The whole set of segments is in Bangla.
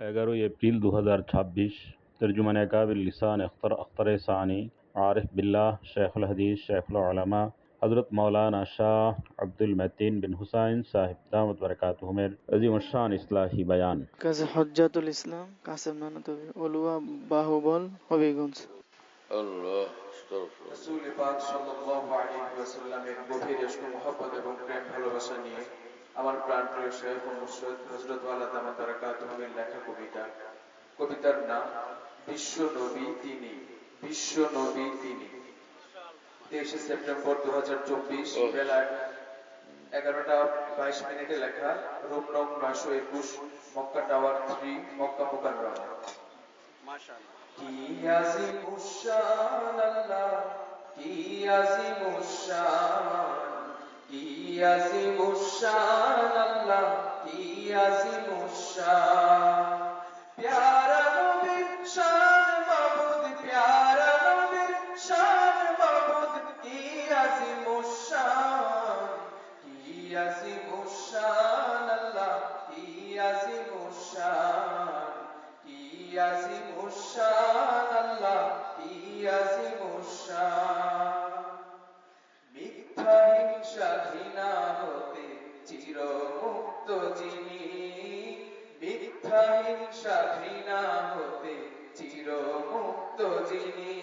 11 এপ্রিল 2026 তর্জুমানে কাবিল লিসান আখতারে সানি আরিফ বিল্লাহ শেখুল হাদিস শেখুল উলামা হযরত মাওলানা শাহ আব্দুল মতিন বিন হুসাইন সাহেব দামত বরকাতুহুমের আজিম শান ইসলাহি বয়ান কাজী হজ্জাতুল ইসলাম কাসেম নানতবি অলুয়া বাহুবল হবিগঞ্জ। আল্লাহ রাসূল পাক সাল্লাল্লাহু আলাইহি ওয়াসাল্লামের গভীর ইশক মুহাব্বত এবং প্রেম ভালোবাসা নিয়ে আমার প্রাণপ্রিয় শেখ ও মুর্শিদ হযরত ওয়ালা দামাত বারাকাতুহুমের লেখা কবিতার নাম বিশ্ব নবী তিনি। বিশ্ব নবী তিনি। 23 সেপ্টেম্বর 2024 বেলা 11:22 লেখা, রুম নং 921, মক্কা টাওয়ার 3, মক্কা মুকাররমা। মাশাআল্লাহ। কি আজিমুশ শান আল্লাহ, কি আজিমুশ শান, কি আজিমুশ শান আল্লাহ, কি আজিমুশ শান। প্যারা নবীর শান মাবুদ, প্যারা নবীর শান মাবুদ, কি আজিমুশ শান, কি আজিমুশ শান আল্লাহ, কি আজিমুশ শান, কি আজিমুশ শান আল্লাহ, কি আজিমুশ শান। মিথ্যা হিংসা ঘৃণা হতে চিরমুক্ত যিনি, মিথ্যা হিংসা ঘৃণা হতে চিরমুক্ত যিনি,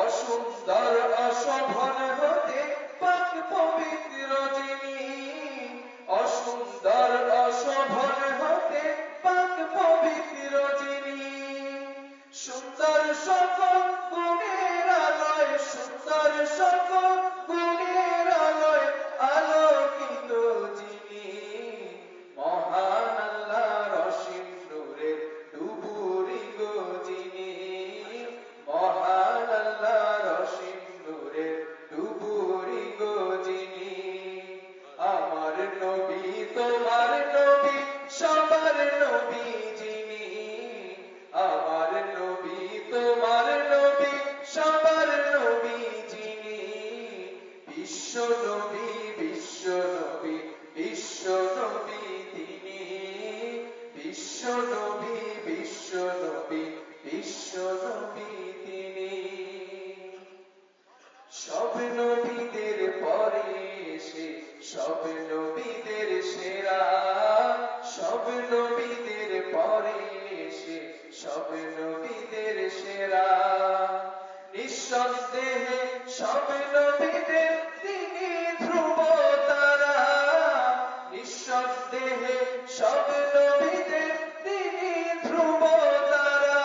অসুন্দর অশোভন হতে পাক পবিত্র যিনি, অসুন্দর অশোভন হতে পাক পবিত্র যিনি, সুন্দর সকল গুণের আলোয়, সুন্দর সকল গুণের আলোয় আলোকিত যিনি, মহান আল্লাহর অসীম নূরের ডুবুরি গো যিনি, মহান আল্লাহর অসীম নূরের ডুবুরি গো যিনি। আমার নবী তোমার নবী সবার নবী যিনি, আমার নবী তোমার নবী সবার নবী যিনি, বিশ্ব নবী, বিশ্ব নবী, বিশ্ব নবী তিনি, বিশ্ব নবী, বিশ্ব নবী, বিশ্ব নবী তিনি। সব নবীদের পরে এসে সব নবীদের সেরা, সব নবীদের পরে এসে সব নবীদের সেরা, নিঃসন্দেহে সব নবীদের তিনি ধ্রুব তারা, নিঃসন্দেহে সব নবীদের তিনি ধ্রুব তারা,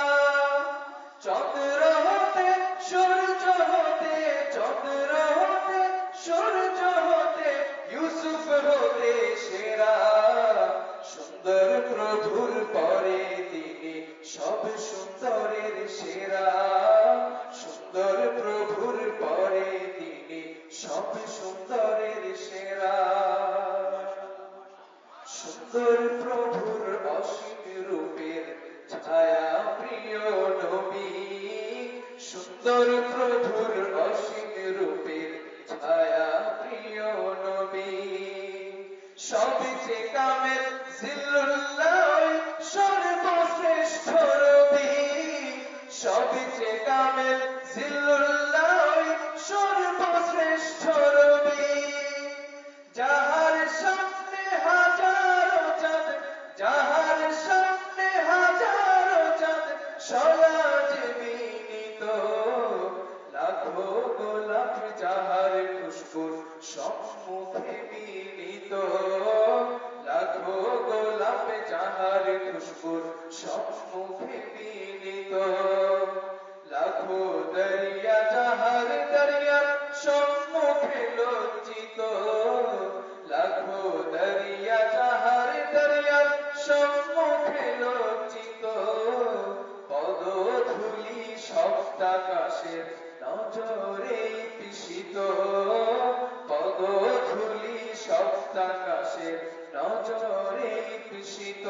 চন্দ্র হতে সূর্য হতে, চন্দ্র হতে সূর্য হতে ইউসুফ হতে সেরা, সুন্দর প্রভুর পরে তিনি সব সুন্দরের সেরা, সুন্দর প্রভুর পরে তিনি সব সুন্দরের সেরা, সুন্দর প্রভুর অসীম রূপের ছায়া প্রিয় নবী, সুন্দর প্রভুর অসীম রূপের ছায়া প্রিয় নবী, সবচেয়ে কামেল জিল্লুল্লাহ সর্বশ্রেষ্ঠ রবি, সবচেয়ে কামেল জিল্লুল্লাহ সর্বশ্রেষ্ঠ রবি, যাহার সামনে হাজারো চাঁদ, যাহার সামনে হাজারো চাঁদ সলাজে বিনীত, লাখো গোলাপ যাহার খুশবুর সম্মুখে বিনীত, লাখো গোলাপ যাহার খুশবুর সম্মুখে বিনীত, লাখো দরিয়া যাহার দরিয়ার সম্মুখে লজ্জিত, লাখো দরিয়া যাহার দরিয়ার সম্মুখে লজ্জিত, পদধূলি সপ্তাকাশের নজরে পিষিত, পদধূলি সপ্তাকাশের নজরে পিষিত,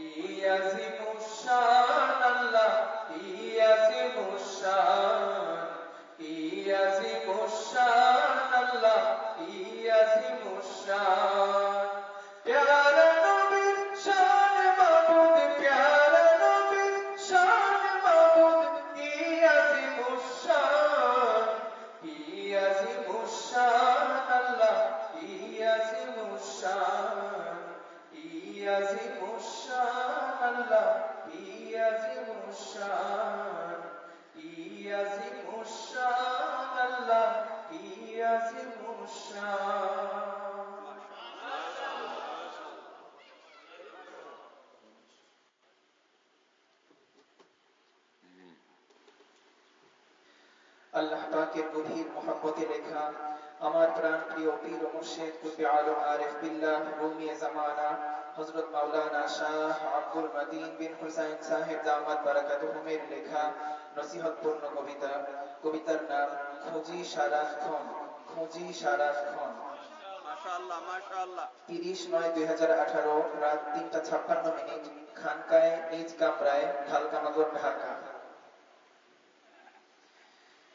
ইয়াজিমুশ শান আল্লাহ, ইয়াজিমুশ শান, ইয়াজিমুশ শান আল্লাহ, ইয়াজিমুশ শান। প্যারা নবীর শান আজিমুশান আল্লাহ কি আজিমুশান, কি আজিমুশান আল্লাহ কি আজিমুশান। আল্লাহ পাকের গভীর মহব্বতে লেখা আমার প্রাণ প্রিয় পীর ও মুর্শিদ কুতুবে আলম আরিফ বিল্লাহ রুমি জামানা হযরত মাওলানা শাহ আব্দুল মতিন বিন হুসাইন সাহেব দামাত বারাকাতুহুমের লেখা নসিহতপূর্ণ কবিতা। কবিতার নাম খুঁজি সারাক্ষণ, খুঁজি সারাক্ষণ। মাশাআল্লাহ মাশাআল্লাহ। 30/9/2018 রাত 3:56 খানকায় নিজ কামরায় ঢালকানগর ঢাকা।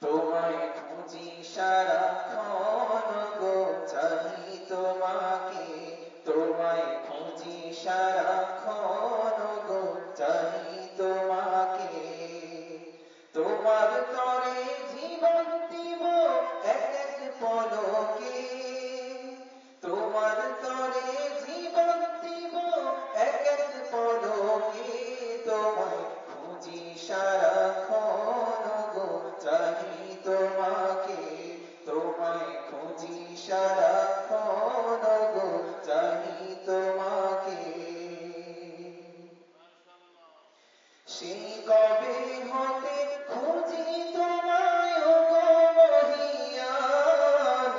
তোমায় খুঁজি সারাক্ষণ গো চাহি তোমাকে, তোমায় খুঁজি সারাক্ষণ গো চাহি তোমাকে। তোমার তরে জীবন দিব এক এক পলকে, তোমার তরে জীবন দিব এক এক পলকে। তোমায় খুঁজি সারাক্ষণ গো চাহি তোমাকে, তোমায় খুঁজি সারাক্ষণ গো চাহি তোমাকে। সেই কবে হতে খুঁজি তোমায় গো মহিয়ান,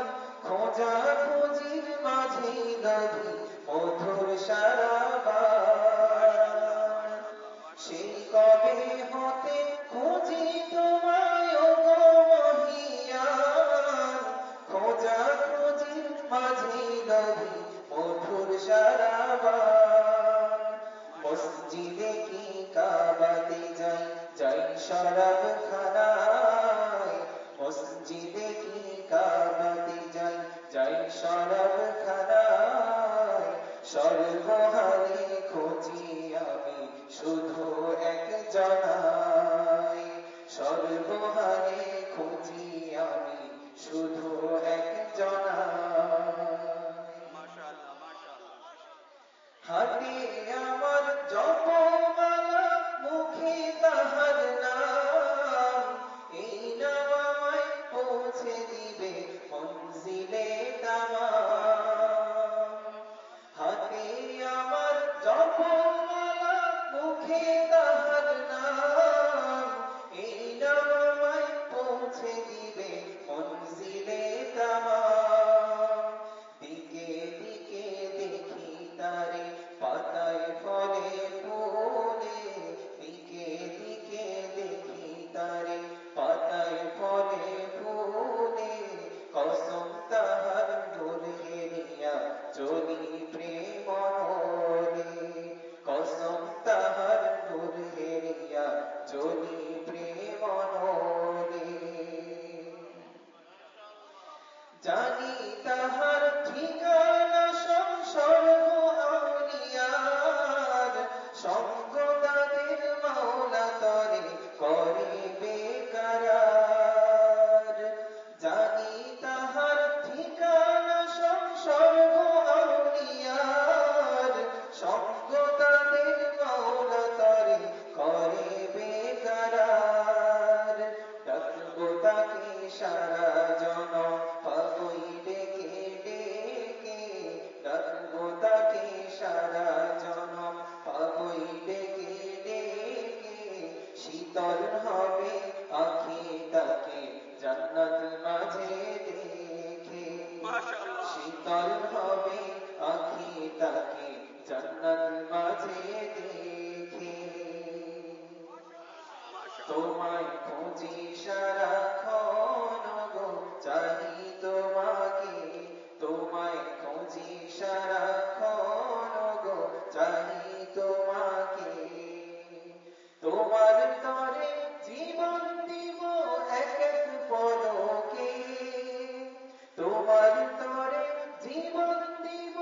খোঁজা খুঁজির মাঝে নবী মধুর সারাবান। সেই কবে হতে খুঁজি তোমায় গো মহিয়ান, খোঁজা খুঁজির মাঝে নবী মধুর সারাবান। মসজিদে কি কাবাতে যাই, যাই শরাব খানায়, মসজিদে কি কাবাতে যাই, যাই শরাব খানায়। সর্বহারে খুঁজি আমি শুধু এক জনায়, সর্বহারে খুঁজি আমি শুধু এক জনায়। হাতে আমার জপমালা মুখে তাহার নাম, এই নাম আমায় পৌঁছে দিবে মঞ্জিলে তামাম। হাতে আমার জপমালা মুখে তাহার নাম, এই নাম আমায় পৌঁছে দিবে মঞ্জিলে তামাম। দিকে দিকে দেখি তারে পাতায় ফলে ফুলে, দিকে দিকে দেখি তারে পাতায় ফলে ফুলে। কসম তাহার নূর হেরিয়া জ্বলি প্রেম নলে, কসম তাহার নূর হেরিয়া জ্বলি প্রেম নলে। জানি তাহার ঠিকানা স্বর্গ আউলিয়ার, সঙ্গ তাদের মাওলা তরে করে বেকরার। জানি তাহার ঠিকানা স্বর্গ আউলিয়ার, সঙ্গ তাদের মাওলা তরে করে বেকরার। ডাকবো তাকে সারা জনম পাবই ডেকে ডেকে, ডাকবো তাকে সারা জনম পাবই ডেকে ডেকে। শীতল হবে আঁখি তাকে জান্নাত মাঝে দেখে, শীতল হবে আঁখি তাকে জান্নাত মাঝে দেখে। তোমায় খুঁজি সারাক্ষণ গো চাহি তোমাকে, তোমায় খুঁজি সারাক্ষণ গো চাহি তোমাকে। তোমার তরে জীবন দিব এক এক পলকে, তোমার তরে জীবন দিব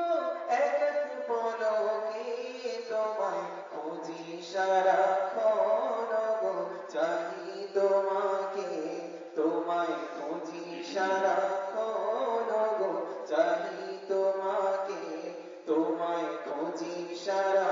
এক এক পলকে। তোমায় খুঁজি সারাক্ষণ গো চাহি তোমাকে, তোমায় খুঁজি সারাক্ষণ গো চাহি তোমাকে, তোমায় খুঁজি সারা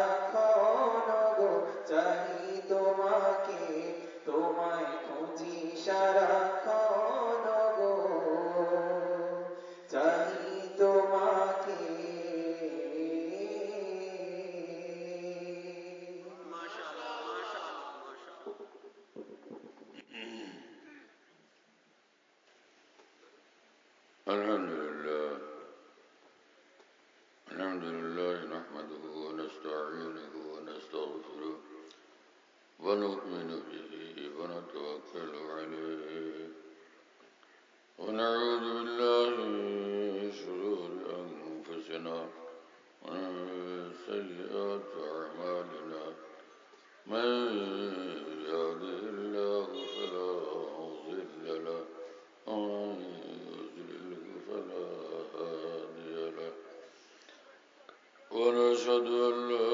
ونؤمن به ونتوكل عليه ونعوذ بالله من شرور أنفسنا ومن سيئات أعمالنا من يهده الله فلا مضل له ومن يضلل فلا هادي له ونشهد أن لا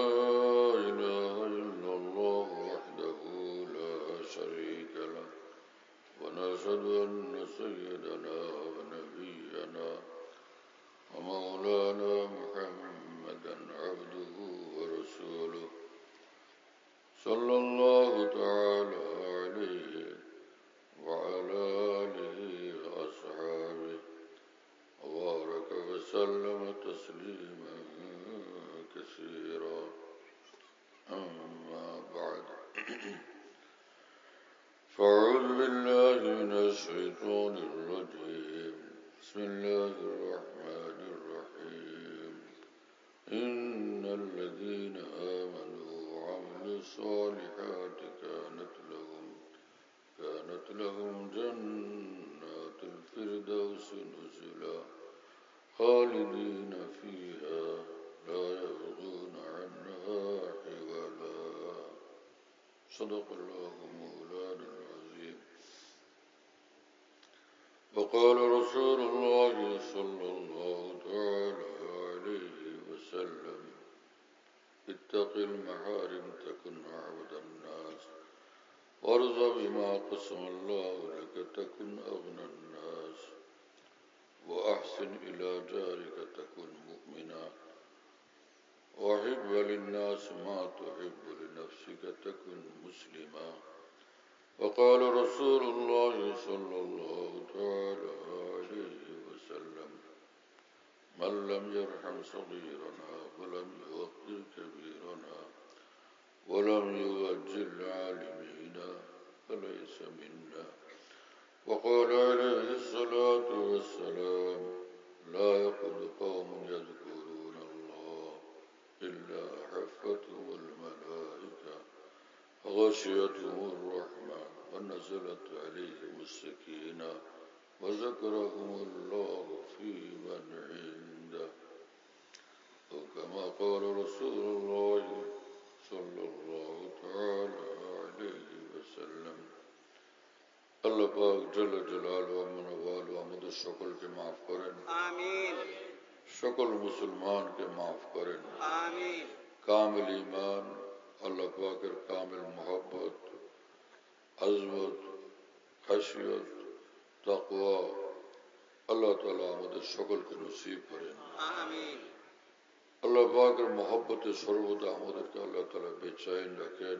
إله إلا الله وحده لا شريك له ونشهد أن سيدنا ونبينا ومولانا محمدا عبده ورسوله صلى الله تعالى عليه وعلى آله وأصحابه وبارك وسلم تسليما كثيرا أما بعد فأعوذ بالله من الشيطان الرجيم بسم الله الرحمن الرحيم إن الذين آمنوا وعملوا الصالحات كانت لهم جنات الفردوس نزلا خالدين فيها لا يبغون عنها حولا صدق الله مولانا العظيم وقال رسول الله صلى الله تعالى عليه وسلم اتق المحارم تكن أعبد الناس وارض بما قسم الله لك تكن أغنى الناس وأحسن إلى جارك تكن مؤمنا وأحب للناس ما تحب لنفسك تكن مسلما وقال رسول الله صلى الله تعالى عليه وسلم من لم يرحم صغيرنا ولم يوقر كبيرنا ولم يوجه العالمين فليس منا وقال عليه الصلاة والسلام لا يقعد قوم يذكرون الله إلا حفتهم الملائكة وغشيتهم الرحمة ونزلت عليهم السكينة وذكرهم الله في من عنده وكما قال رسول الله صلى الله تعالى عليه وسلم আল্লাহ পাক জল্লে জালালহু ওয়া ওয়ালু আমাদের সকলকে মাফ করেন আমিন সকল মুসলমানকে মাফ করেন আমিন কামিল ঈমান আল্লাহ পাকের কামিল মোহাব্বত আজমত খাশিয়ত তাকওয়া আল্লাহ তাআলা আমাদের সকলকে নসিব করেন আমিন আল্লাহ পাকের মোহাব্বতে সর্বদা আমাদেরকে আল্লাহ তাআলা বেচাইন রাখেন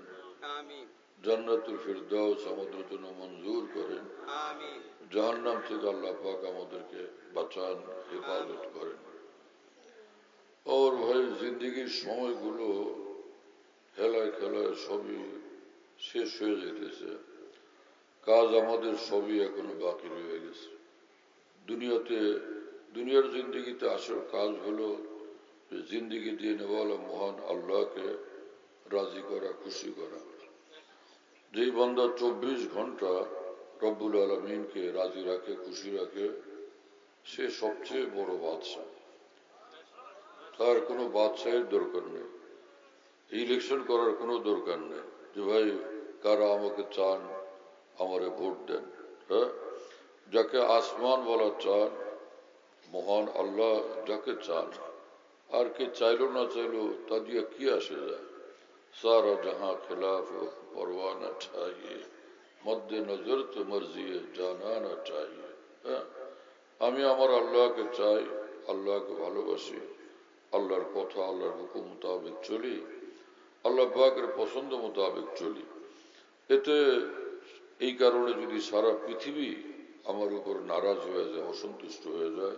আমিন জান্নাতুল ফিরদাউস আমাদের জন্য মঞ্জুর করেন আমিন জাহান্নাম থেকে আল্লাহ পাক আমাদেরকে বাঁচান হেফাজত করেন और भाई जिंदगीर সময়গুলো হেলায় খেলায় সবই শেষ হয়ে যেতেছে কাজ আমাদের সবই এখনো বাকি রয়ে গেছে দুনিয়ার জিন্দেগিতে আসল কাজ হলো জিন্দেগি দিয়ে নেওয়ালা মহান আল্লাহকে রাজি করা খুশি করা যেই বান্দা 24 ঘন্টা রব্বুল আলামিনকে রাজি রাখে খুশি রাখে সে সবচেয়ে বড় বাদশাহ তার কোনো বাদশাহের দরকার নেই ইলেকশন করার কোনো দরকার নেই যে ভাই কারা আমাকে চান আমারে ভোট দেন হ্যাঁ যাকে আসমান বলা চান মহান আল্লাহ যাকে চান আর কে চাইলো না চাইলো তা দিয়ে কি আসে যায় सारा जहां खिलाफ परवाह न चाहिए मद्दे नजर तो मर्जी जाना न चाहिए আমি আমার আল্লাহকে চাই আল্লাহকে ভালোবাসি আল্লাহর কথা আল্লাহর হুকুম মোতাবেক চলি আল্লাহ পাকের পছন্দ মোতাবেক চলি এতে এই কারণে যদি সারা পৃথিবী আমার উপর নারাজ হয়ে যায় অসন্তুষ্ট হয়ে যায়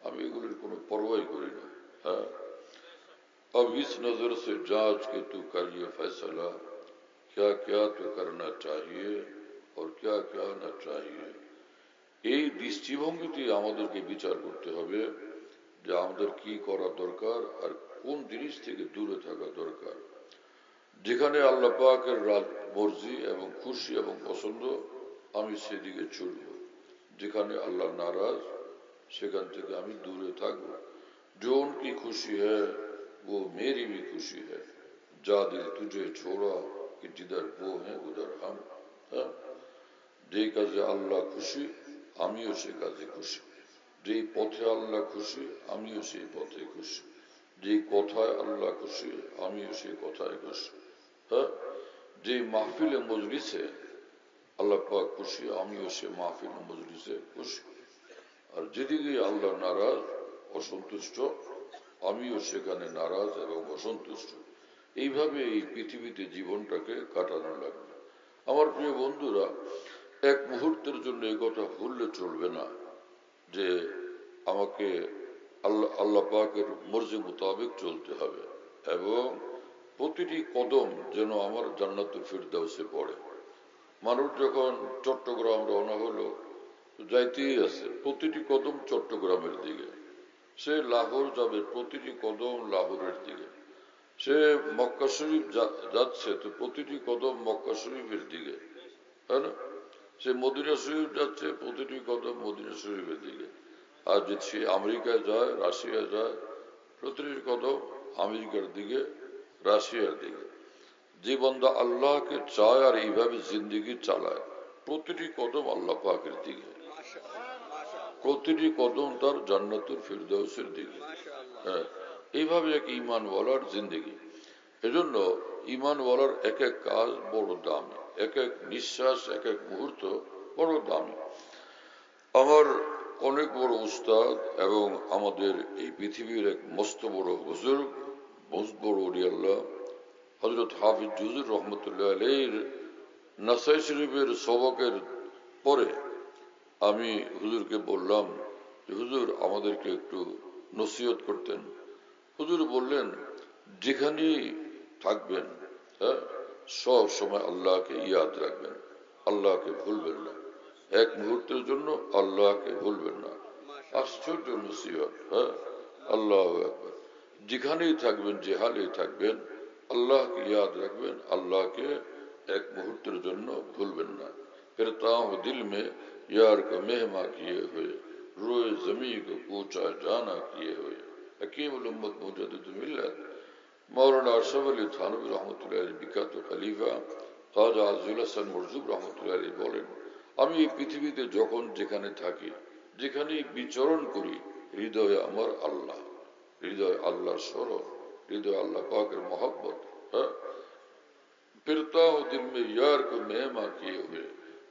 আমি এগুলির কোনো পরোয়াই করি না হ্যাঁ अब इस नजर से जांच के तू कर ये फैसला क्या क्या तो करना चाहिए और क्या क्या ना चाहिए এই দৃষ্টিভঙ্গিতে আমাদেরকে বিচার করতে হবে যে আমাদের কি করা দরকার আর কোন জিনিস থেকে দূরে থাকা দরকার যেখানে আল্লাহ পাকের মর্জি এবং খুশি এবং পছন্দ আমি সেদিকে চলব। যেখানে আল্লাহ নারাজ সেখান থেকে আমি দূরে থাকবো। जो उनकी खुशी है वो मेरी भी खुशी है। जा दिल तुझे छोड़ा कि जिधर वो है उधर हम। যে কাজে আল্লাহ খুশি আমিও সে কাজে খুশি, যেই পথে আল্লাহ খুশি আমিও সেই পথে খুশি, যেই কথায় আল্লাহ খুশি আমিও সেই কথায় খুশি। যে মাহফিলে মজলিসে আল্লাহ পাক খুশি আমিও সে মাহফিল মজলিসে খুশি। আর যেদিকে আল্লাহ নারাজ অসন্তুষ্ট আমিও সেখানে নারাজ এবং অসন্তুষ্ট। এইভাবে এই পৃথিবীতে জীবনটাকে কাটানো লাগবে। আমার প্রিয় বন্ধুরা, এক মুহূর্তের জন্য এই কথা ভুললে চলবে না যে আমাকে আল্লাহ পাকের মর্জি মোতাবেক চলতে হবে এবং প্রতিটি কদম যেন আমার জান্নাতুল ফিরদাউসে পড়ে। মানুষ যখন চট্টগ্রাম রওনা হলো, যাইতেই আছে প্রতিটি কদম চট্টগ্রামের দিকে। সে লাহোর যাবে, প্রতিটি কদম লাহোরের দিকে। সে মক্কা শরীফ যাচ্ছে, তো প্রতিটি কদম মক্কা শরীফের দিকে, তাই না? সে মদিনা শরীফ যাচ্ছে, প্রতিটি কদম মদিনা শরীফের দিকে। আর যদি সে আমেরিকায় যায়, রাশিয়ায় যায়, প্রতিটি কদম আমেরিকার দিকে, রাশিয়ার দিকে। যে বান্দা আল্লাহকে চায় আর এইভাবে জিন্দিগি চালায়, প্রতিটি কদম আল্লাহ পাকের দিকে, প্রতিটি কদম তার জান্নাতুল ফিরদাউসের দিকে। হ্যাঁ, এইভাবে এক ঈমানওয়ালার জিন্দিগি। এজন্য ঈমানওয়ালার এক এক কাজ বড় দামি, এক এক নিঃশ্বাস, এক এক মুহূর্ত বড় দামি। আমার অনেক বড় উস্তাদ এবং আমাদের এই পৃথিবীর এক মস্ত বড় বুজুর্গ, মস্ত বড় ওলিয়াল্লাহ হযরত হাফিজ হুজুর রহমতুল্লাহ আলাইহির নাসাই শরীফের সবকের পরে আমি হুজুরকে বললাম যে হুজুর আমাদেরকে একটু নসিহত করতেন। হুজুর বললেন, যেখানেই থাকবেন সব সময় আল্লাহকে ইয়াদ রাখবেন, আল্লাহকে ভুলবেন না, এক মুহূর্তের জন্য আল্লাহকে ভুলবেন না। আশ্চর্য নসিহত। আল্লাহু আকবার। যেখানেই থাকবেন, যে হালেই থাকবেন, আল্লাহকে ইয়াদ রাখবেন, আল্লাহকে এক মুহূর্তের জন্য ভুলবেন না। फिरता हूँ दिल में यार को मेहमा किए हुए, रोए जमी को पूछा जाना किए हुए। हकीम उम्मत मुजद्दिदुल मिल्लत मौलाना अशरफ আলী থানভী রহমতুল্লাহ আলাইহির বিখ্যাত খলিফা খাজা আজিজুল হাসান মরজুব রহমতুল্লাহ আলাইহি বলেন, আমি এই পৃথিবীতে যখন যেখানে থাকি, যেখানেই বিচরণ করি, হৃদয়ে আমার আল্লাহ, হৃদয় আল্লাহর স্মরণ, হৃদয় আল্লাহ পাকের মহব্বত। फिरता हूँ दिल में यार को मेहमा किए हुए,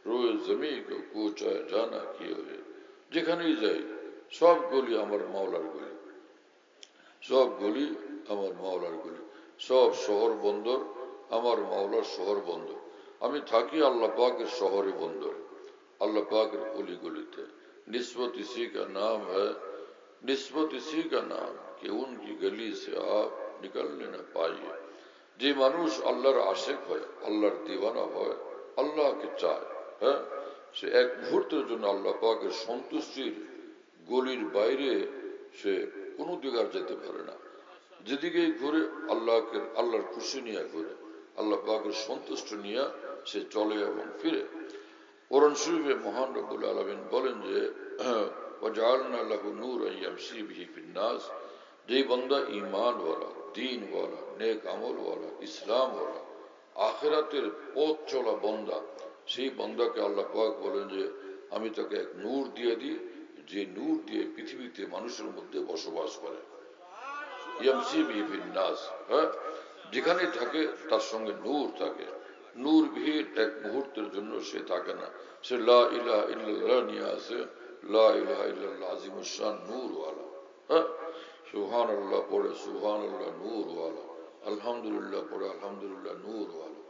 रोए जमी को पूछा जाना किए हुए। যেখানেই যাই সব গলি আমার মাওলার গলি, সব গলি আমার মাওলার গলি, সব শহর বন্দর আমার মাওলার শহর বন্দর। আমি থাকি আল্লাহ পাকের শহরে বন্দরে, अल्लाह पाक अली गलिते। निस्बत इसी का नाम है, निस्बत इसी का नाम कि उनकी गली से आप निकलने न पाइए। যে মানুষ আল্লাহর আশেক হয়, আল্লাহর দিওয়ানা হয়, আল্লাহকে চায়, সে এক মুহূর্তের জন্য আল্লাহ পাকের সন্তুষ্টির গলির বাইরে সে কোনো দিকে আর যেতে পারে না। যেদিকেই ঘুরে আল্লাহর খুশি নিয়ে ঘুরে, আল্লাহ পাকের সন্তুষ্ট নিয়ে সে চলে এবং ফিরে। কোরআন শরীফে মহান রব্বুল আলামিন বলেন যে ওয়াজআলনা লাহু নূরান ইয়ামশি বিহি ফিন-নাস, যে বান্দা ঈমানওয়ালা, দ্বীনওয়ালা, নেক আমলওয়ালা, ইসলামওয়ালা, আখিরাতের পথ চলা বান্দা, সেই বান্দাকে আল্লাহ পাক বলেন যে আমি তাকে এক নূর দিয়ে দিই, যে নূর দিয়ে পৃথিবীতে মানুষের মধ্যে বসবাস করে। ইয়ামশি বিহি ফিন-নাস, যেখানে থাকে তার সঙ্গে নূর থাকে। নূরবিহীন এক মুহূর্তের জন্য সে থাকে না। সে লা ইলাহা ইল্লাল্লাহ নিয়ে আসে, লা ইলাহা ইল্লাল্লাহ আজিমুশ শান নূরওয়ালা। সুবহানাল্লাহ পড়ে সুবহানাল্লাহ নূরওয়ালা, আলহামদুলিল্লাহ পড়ে আলহামদুলিল্লাহ নূরওয়ালা।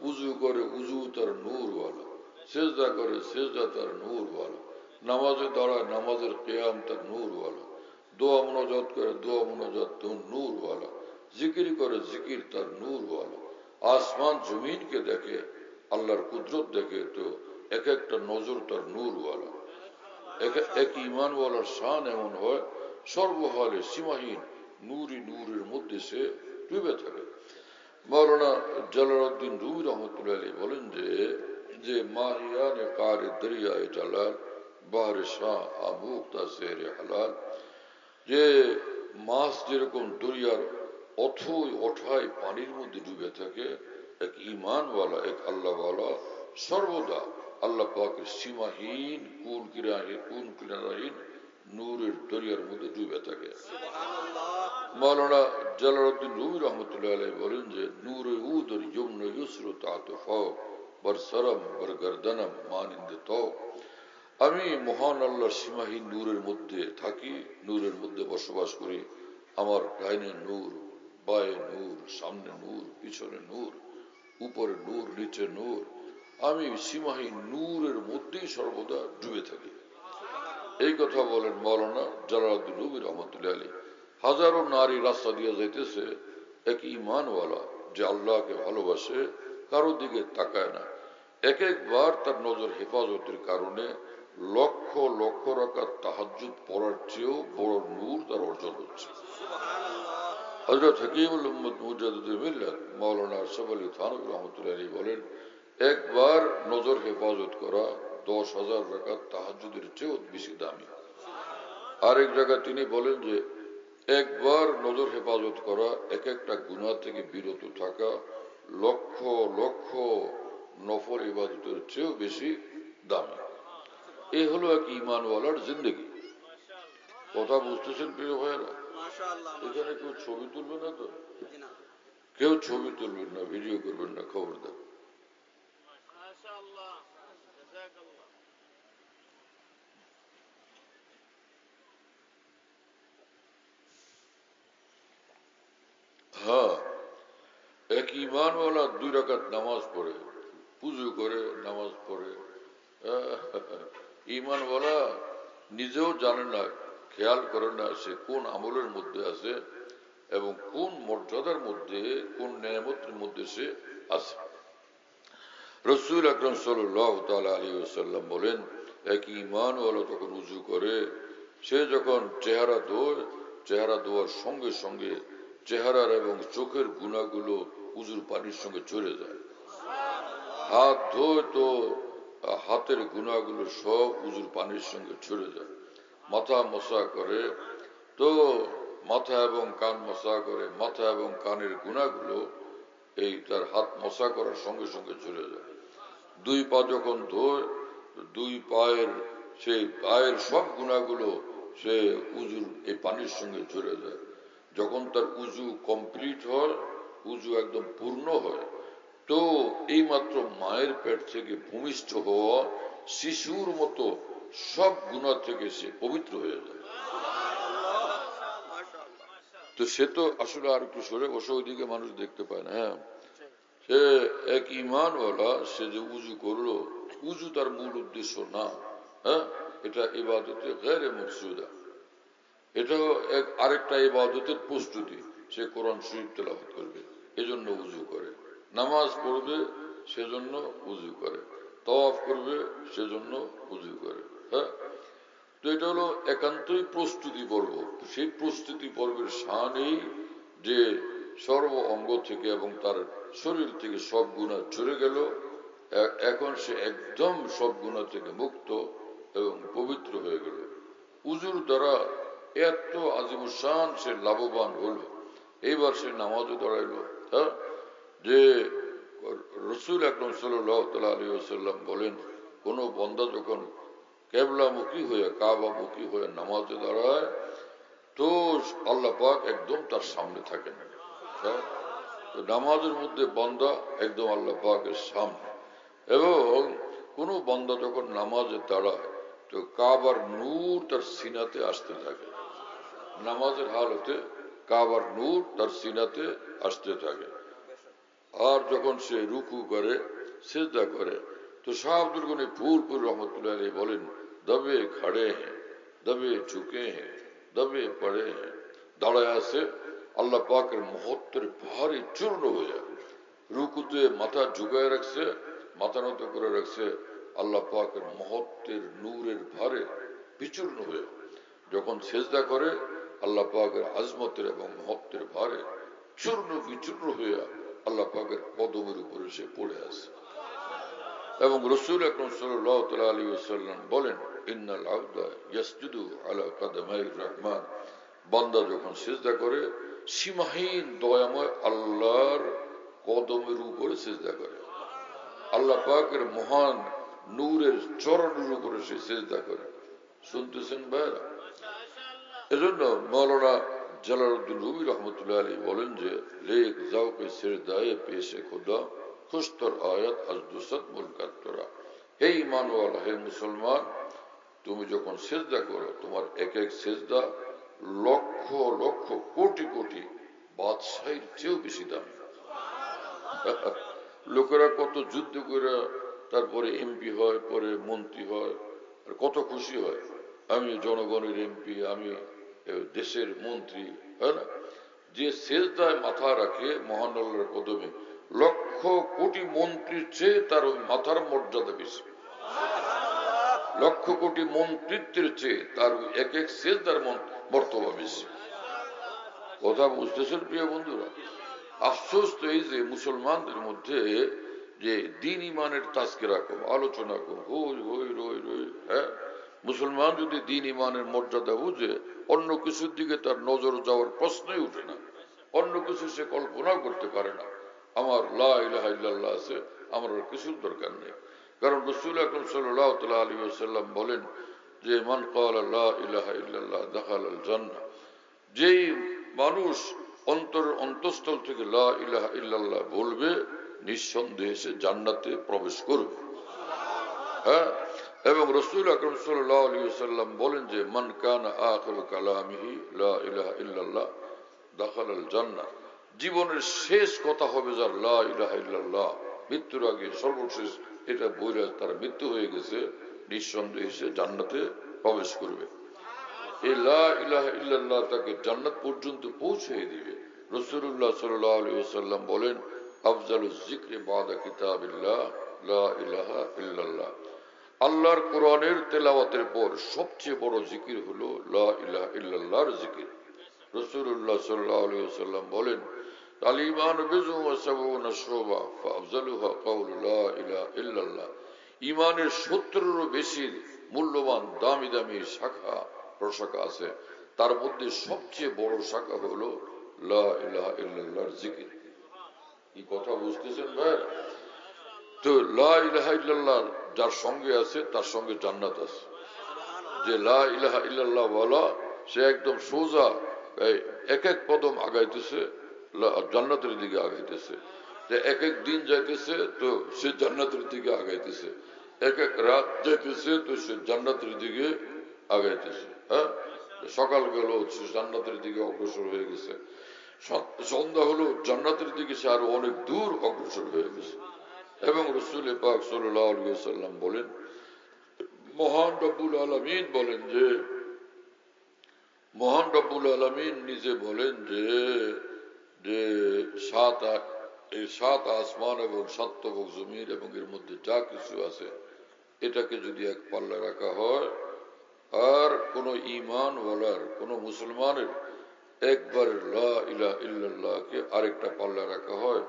উযু করে উযু তার নূরওয়ালা, সিজদা করে সিজদা তার নূরওয়ালা, নামাজে দাঁড়ায় নামাজের কিয়াম তার নূরওয়ালা, দোয়া মুনাজাত করে দোয়া মুনাজাত তার নূরওয়ালা, জিকির করে জিকির তার নূরওয়ালা। আসমান জমিনকে দেখে, আল্লাহর কুদরত দেখে, তো এক একটা নজর তার নূরওয়ালা। এক ঈমানওয়ালার শান এমন হয়, সর্বহালে সীমাহীন নূরের মধ্যে সে ডুবে থাকে। মাওলানা জালালউদ্দিন রুমি রহমতুল্লাহ আলাইহি বলেন যে মাহিয়ানে কারে দরিয়ায়ে জালাল বাহরে শাহ আবুক তাসেরে হালাল, যে মাছ যেরকম দরিয়ার অথই ওঠায় পানির মধ্যে ডুবে থাকে, এক ঈমানওয়ালা এক আল্লাহওয়ালা সর্বদা আল্লাহ পাকের সীমাহীন কুল কিনারাহীন নূরের দরিয়ার মধ্যে ডুবে থাকে। মাওলানা জালালউদ্দিন রুমি রহমতুল্লাহ আলাইহি বলেন যে নূরে উদর যুমন ইউসরু তাতু ফাওক বরসরম বরগর্দনম মানিন্দ তো, আমি মহান আল্লাহর সীমাহীন নূরের মধ্যে থাকি, নূরের মধ্যে বসবাস করি। আমার ডাইনে নূর, বায়ে নূর, সামনে নূর, পিছনে নূর, উপরে নূর, নিচে নূর, আমি সীমাহীন নূরের মধ্যেই সর্বদা ডুবে থাকি। এই কথা বলেন মাওলানা জালালউদ্দিন রুমি রহমতুল্লাহ আলাইহি। হাজারো নারী রাস্তা দিয়ে যাইতেছে, এক ঈমানওয়ালা যে আল্লাহকে ভালোবাসে, কারো দিকে তাকায় না, এক একবার তার নজর হেফাজতের কারণে লক্ষ লক্ষ রাকাত তাহাজ্জুদ পড়ার চেয়েও বড় নূর তার অর্জন হচ্ছে। হযরত হাকিমুল উম্মত মুজাদ্দিদুল মিল্লাত মাওলানা আশরাফ আলী থানভী রাহমাতুল্লাহি আলাইহি বলেন, একবার নজর হেফাজত করা 10,000 রাকাত তাহাজ্জুদের চেয়েও বেশি দামি। আরেক জায়গায় তিনি বলেন যে একবার নজর হেফাজত করা, এক একটা গুনাহ থেকে বিরত থাকা লক্ষ লক্ষ নফল ইবাদতের চেয়েও বেশি দামি। এই হলো এক ঈমানওয়ালার জিন্দেগি। কথা বুঝতেছেন প্রিয় ভাইয়েরা? এখানে কেউ ছবি তুলবে না তো? কেউ ছবি তুলবেন না, ভিডিও করবেন না, খবরদার। হ্যাঁ, এক ঈমানওয়ালা 2 রাকাত নামাজ পড়ে, পুজো করে, নামাজ পড়ে। ঈমানওয়ালা নিজেও জানে না, খেয়াল করে না সে কোন আমলের মধ্যে আছে এবং কোন মর্যাদার মধ্যে, কোন নেয়ামতের মধ্যে সে আছে। রাসূল আকরাম সাল্লাল্লাহু তাআলা আলাইহি ওয়াসাল্লাম বলেন, এক ঈমানওয়ালা যখন উযু করে, সে যখন চেহারা ধোয়, চেহারা ধোয়ার সঙ্গে সঙ্গে চেহারার এবং চোখের গুনাহগুলো উযুর পানির সঙ্গে চলে যায়। হাত ধোয় তো হাতের গুনাহগুলো সব উযুর পানির সঙ্গে চলে যায়। মাথা মসা করে তো মাথা এবং কান মসা করে, মাথা এবং কানের গুনাহগুলো এই তার হাত মসা করার সঙ্গে সঙ্গে চলে যায়। 2 পা যখন ধোয়, 2 পায়ের সেই পায়ের সব গুনাহগুলো সে উযুর এই পানির সঙ্গে চলে যায়। যখন তার উযু কমপ্লিট হয়, উযু একদম পূর্ণ হয়, তো এই মাত্র মায়ের পেট থেকে ভূমিষ্ঠ হওয়া শিশুর মতো সব গুনাহ থেকে সে পবিত্র হয়ে যায়। তো সে তো আসলে আর একটু সরে বসে, ওইদিকে মানুষ দেখতে পায় না। হ্যাঁ, সে এক ঈমানওয়ালা, সে যে উযু করলো, উযু তার মূল উদ্দেশ্য না। হ্যাঁ, এটা ইবাদতে গায়রে মাকসুদা, এটাও এক আরেকটা ইবাদতের প্রস্তুতি। সে কোরআন শরীফ তেলাওয়াত করবে, এজন্য উযু করে। নামাজ পড়বে, সেজন্য উযু করে। তাওয়াফ করবে, সেজন্য উযু করে। হ্যাঁ, তো এটা হলো একান্তই প্রস্তুতি পর্ব। সেই প্রস্তুতি পর্বের শান এই যে সর্ব অঙ্গ থেকে এবং তার শরীর থেকে সব গুনাহ চলে গেল, এখন সে একদম সব গুনাহ থেকে মুক্ত এবং পবিত্র হয়ে গেল। উযুর দ্বারা এত আজিমুশান সে লাভবান হলো। এইবার সে নামাজে দাঁড়াইলো। হ্যাঁ, যে রাসূল আকরাম সাল্লাল্লাহু আলাইহি ওয়াসাল্লাম বলেন, কোন বান্দা যখন কেবলামুখী হয়ে, কাবামুখী হয়ে নামাজে দাঁড়ায়, তো আল্লাহ পাক একদম তার সামনে থাকেন। হ্যাঁ, তো নামাজের মধ্যে বান্দা একদম আল্লাহ পাকের সামনে। এবং কোন বান্দা যখন নামাজে দাঁড়ায়, তো কাবার নূর তার সিনাতে আসতে থাকে। নামাজের হালতে কাবার নূর তার সিনাতে আসতে থাকে। আর যখন সে রুকু করে, সিজদা করে, তো শাহ আব্দুল গনি ফুলপুর রহমতুল্লাহ আলাইহি বলেন, দবে খড়ে হ্যাঁ, দবে ঝুঁকে হ্যাঁ, দবে পড়ে হ্যাঁ, দাঁড়ায় আছে আল্লাহ পাকের মহত্বের ভারে চূর্ণ হয়ে। রুকুতে মাথা ঝুঁকায় রাখছে, মাথা নত করে রাখছে, আল্লাহ পাকের মহত্বের নূরের ভারে বিচূর্ণ হয়ে। যখন সেজদা করে, আল্লাহ পাকের আজমতের এবং মহত্বের ভারে চূর্ণ বিচূর্ণ হয়ে আল্লাহ পাকের কদমে সে পড়ে আছে। এবং রাসূল আকরাম সাল্লাল্লাহু তাআলা আলাইহি ওয়াসাল্লাম বলেন, ইন্নাল আবদা ইয়াসজুদু আলা কাদামাইর রহমান, বান্দা যখন সিজদা করে সীমাহীন দয়াময় আল্লাহর কদমের উপরে সিজদা করে, আল্লাহ পাকের মহান নূরের চরণের উপরে সে সিজদা করে। শুনতেছেন ভাইরা? এজন্য মাওলানা জালালউদ্দিন রুমি রহমতুল্লাহ আলাইহি বলেন যে, লেক জাওকে সিজদায়ে পেশে খোদা খুশতর আয়াত আজ দুসত মুলকাত তোরা। হে ঈমানওয়ালা, হে মুসলমান, তুমি যখন সিজদা করো তোমার এক এক সিজদা লক্ষ লক্ষ কোটি কোটি বাদশাহীর চেয়েও বেশি দামি। লোকেরা কত যুদ্ধ করে তারপরে এমপি হয়, পরে মন্ত্রী হয়, আর কত খুশি হয়, আমি জনগণের এমপি, আমি দেশের মন্ত্রী, হয় না? যে সিজদায় মাথা রাখে মহান আল্লাহর কদমে, লক্ষ কোটি মন্ত্রীর চেয়ে তার ওই মাথার মর্যাদা বেশি, লক্ষ কোটি মন্ত্রিত্বের চেয়ে তার এক এক সিজদার মর্তবা বেশি। কথা বুঝতেছেন প্রিয় বন্ধুরা? আফসোস তো এই যে মুসলমানদের মধ্যে যে দিন ইমানের তাজকিরা কম, আলোচনা কম, হই হই রই রই। হ্যাঁ, মুসলমান যদি দিন ইমানের মর্যাদা বুঝে অন্য কিছুর দিকে তার নজর যাওয়ার প্রশ্নই উঠে না, অন্য কিছু সে কল্পনাও করতে পারে না। আমার লা ইলাহা ইল্লাল্লাহ আছে, আমার আর কিছুর দরকার নেই। কারণ রাসূল আকরাম সাল্লাল্লাহু তাআলা আলাইহি ওয়াসাল্লাম বলেন যে, মান ক্বালা লা ইলাহা ইল্লাল্লাহ দাখালাল জান্নাহ, যেই মানুষ অন্তঃস্থল থেকে লা ইলাহা ইল্লাল্লাহ বলবে নিঃসন্দেহে সে জান্নাতে প্রবেশ করবে। হ্যাঁ, এবং রাসূল আকরাম সাল্লাল্লাহু আলাইহি ওয়াসাল্লাম বলেন যে, মান কানা আখিরু কালামিহি লা ইলাহা ইল্লাল্লাহ দাখালাল জান্নাহ, জীবনের শেষ কথা হবে যার লা ইলাহা ইল্লাল্লাহ, মৃত্যুর আগে সর্বশেষ এটা বলে তার মৃত্যু হয়ে গেছে, নিঃসন্দেহে সে জান্নাতে প্রবেশ করবে। এই লা ইলাহা ইল্লাল্লাহ তাকে জান্নাত পর্যন্ত পৌঁছে দিবে। রাসূলুল্লাহ সাল্লাল্লাহু আলাইহি ওয়াসাল্লাম বলেন, আফজালুজ যিকরি বাদা কিতাবিল্লাহ লা ইলাহা ইল্লাল্লাহ, আল্লাহর কোরআনের তেলাওয়াতের পর সবচেয়ে বড় জিকির হলো লা ইলাহা ইল্লাল্লাহর জিকির। রাসূলুল্লাহ সাল্লাল্লাহু আলাইহি ওয়াসাল্লাম বলেন, আল ঈমান বিযু ওয়া সাবউনা শুবা ফাআফজালুহা কাউলু লা ইলাহা ইল্লাল্লাহ, ঈমানের 70-এরও বেশি মূল্যবান দামি দামি শাখা প্রশাখা আছে, তার মধ্যে সবচেয়ে বড় শাখা হলো লা ইলাহা ইল্লাল্লাহর জিকির। এই কথা বুঝতেছেন ভাই? তো লা ইলাহা ইল্লাল্লাহ যার সঙ্গে আছে তার সঙ্গে জান্নাত আছে। যে লা ইলাহা ইল্লাল্লাহ ওয়ালা সে একদম সোজা এক এক কদম আগাইতেছে, জান্নাতের দিকে আগাইতেছে। যে এক এক দিন যাইতেছে তো সে জান্নাতের দিকে আগাইতেছে, এক এক রাত যাইতেছে তো সে জান্নাতের দিকে আগাইতেছে। হ্যাঁ, সকাল গেল সে জান্নাতের দিকে অগ্রসর হয়ে গেছে, সন্ধ্যা হলো জান্নাতের দিকে সে আরো অনেক দূর অগ্রসর হয়ে গেছে। এবং রাসূল পাক সাল্লাল্লাহু আলাইহি ওয়াসাল্লাম বলেন, মহান রব্বুল আলামিন বলেন যে, মহান রব্বুল আলামিন নিজে বলেন যে এই 7 আসমান এবং 7 তবক জমিন এবং এর মধ্যে যা কিছু আছে এটাকে যদি এক পাল্লা রাখা হয়, আর কোন ঈমানওয়ালার কোন মুসলমানের একবার লা ইলাহা ইল্লাল্লাহকে আরেকটা পাল্লা রাখা হয়,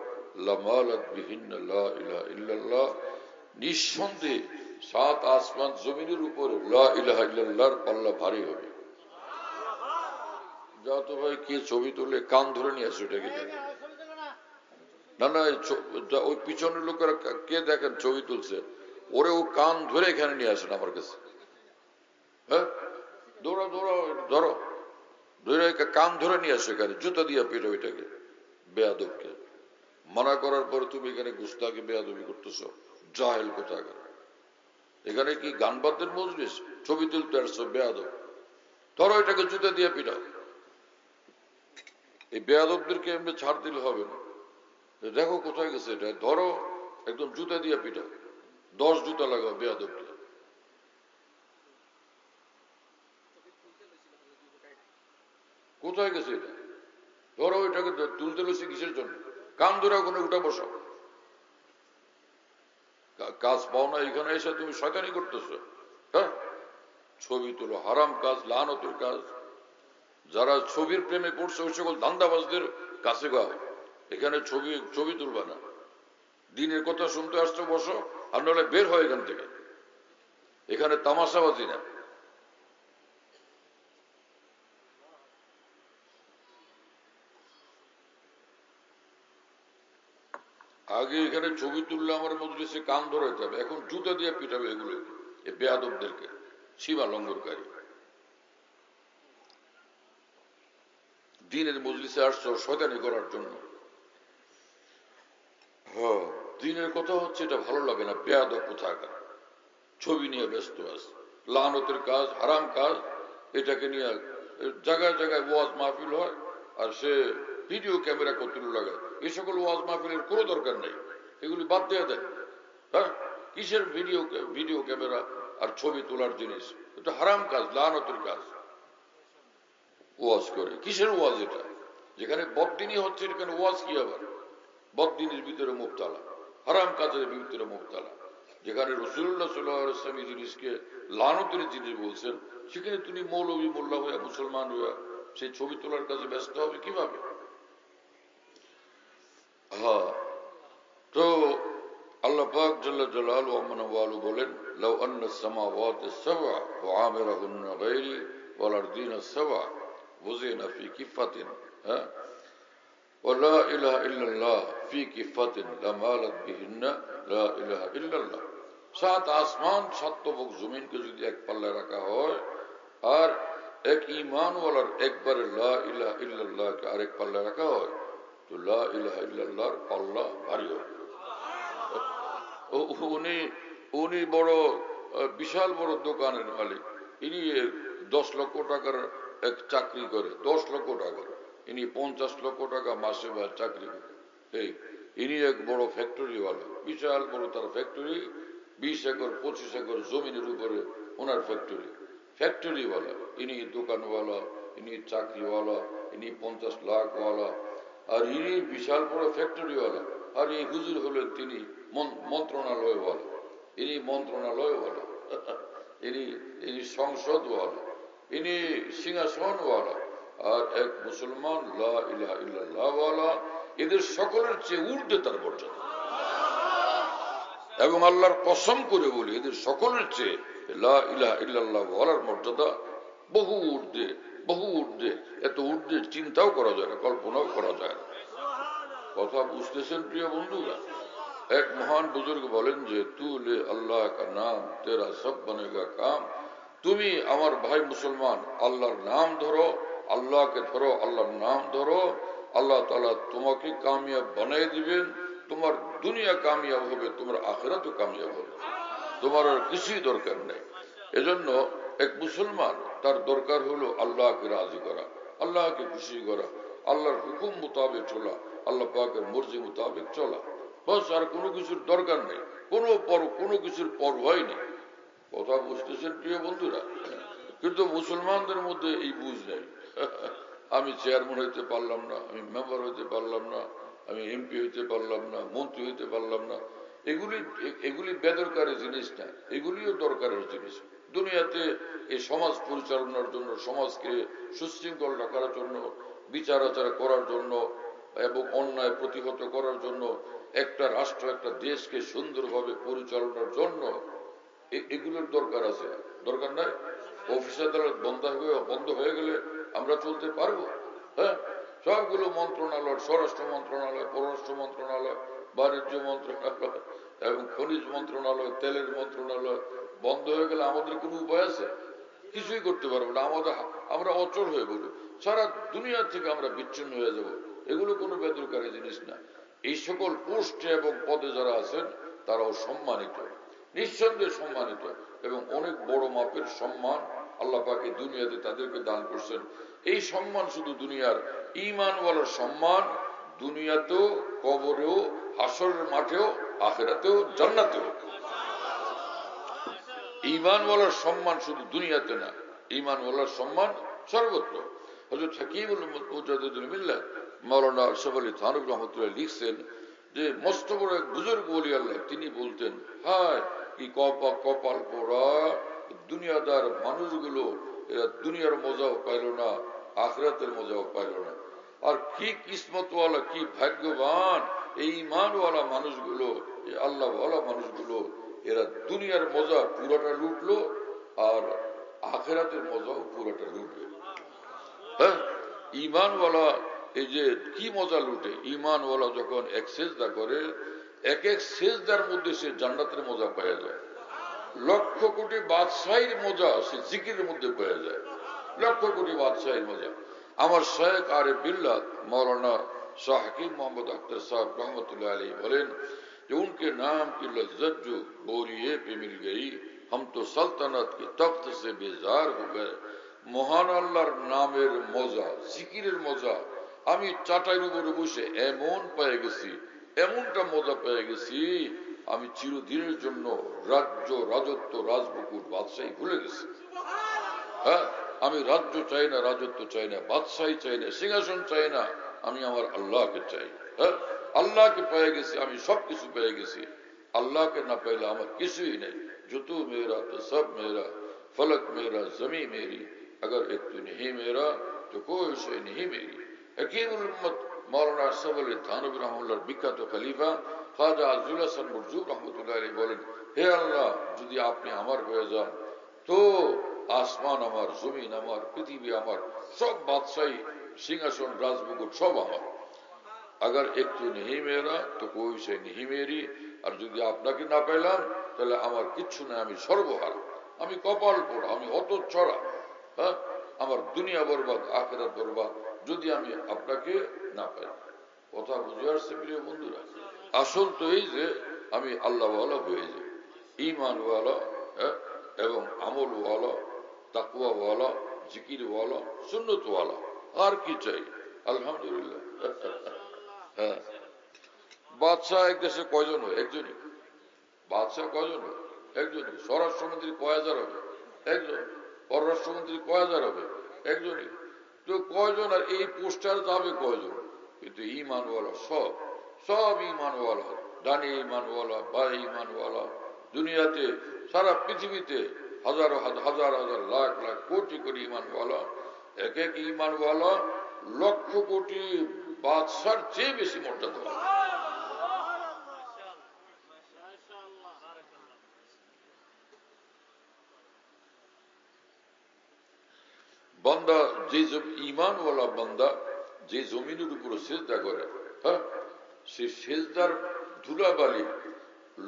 লামালাত বিহিন্না লা ইলাহা ইল্লাল্লাহ, নিঃসন্দেহে 7 আসমান জমিনের উপরে লা ইলাহা ইল্লাল্লাহর পাল্লা ভারী হবে। যা তো ভাই কে ছবি তুলে কান ধরে নিয়ে আসে ওটাকে, না না ওই পিছনের লোকেরা কে দেখেন ছবি তুলছে, ওরে ও কান ধরে এখানে নিয়ে আসেন আমার কাছে। হ্যাঁ, দৌড়া দৌড়া ধরো, ধরে কান ধরে নিয়ে আসো এখানে, জুতা দিয়ে পেটো এটাকে, বেয়াদবকে। মানা করার পর তুমি এখানে গুস্তাকে বেয়াদবি করতেছো, জাহেল কোথাকার। এখানে কি গান বাদ্যের মজলিস? ছবি তুলতে আসছো বেয়াদব, ধরো এটাকে জুতা দিয়ে পিটাও। এই বেয়াদবদেরকে এমনি ছাড় দিলে হবে না। দেখো কোথায় গেছে এটা, ধরো একদম জুতা দিয়ে পিটাও, 10 জুতা লাগাও বেয়াদবকে। কোথায় গেছে এটা? ধরো এটাকে তুলতে লইছে কিসের জন্য? কান ধরে ওখানে উঠে বসো। কাজ পাও না, এখানে এসে তুমি শয়তানি করতেছো। হ্যাঁ, ছবি তুলো হারাম কাজ, লানতের কাজ। যারা ছবির প্রেমে পড়ছে ওই সকল ধান্দাবাজদের কাছে গাও, এখানে ছবি তুলবা না। দিন দিনের কথা শুনতে আসছো বসো, আর নাহলে বের হয় এখান থেকে। এখানে তামাশাবাজি না। আগে এখানে ছবি তুললে আমার মজলিসে কান ধরাইতে হবে, এখন জুতা দিয়ে পিটাবে এগুলো, এই বেয়াদবদেরকে, সীমা লঙ্ঘনকারী। দিনের মজলিসে আসছো শয়তানি করার জন্য। হ্যাঁ, দিনের কথা হচ্ছে এটা ভালো লাগে না, বেয়াদব কোথাকার, ছবি নিয়ে ব্যস্ত আছে, লানতের কাজ, হারাম কাজ, এটাকে নিয়ে জায়গায় জায়গায় ওয়াজ মাহফিল হয়, আর সে ভিডিও ক্যামেরা করতে লাগায়। এই সকল ওয়াজ মাহফিলের কোনো দরকার নেই, এগুলি বাদ দিয়ে দেয়। হ্যাঁ, কিসের ভিডিও ক্যামেরা আর ছবি তোলার জিনিস? এটা হারাম কাজ, লানতের কাজ। ওয়াজ করে কিসের ওয়াজ? এটা যেখানে বদদিনই হচ্ছে, এখানে ওয়াজ কি আবার? বদদিনের ভিতরে মুবতালা, হারাম কাজের ভিতরে মুবতালা। যেখানে রাসূলুল্লাহ সাল্লাল্লাহু আলাইহি ওয়াসাল্লাম এই জিনিসকে লানতের জিনিস বলছেন, সেখানে তুমি মৌলবী মোল্লা হইয়া, মুসলমান হইয়া সেই ছবি তোলার কাজে ব্যস্ত হবে কিভাবে? হ্যাঁ, তো আল্লাহ পাক জাল্লা জালালুহু ওয়া মানওয়ালু বলেন, লাউ আন্না সামাওয়াতি সাবআ ওয়া আমিরাহুন্না গায়রি ওয়াল আরদিনা সাবআ ওয়াজিনা ফি কিফাতিন, হ্যাঁ, ولا إله إلا الله في كفة لمالت بهن لا إله إلا الله। সাত আসমান সাত তবক জমিনকে যদি এক পাল্লায় রাখা হয়, আর এক ঈমানওয়ালার একবারে লা ইলাহা ইল্লাল্লাহকে আরেক পাল্লায় রাখা হয়, তো লা ইলাহা ইল্লাল্লাহর পাল্লা ভারী হয়। উনি বড় বিশাল বড় দোকানের মালিক, ইনি 10 লক্ষ টাকার এক চাকরি করে, 10 লক্ষ টাকা, ইনি 50 লক্ষ টাকা মাসে চাকরি করে। ইনি এক বড় ফ্যাক্টরিওয়ালা, বিশাল বড় তার ফ্যাক্টরি, 20 একর 25 একর জমিনের উপরে ওনার ফ্যাক্টরিওয়ালা। ইনি দোকানওয়ালা, ইনি চাকরিওয়ালা, ইনি 50 লাখওয়ালা, আর ইনি বিশাল বড় ফ্যাক্টরিওয়ালা। আর এই হুজুর হলেন তিনি মন্ত্রণালয়ওয়ালা, ইনি মন্ত্রণালয়ওয়ালা, ইনি সংসদওয়ালা, ইনি সিংহাসনওয়ালা, আর এক মুসলমান লা ইলাহা ইল্লাল্লাহ ওয়ালা। এদের সকলের চেয়ে ঊর্ধ্বে তার মর্যাদা, এবং আল্লাহর কসম করে বলি, এদের সকলের চেয়ে লা ইলাহা ইল্লাল্লাহ ওয়ালার মর্যাদা বহু ঊর্ধ্বে, বহু ঊর্ধ্বে। এত ঊর্ধ্বের চিন্তাও করা যায় না, কল্পনাও করা যায় না। কথা বুঝতেছেন প্রিয় বন্ধুরা? এক মহান বুজুর্গ বলেন যে, তু লে আল্লাহ কা নাম তেরা সব বনেগা কাম। তুমি আমার ভাই মুসলমান আল্লাহর নাম ধরো, আল্লাহকে ধরো, আল্লাহর নাম ধরো, আল্লাহ তাআলা তোমাকে কামিয়াব বানিয়ে দিবেন। তোমার দুনিয়া কামিয়াব হবে, তোমার আখিরাতও কামিয়াব হবে, তোমার আর কিছুই দরকার নেই। এজন্য এক মুসলমান তার দরকার হলো আল্লাহকে রাজি করা, আল্লাহকে খুশি করা, আল্লাহর হুকুম মোতাবেক চলা, আল্লাহ পাকের মর্জি মোতাবেক চলা, বাস। আর কোনো কিছুর দরকার নেই, কোনো কিছুর পরোয়াই নেই। কথা বুঝতেছেন প্রিয় বন্ধুরা? কিন্তু মুসলমানদের মধ্যে এই বুঝ নেই। আমি চেয়ারম্যান হইতে পারলাম না, আমি মেম্বার হইতে পারলাম না, আমি এমপি হইতে পারলাম না, মন্ত্রী হইতে পারলাম না। এগুলি বেদরকারি জিনিস না, এগুলিও দরকারের জিনিস। দুনিয়াতে এই সমাজ পরিচালনার জন্য, সমাজকে সুশৃঙ্খল রাখার জন্য, বিচার আচার করার জন্য এবং অন্যায় প্রতিহত করার জন্য, একটা রাষ্ট্র একটা দেশকে সুন্দরভাবে পরিচালনার জন্য এগুলোর দরকার আছে, দরকার নাই? অফিস আদালত বন্ধ হয়ে গেলে আমরা চলতে পারবো? হ্যাঁ, সবগুলো মন্ত্রণালয়, স্বরাষ্ট্র মন্ত্রণালয়, পররাষ্ট্র মন্ত্রণালয়, বাণিজ্য মন্ত্রণালয় এবং খনিজ মন্ত্রণালয়, তেলের মন্ত্রণালয় বন্ধ হয়ে গেলে আমাদের কোনো উপায় আছে? কিছুই করতে পারবো না। আমরা অচল হয়ে পড়বো, সারা দুনিয়া থেকে আমরা বিচ্ছিন্ন হয়ে যাব। এগুলো কোনো বেদরকারি জিনিস না। এই সকল পোস্টে এবং পদে যারা আছেন তারাও সম্মানিত, নিঃসন্দেহে সম্মানিত, এবং অনেক বড় মাপের সম্মান আল্লাহ পাক এই দুনিয়াতে তাদেরকে দান করছেন। এই সম্মান শুধু দুনিয়ার, ঈমানওয়ালার সম্মান দুনিয়াতেও, কবরেও, হাসরের মাঠেও, আখিরাতেও, জান্নাতেও। ঈমানওয়ালার সম্মান শুধু দুনিয়াতে না, ঈমানওয়ালার সম্মান সর্বত্র। হযরত হাকিমুল মুজাদ্দিদুল মিল্লাত মাওলানা আশরাফ আলী থানভী রাহমাতুল্লাহ লিখছেন যে, মস্ত বড় এক বুজুর্গ ওলি আল্লাহ, তিনি বলতেন, হায় কি কপাল পোড়া দুনিয়াদার মানুষগুলো, এরা দুনিয়ার মজাও পাইল না, আখিরাতের মজাও পাইল না। আর কি কিসমতওয়ালা, কি ভাগ্যবান এই ইমানওয়ালা মানুষগুলো, এই আল্লাহওয়ালা মানুষগুলো, এরা দুনিয়ার মজা পুরোটা লুটলো আর আখেরাতের মজাও পুরোটা লুটবে। হ্যাঁ, ইমানওয়ালা এই যে কি মজা লুটে, ইমানওয়ালা যখন এক সেজদা করে, এক এক সেজদার মধ্যে সে জান্নাতের মজা পাওয়া যায়। লক্ষ কোটি বাদশাহীর মজা সে জিকিরের মধ্যে পাওয়া যায়, লক্ষ কোটি বাদশাহীর মজা। আমার শেখ আরিফ বিল্লাহ मौलाना शाह हकीम मोहम्मद अख्तर साहब रहमतुल्लाह अलैह बोलेन कि उनके नाम की लज्जत जो बोरिये पे मिल गई, हम तो सल्तनत के तख्त से बेजार हो गए। মহান আল্লাহর নামের মজা, জিকিরের মজা আমি চাটাইয়ের উপরে বসে এমন পেয়ে গেছি, এমনটা মজা পেয়ে গেছি, আমি চিরদিনের জন্য রাজ্য, রাজত্ব, রাজবকুট, বাদশাহী ভুলে গেছি। হ্যাঁ, আমি রাজ্য চাই না, রাজত্ব চাই না, বাদশাহী চাই না, সিংহাসন চাই না, আমি আমার আল্লাহকে চাই। হ্যাঁ, আল্লাহকে পেয়ে গেছি, আমি সবকিছু পেয়ে গেছি। আল্লাহকে না পেলে আমার কিছুই নেই। জুতু মেরা তো সব মেরা, ফলক মেরা, জমি মেরি, अगर एक तू नहीं मेरा तो कोई शय नहीं मेरी। हकीमुल उम्मत मौलाना अशरफ আলী থানভী রাহমাতুল্লাহর বিখ্যাত খলিফা খাজা আজুল হাসান মুরজুক রহমতুল্লাহ আলাইহি বলেন, হে আল্লাহ, যদি আপনি আমার হয়ে যান তো আসমান আমার, জমিন আমার, পৃথিবী আমার, সব বাদশাহী, সিংহাসন, রাজমুকুট সব আমার। अगर एक तू नहीं मेरा तो कोई शय नहीं मेरी। আর যদি আপনাকে না পেলাম তাহলে আমার কিচ্ছু না, আমি সর্বহারা, আমি কপাল পোড়া, আমি হতচ্ছাড়া। হ্যাঁ, আমার দুনিয়া বরবাদ, আখিরাত বরবাদ যদি আমি আপনাকে না পাই। কথা বুঝে আসছে প্রিয় বন্ধুরা? আসল তো এই যে আমি আল্লাহওয়ালা হয়ে যাই, ঈমানওয়ালা, হ্যাঁ, এবং আমলওয়ালা, তাকওয়াওয়ালা, জিকিরওয়ালা, সুন্নতওয়ালা। আর কি চাই? আলহামদুলিল্লাহ। হ্যাঁ, বাদশাহ এক দেশে কয়জন হয়? একজনই। বাদশাহ কয়জন হয়? একজনই। স্বরাষ্ট্রমন্ত্রী কয় হাজার হবে? একজন। পররাষ্ট্রমন্ত্রী কয় হাজার হবে? একজনই। তো কয়জন? আর এই পোস্টার যাবে কয়জন? কিন্তু ইমানওয়ালা সব, সব ইমানওয়ালা, ডানে ইমানওয়ালা, বায়ে ইমানওয়ালা, দুনিয়াতে সারা পৃথিবীতে হাজার হাজার হাজার লাখ লাখ কোটি কোটি ইমানওয়ালা, এক এক ইমানওয়ালা লক্ষ কোটি বাদশার চেয়ে বেশি মর্যাদা। বান্দা যে ঈমানওয়ালা বান্দা যে জমিনের উপরে সিজদা করে, হ্যাঁ, সে সিজদার ধুলাবালি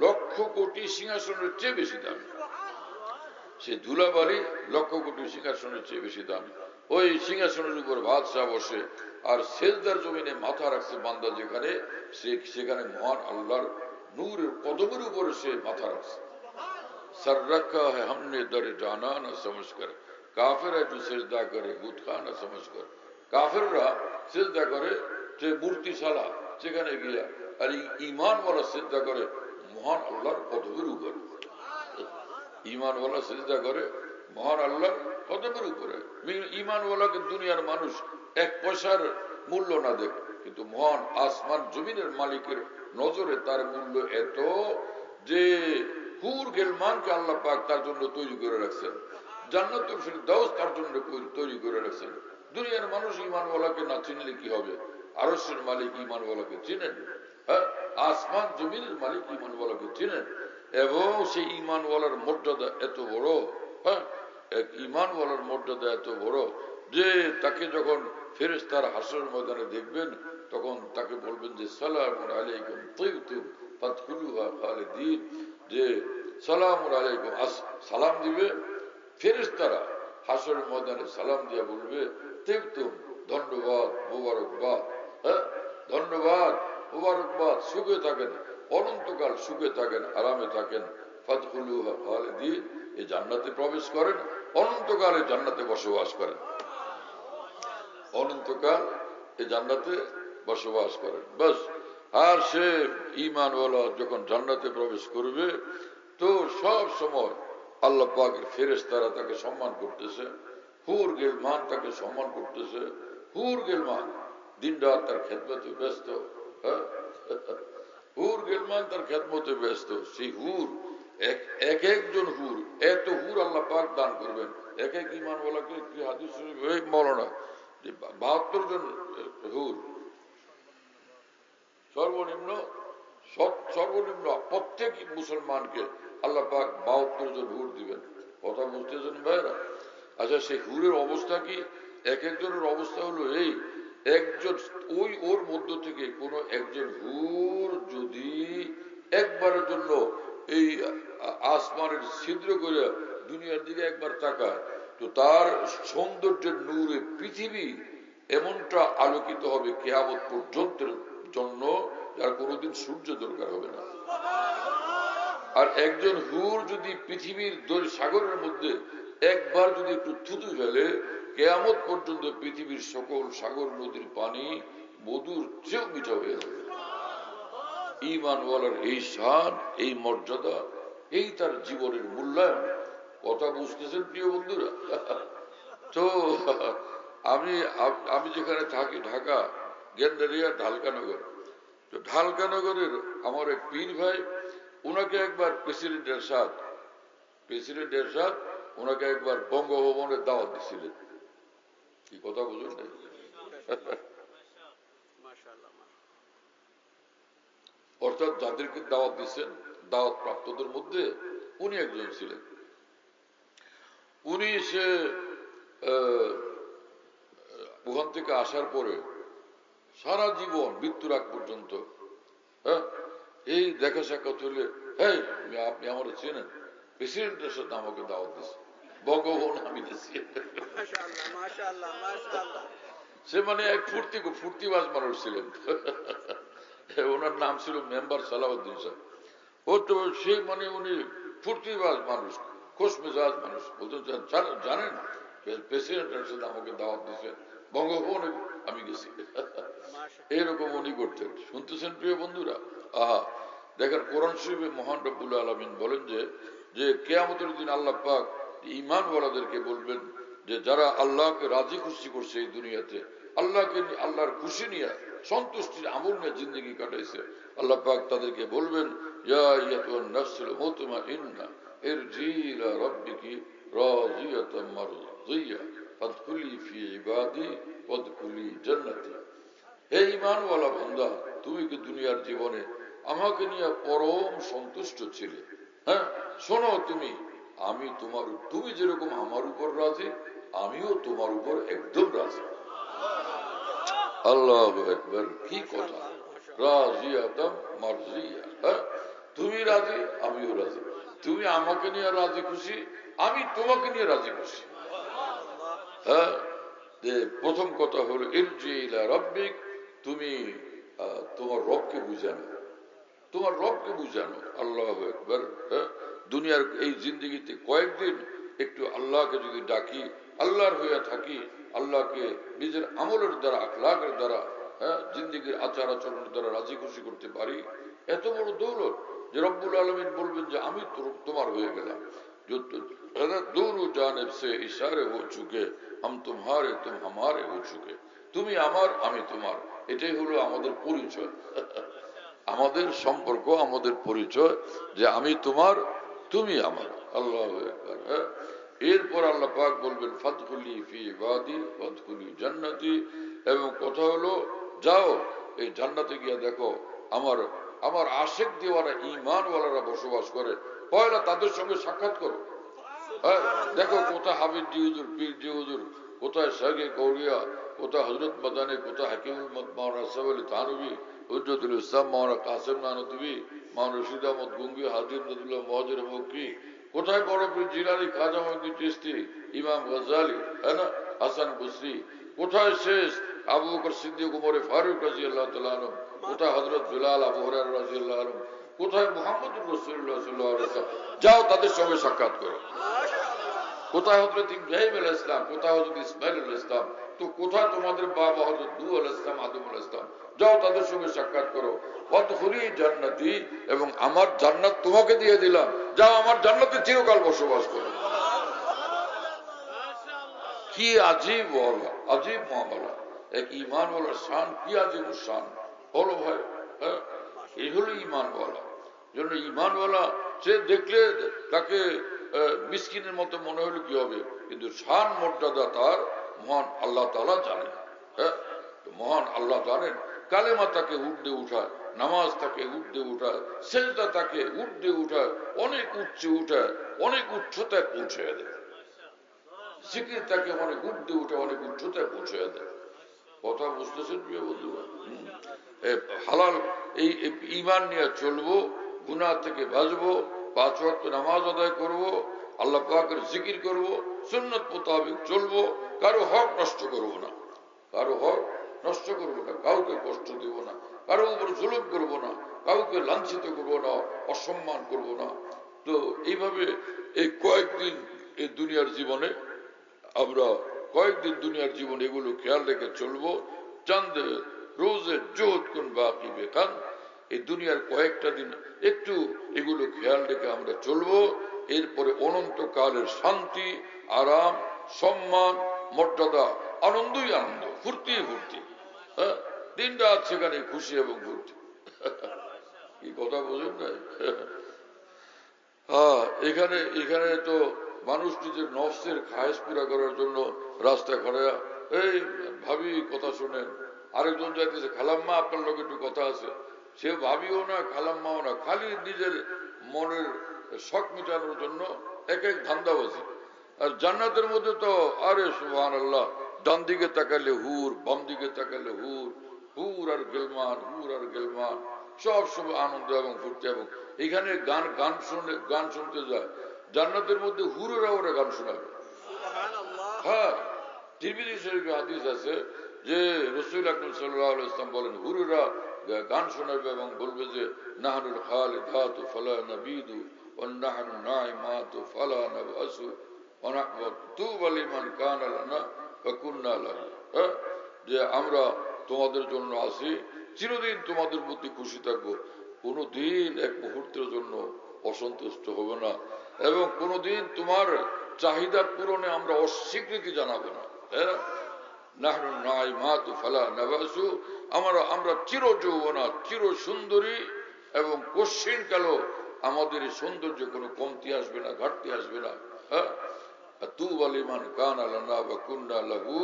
লক্ষ কোটি সিংহাসনের চেয়ে বেশি দামি। সে ধুলাবালি লক্ষ কোটি সিংহাসনের চেয়ে বেশি দামি। ওই সিংহাসনের উপর বাদশাহ বসে আর সিজদার জমিনে মাথা রাখছে বান্দা যেখানে, সেখানে মহান আল্লাহর নূরের কদমের উপরে সে মাথা রাখছে। सर रखा है हमने दर जाना न समझ कर, काफिर है जो सिजदा करे गुटखा न समझ कर। কাফেররা সিজদা করে যে মূর্তিশালা, সেখানে গিয়া, আর ঈমানওয়ালা সিজদা করে মহান আল্লাহর কদমের উপরে। ঈমানওয়ালা সিজদা করে মহান আল্লাহর কদমের উপরে। ঈমানওয়ালাকে দুনিয়ার মানুষ এক পয়সার মূল্য না দেখ, কিন্তু মহান আসমান জমিনের মালিকের নজরে তার মূল্য এত যে হুর গিলমানকে আল্লাহ পাক তার জন্য তৈরি করে রাখছেন, জান্নাতুল ফিরদাউস তার জন্য তৈরি করে রাখছেন। দুনিয়ার মানুষ ঈমানওয়ালাকে না চিনলে কি হবে? আরশের মালিক ঈমানওয়ালাকে চিনেন, হ্যাঁ, আসমান জমিনের মালিক ঈমানওয়ালাকে চিনেন, এবং সেই ঈমানওয়ালার মর্যাদা এত বড়, হ্যাঁ, এক ঈমানওয়ালার মর্যাদা এত বড় যে তাকে যখন ফেরেশতারা হাসরের ময়দানে দেখবেন তখন তাকে বলবেন যে সালামুন আলাইকুম তিবতুম ফাদখুলুহা খালিদিন, যে সালামুন আলাইকুম, সালাম দিবে ফেরেশতারা হাসরের ময়দানে, সালাম দিয়া বলবে তিবতুম, ধন্যবাদ, মুবারকবাদ, হ্যাঁ, ধন্যবাদ, মুবারকবাদ, সুখে থাকেন, অনন্তকাল সুখে থাকেন, আরামে থাকেন, ফাদখুলুহা খালিদিন, এই জান্নাতে প্রবেশ করেন, অনন্তকাল এই জান্নাতে বসবাস করেন, অনন্তকাল এই জান্নাতে বসবাস করেন। বাস। আর সে ঈমানওয়ালা যখন জান্নাতে প্রবেশ করবে তো সব সময় আল্লাহ পাকের ফেরেশতারা তাকে সম্মান করতেছে, হুর গিলমান তাকে সম্মান করতেছে, হুর গিলমান দিন রাত তার খেদমতে ব্যস্ত, হ্যাঁ, হুর গিলমান তার খেদমতে ব্যস্ত। সেই হুর এক একজন হুর, এত হুর আল্লাহ পাক দান করবেন এক এক ঈমানওয়ালাকে। কি হাদিস শরীফ মৌলানা 72 জন হুর, সর্বনিম্ন সর্বনিম্ন প্রত্যেক মুসলমানকে আল্লাহ পাক 72 জন হুর দিবেন। কথা বুঝতেছেন ভাইরা? আচ্ছা, সেই হুরের অবস্থা কি? এক একজনের অবস্থা হলো এই, একজন ওর মধ্য থেকে কোনো একজন হুর যদি একবারের জন্য এই আসমানের ছিদ্র করে দুনিয়ার দিকে একবার তাকায়, তো তার সৌন্দর্যের নূরে পৃথিবী এমনটা আলোকিত হবে কিয়ামত পর্যন্তের জন্য, যার কোনোদিন সূর্য দরকার হবে না। আর একজন হুর যদি পৃথিবীর সাগরের মধ্যে একবার যদি একটু থুতু ফেলে, কিয়ামত পর্যন্ত পৃথিবীর সকল সাগর নদীর পানি মধুর চেয়েও মিঠা হয়ে যাবে। ঈমানওয়ালার এই শান, এই মর্যাদা, এই তার জীবনের মূল্যায়ন। কথা বুঝতেছেন প্রিয় বন্ধুরা? তো আমি যেখানে থাকি, ঢাকা গেন্ডারিয়া ঢালকানগর, তো ঢালকানগরের আমার এক পীর ভাই, ওনাকে একবার প্রেসিডেন্ট এরশাদ ওনাকে একবার বঙ্গভবনের দাওয়াত দিচ্ছিলেন। কি কথা বুঝুন না? অর্থাৎ যাদেরকে দাওয়াত দিচ্ছেন, দাওয়াত প্রাপ্তদের মধ্যে উনি একজন ছিলেন। উনি সে ওখান থেকে আসার পরে সারা জীবন মৃত্যুর আগ পর্যন্ত এই দেখা সাক্ষাৎ হলে, হ্যাঁ আপনি আমার চেনেন, প্রেসিডেন্টের সাথে আমাকে দাওয়াত দিচ্ছে, বঙ্গভবন আমি দিচ্ছি। সে মানে এক ফুর্তিবাজ মানুষ ছিলেন। ওনার নাম ছিল মেম্বার সালাউদ্দিন সাহেব। ও তো সে মানে উনি ফুর্তিবাজ মানুষ, খোশ মেজাজ মানুষ। বলতে জানেন প্রেসিডেন্টের সাথে আমাকে দাওয়াত দিচ্ছে, বঙ্গভবনে আমি গেছি। এইরকম উনি করতেন। শুনতেছেন প্রিয় বন্ধুরা? আহা, দেখেন কোরআন শরীফে মহান রব্বুল আলামিন বলেন যে কিয়ামতের দিন আল্লাহ পাক ঈমানওয়ালাদেরকে বলবেন যে যারা আল্লাহকে রাজি খুশি করছে এই দুনিয়াতে, আল্লাহর খুশি নিয়ে, সন্তুষ্টির আমল নিয়ে জিন্দগি কাটাইছে, আল্লাহ পাক তাদেরকে বলবেন, ইয়া আইয়াতুন নাফসুল মুতমাইন্না ইরজি ইলা রাব্বিকি রাযিয়াতাম মারদিয়া ফাদখুলি ফি ইবাদি ওয়াদখুলি জান্নাতি। হে ঈমানওয়ালা বান্দা, তুমি কি দুনিয়ার জীবনে আমাকে নিয়ে পরম সন্তুষ্ট ছিলে? হ্যাঁ, শোনো, তুমি যেরকম আমার উপর রাজি, আমিও তোমার উপর একদম রাজি। আল্লাহু আকবার! কি কথা! রাজিয়াতাম মারজিয়া। হ্যাঁ, তুমি রাজি, আমিও রাজি। তুমি আমাকে নিয়ে রাজি খুশি, আমি তোমাকে নিয়ে রাজি খুশি। হ্যাঁ, প্রথম কথা হলো ইরজি ইলা রাব্বিক, তুমি তোমার রবকে বুঝানো, তোমার রবকে বুঝানো। আল্লাহু আকবার! দুনিয়ার এই জিন্দগিতে কয়েকদিন একটু আল্লাহকে যদি ডাকি, আল্লাহর হইয়া থাকি, আল্লাহকে নিজের আমলের দ্বারা, আখলাকের দ্বারা, জিন্দগির আচার আচরণের দ্বারা রাজি খুশি করতে পারি, এত বড় দৌলত যে রব্বুল আলামিন বলবেন যে আমি তোমার হয়ে গেলাম। দূর জানেব সে ইশারে হো চুকে, হাম তুমহারে তুম হামারে হো চুকে। তুমি আমার, আমি তোমার। এটাই হলো আমাদের পরিচয়, আমাদের সম্পর্ক, আমাদের পরিচয়, যে আমি তোমার, তুমি আমার। আল্লাহু আকবার! এরপর আল্লাহ পাক বলবেন ফাদখুলি ফি ইবাদি ওয়াদখুলি জান্নাতি, এবং কথা হলো যাও এই জান্নাতে গিয়ে দেখো আমার আশিক দেওয়ারা, ঈমানওয়ালারা বসবাস করে, পয়লা তাদের সঙ্গে সাক্ষাৎ করো। দেখো কোথায় হাবিব জি হুজুর, পীর জি হুজুর, কোথায় শাইখে কৌরিয়া, কোথায় হযরত মাদানী, কোথায় হাকিমুল মাওলানা আশরাফ আলী থানভী, হুজ্জতুল ইসলাম মাওলানা কাসেম নানতুবী, মাওলানা রশিদ আহমদ গঙ্গী, হাজী ইমদাদুল্লাহ মুহাজির মক্কি, কোথায় বড় পীর জিলানী, খাজা মঈনুদ্দিন চিশতি, ইমাম গজালি, হাসান বসরি, কোথায় শেষ আবু বকর সিদ্দিক, উমর ফারুক রাদিয়াল্লাহু তাআলা আনহু, কোথায় হযরত বিলাল, আবু হুরায়রা রাদিয়াল্লাহু আনহু, কোথায় মুহাম্মদুর রাসূলুল্লাহ সাল্লাল্লাহু আলাইহি ওয়াসাল্লাম, যাও তাদের সঙ্গে সাক্ষাৎ করো। কোথায় হযরত ইব্রাহিম আলাইহিস সালাম, কোথায় হযরত ইসমাঈল আলাইহিস সালাম, তো কোথায় তোমাদের বাবা হযরত নূহ আলাইহিস সালাম, আদম আলাইহিস সালাম, যাও তাদের সঙ্গে সাক্ষাৎ করো। ওয়াদখুলি জান্নাতি, এবং আমার জান্নাত তোমাকে দিয়ে দিলাম, যাও আমার জান্নাতে চিরকাল বসবাস করো। কি আজীব ওয়ালা, আজীব মামলা! এক ঈমানওয়ালার শান কি আজীব শান হলো ভাই! এই হলো ঈমানওয়ালা। জন্য ঈমানওয়ালা সে দেখলে তাকে মিসকিনের মতো মনে হলে কি হবে, কিন্তু শান মর্যাদা তার মহান আল্লাহ তাআলা জানেন। মহান আল্লাহ জানেন, কালেমা তাকে ঊর্ধ্বে উঠায়, নামাজ থাকে উর্ধে উঠা, সেজদা থাকে উর্ধে উঠা, অনেক উচ্চে উঠা, অনেক উচ্চতায় পৌঁছে দেয়। জিকির তাকে অনেক উর্ধে উঠা, অনেক উচ্চতায় পৌঁছে দেয়। কথা বুঝতেছেন প্রিয় বন্ধুরা? হালাল এই ঈমান নিয়ে চলবো, গুনাহ থেকে বাঁচবো, 5 ওয়াক্ত নামাজ আদায় করব, আল্লাহ পাকের জিকির করব, সুন্নত মোতাবেক চলবো, কারো হক নষ্ট করব না, কারো হক নষ্ট করব না, কাউকে কষ্ট দেব না, কারো উপর জুলুম করব না, কাউকে লাঞ্ছিত করব না, অসম্মান করব না। তো এইভাবে এই কয়েকদিন এই দুনিয়ার জীবনে আমরা এগুলো খেয়াল রেখে চলবো। চান্দে রোজে জোহদ কুন বাকি বেকান, এই দুনিয়ার কয়েকটা দিন একটু এগুলো খেয়াল রেখে আমরা চলবো। এরপরে অনন্তকালের শান্তি, আরাম, সম্মান, মর্যাদা, আনন্দই আনন্দ, ফুর্তি ফুর্তি। হ্যাঁ, দিন রাত সেখানে খুশি এবং ফুর্তি। কি কথা বোঝেন না? হ্যাঁ, এখানে এখানে তো মানুষ নিজের নফসের খায়েশ পুরা করার জন্য রাস্তা ঘরে এই ভাবি কথা শোনেন, আরেকজন যাইতেছে খালাম্মা আপনার লোক একটু কথা আছে, সে ভাবিও না খালাম্মাও না, খালি নিজের মনের শখ মিটানোর জন্য এক এক ধান্দাবাজি। আর জান্নাতের মধ্যে তো আরে সুবহানাল্লাহ, ডান দিকে তাকালে হুর, বাম দিকে তাকালে হুর, হুর আর গেলমান, হুর আর গেলমান, সব সব আনন্দ এবং ফুর্তি। এবং এখানে গান শুনতে যায়, জান্নাতের মধ্যে হুরেরা ওরা গান শোনাবে। হ্যাঁ, তিরমিজি শরীফে হাদিস আছে যে রাসূল আকরাম সাল্লাল্লাহু আলাইহি ওয়াসাল্লাম বলেন, হুরেরা গান শোনাবে এবং বলবে যে নাহনুল খালিদাতু ফালা নাবিদু ওয়া নাহনু নাইমাতু ফালা নাবআসু ওয়া না'তুবা লিমান কানা লানা ওয়া কুননা লাহু। যে আমরা তোমাদের জন্য আছি, চিরদিন তোমাদের প্রতি খুশি থাকবো, কোনদিন এক মুহূর্তের জন্য অসন্তুষ্ট হব না, এবং কোনদিন তোমার চাহিদা পূরণে আমরা অস্বীকৃতি জানাবো না। আমরা চির যৌবনা, চির সুন্দরী, এবং কশ্চিন কাল আমাদের এই সৌন্দর্য কোনো কমতি আসবে না, ঘাটতি আসবে না। তু বালিমান কান আলানা বা কুন্না লাহু,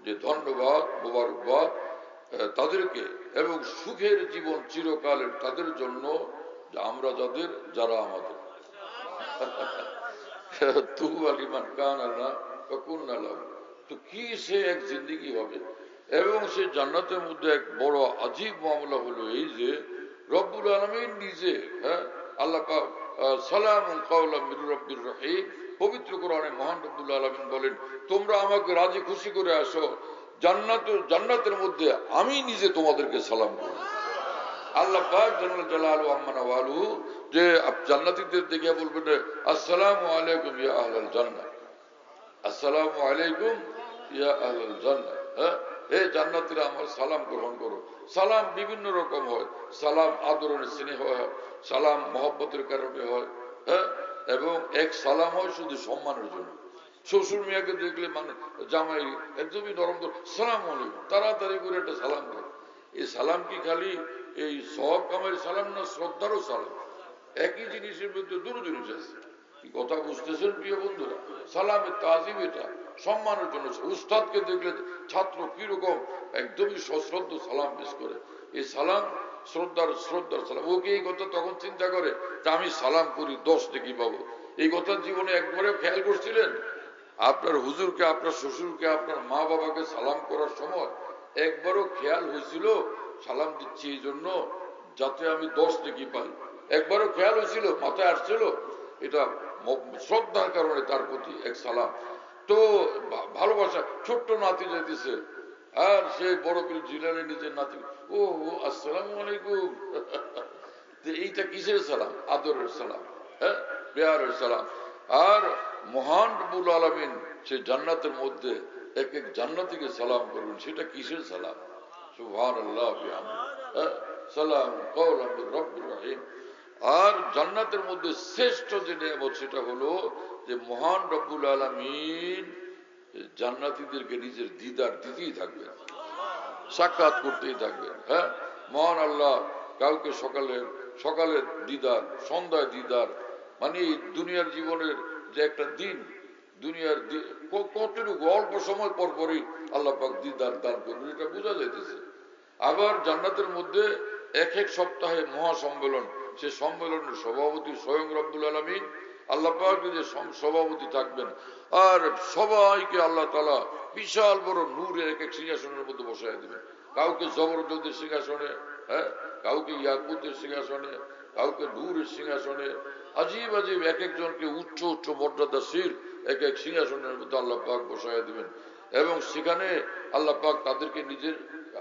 যে ধন্যবাদ, মোবারকবাদ তাদেরকে, এবং সুখের জীবন চিরকালের তাদের জন্য আমরা যারা আমাদের তু আলিমান কান আলানা বা কুন্না লাহু। তো কি সে এক জিন্দেগি হবে। এবং সে জান্নাতের মধ্যে এক বড় আজীব মামলা হলো এই যে রব্বুল আলামিন নিজে, আল্লাহ পাক সালামুন কাওলাম মির রাব্বির রহিম, পবিত্র কোরআনে মহান রব্বুল আলামিন বলেন, তোমরা আমাকে রাজি খুশি করে আসো, জান্নাতের মধ্যে আমি নিজে তোমাদেরকে সালাম করব। আল্লাহ পাক জাল্লা জালালু আম্মা নাওয়ালু যে জান্নাতীদের দেখে বলবেন, আসসালামু আলাইকুম ইয়া আহলাল জান্নাহ, আসসালামু আলাইকুম ইয়া আহলাল জান্নাহ। হে জান্নাতীরা আমার সালাম গ্রহণ করো। সালাম বিভিন্ন রকম হয়, সালাম আদরের স্নেহ হয়, সালাম মহব্বতের কারণে হয়, এবং এক সালাম হয় শুধু সম্মানের জন্য। শ্বশুর মিয়াকে দেখলে মানে জামাই একদমই নরম, সালাম আলাইকুম, তাড়াতাড়ি করে একটা সালাম করে। এই সালাম কি খালি এই সওয়াব কামের সালাম না শ্রদ্ধারও সালাম? একই জিনিসের মধ্যে দুটো জিনিস আছে। কথা বুঝতেছেন প্রিয় বন্ধুরা? সালামের তাজিম এটা সম্মানের জন্য। উস্তাদকে দেখলে ছাত্র কিরকম একদমই সশ্রদ্ধ সালাম পেশ করে। এই সালাম শ্রদ্ধার সালাম। ওকে এই কথা তখন চিন্তা করে যে আমি সালাম করি 10 নেকি পাবো। এই কথা জীবনে একবারেও খেয়াল করছিলেন? আপনার হুজুরকে, আপনার শ্বশুরকে, আপনার মা বাবাকে সালাম করার সময় একবারও খেয়াল হয়েছিল সালাম দিচ্ছি এই জন্য যাতে আমি 10 নেকি পাই? একবারও খেয়াল হয়েছিল? মাথায় আসছিল? এটা শ্রদ্ধার কারণে তার প্রতি এক সালাম। তো ভালোবাসা। ছোট্ট নাতি যাইতেছে আর সেই বড় পীর জিলানী নিজের নাতি, ও আসসালামু আলাইকুম। এইটা কিসের সালাম? আদরের সালাম, প্যারের সালাম। আর মহান রব্বুল আলামিন সে জান্নাতের মধ্যে এক এক জান্নাতীকে সালাম করবেন, সেটা কিসের সালাম? সুবহানাল্লাহ বিহামদিহি, সালাম কাওলাম মির রাব্বির রহিম। আর জান্নাতের মধ্যে শ্রেষ্ঠ যে নিয়ামত সেটা হলো যে মহান রব্বুল আলামিন জান্নাতীদেরকে নিজের দিদার দিতেই থাকবেন, সাক্ষাৎ করতেই থাকবেন। মহান আল্লাহ কাউকে সকালে দিদার, সন্ধ্যায় দিদার, মানে দুনিয়ার জীবনের যে একটা দিন, দুনিয়ার কতটুকু অল্প সময় পর পরই আল্লাহ পাক দিদার দান করবেন, এটা বোঝা যাইতেছে। আবার জান্নাতের মধ্যে এক এক সপ্তাহে মহাসম্মেলন, সে সম্মেলনের সভাপতি স্বয়ং রব্বুল আলামিন আল্লাহ পাক যে সভাপতি থাকবেন, আর সবাইকে আল্লাহ তাআলা বিশাল বড় নূরের এক এক সিংহাসনের মধ্যে বসায় দিবেন। কাউকে জবরদস্তের সিংহাসনে, হ্যাঁ, কাউকে ইয়াকুতের সিংহাসনে, কাউকে নূরের সিংহাসনে, আজীব আজীব এক একজনকে উচ্চ উচ্চ মর্যাদাশীল এক এক সিংহাসনের মধ্যে আল্লাহ পাক বসায় দিবেন। এবং সেখানে আল্লাহ পাক তাদেরকে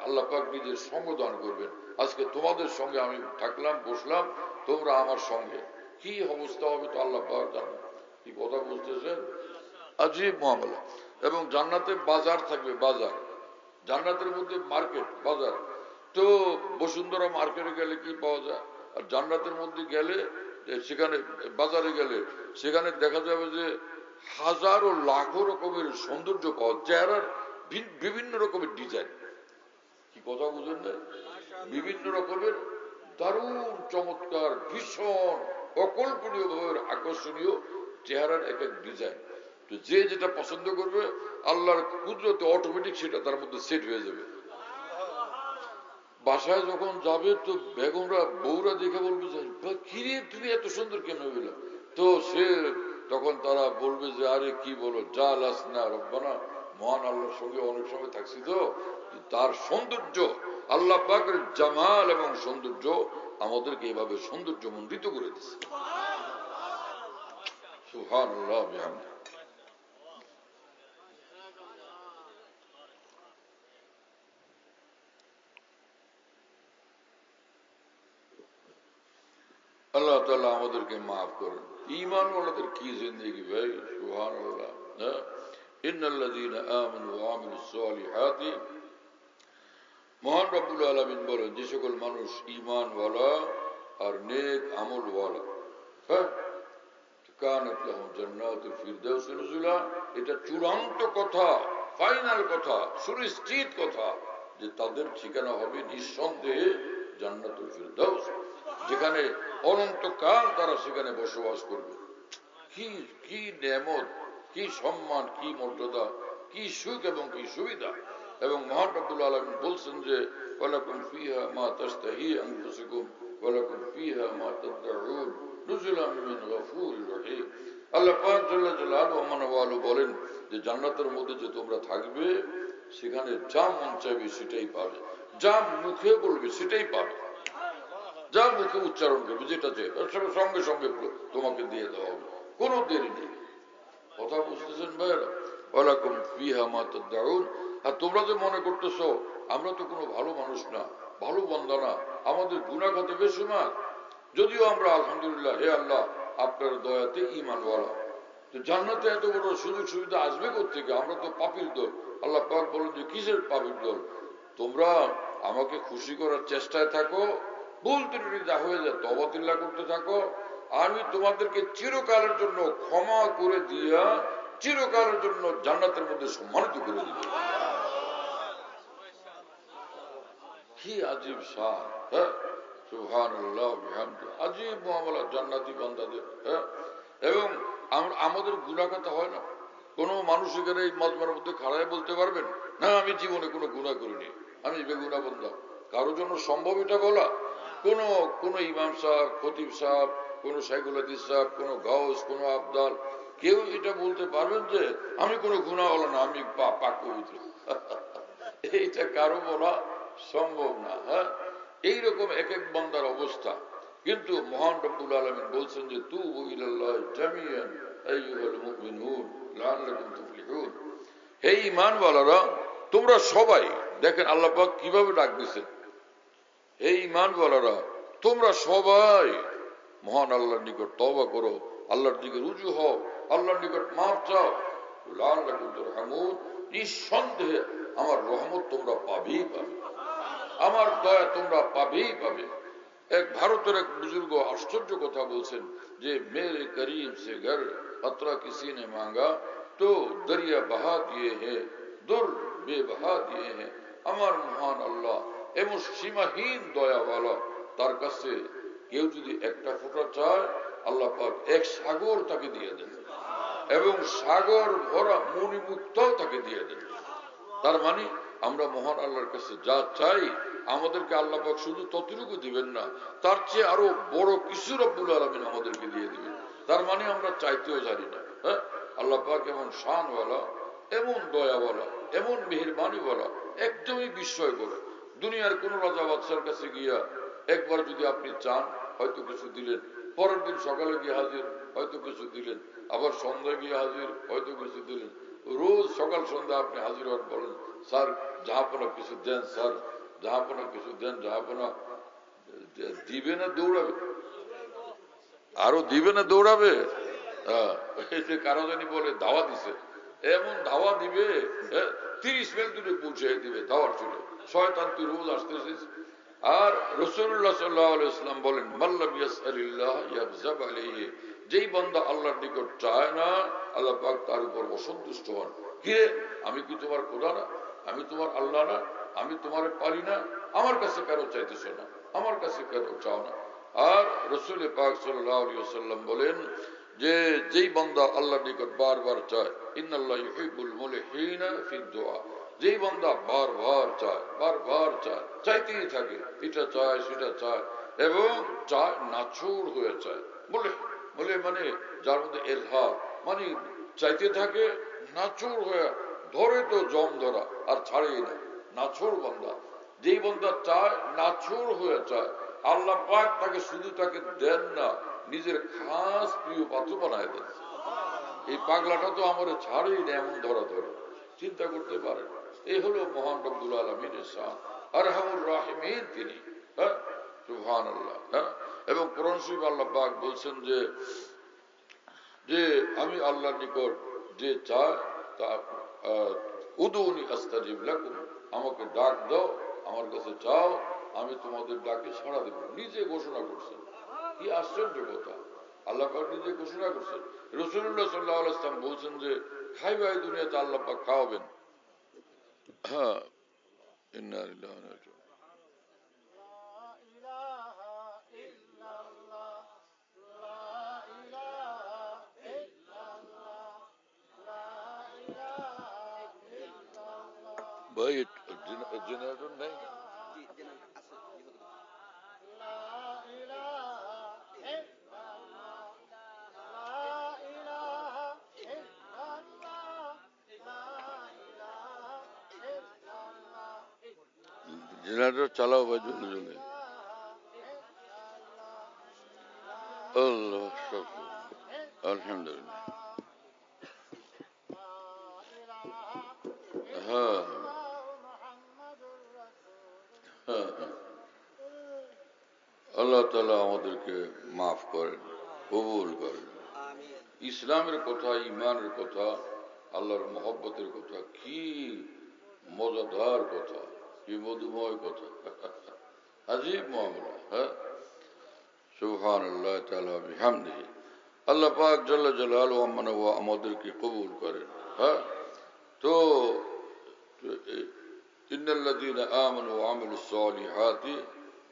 আল্লাহ পাক নিজের সঙ্গ দান করবেন। আজকে তোমাদের সঙ্গে আমি থাকলাম, বসলাম, তোমরা আমার সঙ্গে, কি অবস্থা হবে তো আল্লাহ পাক জানেন। কি কথা বুঝতেছেন? আজীব মামলা। এবং জান্নাতে বাজার থাকবে, বাজার, জান্নাতের মধ্যে মার্কেট, বাজার। তো বসুন্ধরা মার্কেটে গেলে কি পাওয়া যায়, আর জান্নাতের মধ্যে গেলে, সেখানে বাজারে গেলে সেখানে দেখা যাবে যে হাজারো লাখো রকমের সৌন্দর্য পাওয়া, চেহারার বিভিন্ন রকমের ডিজাইন। কি কথা বুঝেন না? বিভিন্ন রকমের দারুণ চমৎকার, ভীষণ অকল্পনীয় ভাবে আকর্ষণীয় চেহারার এক এক ডিজাইন। তো যে যেটা পছন্দ করবে আল্লাহর কুদরতে অটোমেটিক সেটা তার মধ্যে সেট হয়ে যাবে। বাসায় যখন যাবে তো বেগমরা, বউরা দেখে বলবে যে কিরে তুমি এত সুন্দর কেন হইল, তো সে তখন তারা বলবে যে আরে কি বলো, জাল আসনা রব্বানা, মহান আল্লাহর সঙ্গে অনেক সময় থাকছি, তো তার সৌন্দর্য, আল্লাহ পাকের জামাল এবং সৌন্দর্য আমাদেরকে এভাবে সৌন্দর্য মণ্ডিত করে দিচ্ছে। সুবহানাল্লাহ বিহামদিহি। আল্লাহ তাআলা আমাদেরকে মাফ করেন। ঈমান ওয়ালাদের কি জিন্দেগি ভাই, সুবহানাল্লাহ। ইন্নাল্লাযীনা আমানু ওয়া আমিলুস সালিহাতি, মহান রব্বুল আলামিন বলেন, যে সকল মানুষ ঈমান ওয়ালা আর নেক আমল ওয়ালা, হ্যাঁ, কানাত লাহুম জান্নাতুল ফিরদাউস নুজুলা, এটা চূড়ান্ত কথা, ফাইনাল কথা, সুনিশ্চিত কথা যে তাদের ঠিকানা হবে নিঃসন্দেহে জান্নাতুল ফিরদাউস, যেখানে অনন্তকাল তারা সেখানে বসবাস করবে। কি কি নেয়ামত, কি সম্মান, কি মর্যাদা, কি সুখ এবং কি সুবিধা। এবং মহান রব্বুল আলামিন বলছেন যে ওয়ালাকুম ফিহা মা তাশতাহি আনফুসুকুম ওয়ালাকুম ফিহা মা তাদউন নুজুলাম মিন গফুরির রহিম। আল্লাহ পাক জাল্লা জালালুহু ওয়া মানওয়ালু বলেন যে জান্নাতের মধ্যে যে তোমরা থাকবে সেখানে যা মন চাইবে সেটাই পাবে, যা মুখে বলবে সেটাই পাবে, যা মুখে উচ্চারণ করবে যেটা চাইবে সঙ্গে সঙ্গে তোমাকে দিয়ে দেওয়া হবে, কোনো দেরি নেই। কথা বুঝতেছেন ভাইরা? ওয়ালাকুম ফিহা মা তাদউন। আর তোমরা যে মনে করতেছো আমরা তো কোনো ভালো মানুষ না, ভালো বান্দা না, আমাদের গুনাহ খাতে বেশুমার, যদিও আমরা আলহামদুলিল্লাহ, হে আল্লাহ আপনার দয়াতে ঈমানওয়ালা, তো জান্নাতে এত বড় সুযোগ সুবিধা আসবে কোত্থেকে? আমরা তো পাপীর দল। আল্লাহ পাক বলেন যে কিসের পাপীর দল? তোমরা আমাকে খুশি করার চেষ্টায় থাকো, ভুল ত্রুটি যা হয়ে যায় তওবা তিল্লাহ করতে থাকো, আমি তোমাদেরকে চিরকালের জন্য ক্ষমা করে দিয়া চিরকালের জন্য জান্নাতের মধ্যে সম্মানিত করে দিব। কি আজীব শান, হ্যাঁ, সুবহানাল্লাহ বিহামদিহি। আজীব মুআমালা জান্নাতি বান্দাদের, হ্যাঁ। এবং আমাদের গুনাহ কথা হয় না। কোন মানুষ এখানে এই মাজমার মধ্যে খাড়ায় বলতে পারবেন না আমি জীবনে কোনো গুনাহ করিনি, আমি বেগুনাহ বান্দা? কারোর জন্য সম্ভব এটা বলা? কোন ইমাম সাহেব, খতিব সাহেব, কোন শাইখুল হাদিস সাহেব, কোন গাউস, কোন আবদাল, কেউ এটা বলতে পারবেন যে আমি কোনো গুনাহওয়ালা না, আমি পাক পবিত্র? এইটা কারো বলা সম্ভব না। হ্যাঁ, এইরকম এক এক বান্দার অবস্থা। কিন্তু মহান রব্বুল আলামিন বলছেন যে তুবু ইলাল্লাহি জামিআন আইয়ুহাল মুমিনুন লাআল্লাকুম তুফলিহুন। হে ঈমানওয়ালারা তোমরা সবাই, দেখেন আল্লাহ পাক কিভাবে ডাক দিয়েছেন, হে ঈমানওয়ালারা তোমরা সবাই মহান আল্লাহর নিকট তওবা করো, আল্লাহর দিকে রুজু হও, আল্লাহর নিকট মাফ চাও, লাআল্লাকুম তুরহামুন, নিঃসন্দেহে আমার রহমত তোমরা পাবেই পাবে, আমার দয়া তোমরা পাবেই পাবে। এক ভারতের এক বুজুর্গ আশ্চর্য কথা বলছেন যে মেরে করিম সে ঘর খতরা কিসি নে মাঙ্গা তো দরিয়া বহা দিয়ে হে দুর বেবহা দিয়ে হে। আমার মহান আল্লাহ এমন সীমাহীন দয়াওয়ালা, তার কাছে কেউ যদি একটা ফোঁটা চায় আল্লাহ পাক এক সাগর তাকে দিয়ে দেন এবং সাগর ভরা মণিমুক্তাও তাকে দিয়ে দেন। তার মানে আমরা মহান আল্লাহর কাছে যা চাই আমাদেরকে আল্লাহ পাক শুধু ততটুকু দিবেন না, তার চেয়ে আরো বড় কিছু রব্বুল আলামিন আমাদেরকে দিয়ে দিবেন। তার মানে আমরা চাইতেও জানি না। হ্যাঁ, আল্লাহ পাক এমন শানওয়ালা, এমন দয়াওয়ালা, এমন মেহেরবানিওয়ালা, একদমই বিস্ময় করে। দুনিয়ার কোন রাজা বাদশার কাছে গিয়া একবার যদি আপনি চান হয়তো কিছু দিলেন, পরের দিন সকালে গিয়ে হাজির হয়তো কিছু দিলেন, আবার সন্ধ্যায় গিয়ে হাজির হয়তো কিছু দিলেন। রোজ সকাল সন্ধ্যা আপনি হাজির হন, বলেন স্যার জাহাপনা কিছু দেন, স্যার জাহাপনা কিছু দেন, জাহাপনা দিবে না দৌড়াবে, আরো দিবে না দৌড়াবে। কারো জানি বলে ধাওয়া দিছে, এমন ধাওয়া দিবে 30 মাইল দূরে পৌঁছে দিবে ধাওয়ার চলে। শয়তান তুই রোজ আসতেছিস। আর রাসূলুল্লাহ সাল্লাল্লাহু আলাইহি ওয়াসাল্লাম বলেন মাল্লাম ইয়াসআলিল্লাহ ইয়াগযাব আলাইহি, যেই বান্দা আল্লাহর নিকট চায় না আল্লাহ পাক তার উপর অসন্তুষ্ট হন। কে? আমি কি তোমার খোদা না? আমি তোমার আল্লাহ না? আমি তোমারে পারি না? আমার কাছে কেন চাইতেছ না? আমার কাছে কেন চাও না? আর রাসূল পাক সাল্লাল্লাহু আলাইহি ওয়াসাল্লাম বলেন যে যেই বান্দা আল্লাহর নিকট বারবার চায়, ইন্নাল্লাহ ইউহিব্বুল মুলহিনা ফিদ দুআ, যেই বান্দা বারবার চায়, বারবার চায়, চাইতেই থাকে, এটা চায় সেটা চায় এবং চায় নাছুর হয়ে চায়। বলে বলে মানে যার মধ্যে এলহা, মানে চাইতে থাকে নাছুর হয়ে, ধরে তো জম ধরা আর ছাড়েই না, নাছুর বান্দা। যেই বান্দা চায় নাছুর হয়ে চায়, আল্লাহ পাক তাকে শুধু তাকে দেন না, নিজের খাস প্রিয় পাত্র বানায় দেন। এই পাগলাটা তো আমার ছাড়েই না, এমন ধরা ধরে চিন্তা করতে পারেন। এই হলো মহান রব্বুল আলামিনের শান, আরহামুর রাহিমিন তিনি। হ্যাঁ, সুবহানাল্লাহ। হ্যাঁ, এবং কোরআন শরীফে আল্লাহ পাক বলছেন যে আমি আল্লাহর নিকট যে চায় তা উদুনি আস্তাজিব লাকুম, আমাকে ডাক দাও, আমার কাছে চাও, আমি তোমাদের ডাকে সাড়া দেব। নিজে ঘোষণা করছেন, কি আশ্চর্য কথা! আল্লাহ পাক নিজে ঘোষণা করছেন। রাসূলুল্লাহ সাল্লাল্লাহু আলাইহি ওয়াসাল্লাম বলছেন যে খাইবা এই দুনিয়াতে আল্লাহ পাক খাওয়াবেন। হ্যাঁ, ইন্না লিল্লাহি ওয়া ইন্না ইলাইহি রাজিউন। ভাই জেনারেটর নাই? জেনারেটর চালাও ভাই জলদি জলদি। আল্লাহ শাকুর, আলহামদুলিল্লাহ। হ্যাঁ হ্যাঁ হ্যাঁ, আল্লাহ তাআলা আমাদেরকে মাফ করেন, কবুল করেন। ইসলামের কথা, ইমানের কথা, আল্লাহর মহব্বতের কথা, কি মজাদার কথা, কি মধুময় কথা, আজীব মামলা। হ্যাঁ, সুবহানাল্লাহ তাআলা বিহামদিহি। আল্লাহ পাক জাল্লা জালালুহু ওয়া আমাদেরকে কবুল করেন। হ্যাঁ, তো ইন্নাল্লাযীনা আমানু ওয়া আমিলুস সালিহাতি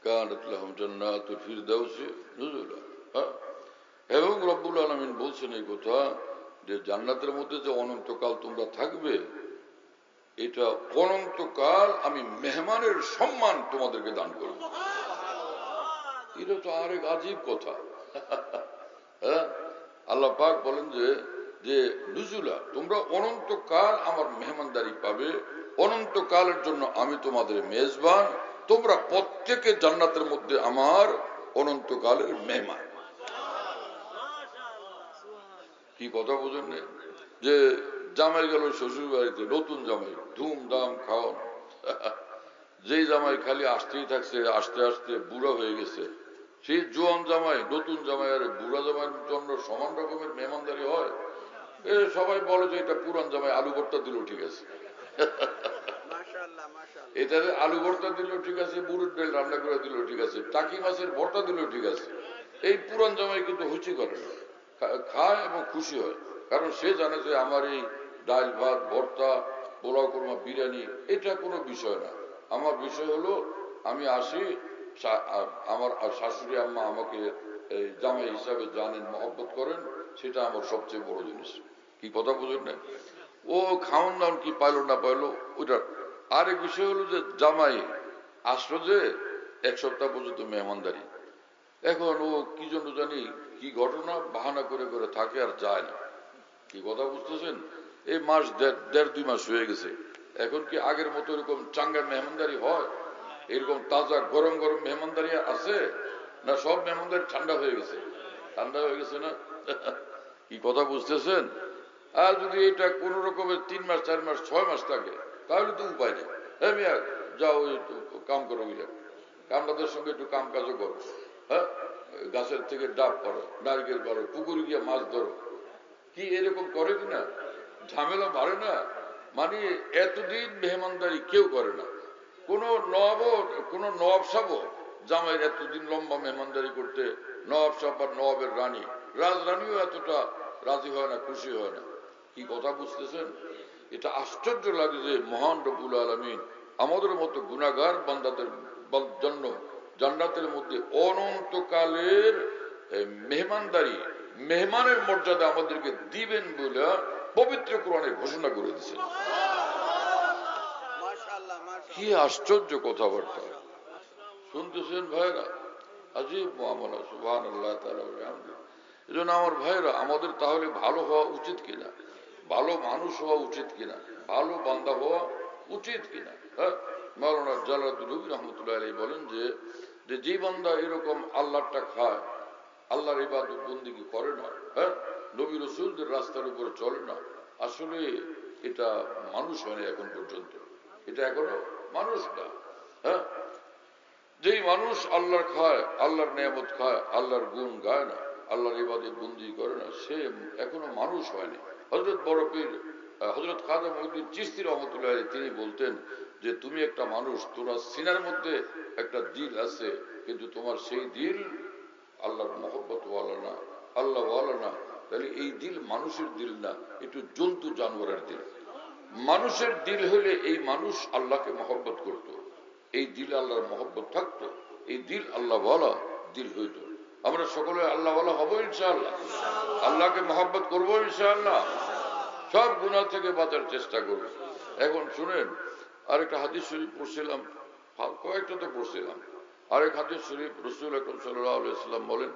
কানাত লাহুম জান্নাতুল ফিরদাউসি নুজুলা। হ্যাঁ, এবং রব্বুল আলামিন বলছেন এই কথা যে জান্নাতের মধ্যে যে অনন্তকাল তোমরা থাকবে, এটা অনন্তকাল আমি মেহমানের সম্মান তোমাদেরকে দান করব। এটা তো আরেক আজীব কথা। হ্যাঁ, আল্লাহ পাক বলেন যে নুজুলা, তোমরা অনন্তকাল আমার মেহমানদারি পাবে, অনন্তকালের জন্য আমি তোমাদের মেজবান, তোমরা প্রত্যেকে জান্নাতের মধ্যে আমার অনন্তকালের মেহমান। কি কথা বোঝেন না? যে জামাই গেল শ্বশুর বাড়িতে, নতুন জামাই, ধুমধাম খাওয়ান। যেই জামাই খালি আসতেই থাকছে, আস্তে আস্তে বুড়া হয়ে গেছে, সেই জোয়ান জামাই, নতুন জামাই আর বুড়া জামাইয়ের জন্য সমান রকমের মেহমানদারি হয়? সবাই বলে যে এটা পুরান জামাই, আলু ভর্তা দিলেও ঠিক আছে। এটাতে আলু ভর্তা দিলেও ঠিক আছে, বুড়োর ডাল রান্না করে দিলেও ঠিক আছে, টাকি মাছের ভর্তা দিলেও ঠিক আছে। এই পুরান জামাই কিন্তু হুচি করে না, খায় এবং খুশি হয়, কারণ সে জানে যে আমার এই ডাল ভাত ভর্তা পোলাও কোরমা বিরিয়ানি এটা কোনো বিষয় না। আমার বিষয় হলো আমি আসি, আমার শাশুড়ি আম্মা আমাকে জামাই হিসাবে জানেন, মহব্বত করেন, সেটা আমার সবচেয়ে বড় জিনিস। কি কথা বুঝেন না? ও খাওয়ান দাওয়ান কি পাইলো না পাইলো ওইটা আরেক বিষয় হলো যে জামাই আসলো যে 1 সপ্তাহ পর্যন্ত মেহমানদারি। এখন ও কি জন্য জানি কি ঘটনা বাহানা করে করে থাকে আর যায় না। কি কথা বুঝতেছেন? এই মাস দেড় 2 মাস হয়ে গেছে। এখন কি আগের মতো এরকম চাঙ্গা মেহমানদারি হয়? এরকম তাজা গরম গরম মেহমানদারি আছে? না সব মেহমানদারি ঠান্ডা হয়ে গেছে? ঠান্ডা হয়ে গেছে না? কি কথা বুঝতেছেন? আর যদি এটা কোন রকমের 3 মাস 4 মাস 6 মাস থাকে তাহলে তো উপায় নেই। হ্যাঁ মিয়া, যাও ওই কাম করো, বুঝলেন, কামলাদের সঙ্গে একটু কাম কাজও করো, হ্যাঁ, গাছের থেকে ডাব করো, নারকেল করো, পুকুরে গিয়ে মাছ ধরো। কি এরকম করে কিনা? ঝামেলা বাড়ে না? মানে এতদিন মেহমানদারি কেউ করে না। কোন নবাব সাহেব জামাইয়ের এতদিন লম্বা মেহমানদারি করতে, নবাব সাহেব বা নবাবের রানী, রাজরানীও এতটা রাজি হয় না, খুশি হয় না। কি কথা বুঝতেছেন? এটা আশ্চর্য লাগে যে মহান রব্বুল আলামিন আমাদের মতো গুনাহগার বান্দাদের জন্য জান্নাতের মধ্যে অনন্তকালের মেহমানদারি, মেহমানের মর্যাদা আমাদেরকে দিবেন বলে পবিত্র কোরআনে ঘোষণা করে দিয়েছেন। কি আশ্চর্য কথাবার্তা শুনতেছেন ভাইরা, আজীব মুআমালা, সুবহানাল্লাহ তাআলা ওয়া বিহামদিহি। এজন্য আমার ভাইরা, আমাদের তাহলে ভালো হওয়া উচিত কিনা, ভালো মানুষ হওয়া উচিত কিনা, ভালো বান্দা হওয়া উচিত কিনা? হ্যাঁ, মাওলানা জালালউদ্দিন রুমি রহমতুল্লাহ আলাইহি বলেন যে বান্দা এরকম আল্লাহটা খায়, আল্লাহর ইবাদত বন্দেগী করে না, হ্যাঁ, নবী রাসূলদের রাস্তার উপরে চলে না, আসলে এটা মানুষ হয় না এখন পর্যন্ত। এটা এখনো মানুষ না। হ্যাঁ, যেই মানুষ আল্লাহর খায়, আল্লাহর নেয়ামত খায়, আল্লাহর গুণ গায় না, আল্লাহর ইবাদত বন্দেগী করে না, সে এখনো মানুষ হয়নি। হযরত বড় পীর হযরত খাজা মঈনুদ্দিন চিশতি রহমতুল্লাহ আলাইহি তিনি বলতেন যে তুমি একটা মানুষ, তোমার সিনার মধ্যে একটা দিল আছে, কিন্তু তোমার সেই দিল আল্লাহর মহব্বত ওয়ালা না, আল্লাহ ওয়ালা না। তাহলে এই দিল মানুষের দিল না, একটু জন্তু জানোয়ারের দিল। মানুষের দিল হলে এই মানুষ আল্লাহকে মহব্বত করত, এই দিল আল্লাহর মহব্বত থাকতো, এই দিল আল্লাহ ওয়ালা দিল হইত। আমরা সকলে আল্লাহ ওয়ালা হবো ইনশাআল্লাহ, আল্লাহকে মহব্বত করবো ইনশাআল্লাহ, সব গুনাহ থেকে বাঁচার চেষ্টা করব। এখন শুনেন, আরেকটা হাদিস শরীফ পড়ছিলাম, কয়েকটা তো পড়ছিলাম। আরেক হাদিস শরীফ রাসূল আকরাম সাল্লাল্লাহু আলাইহি ওয়াসাল্লাম বলেন,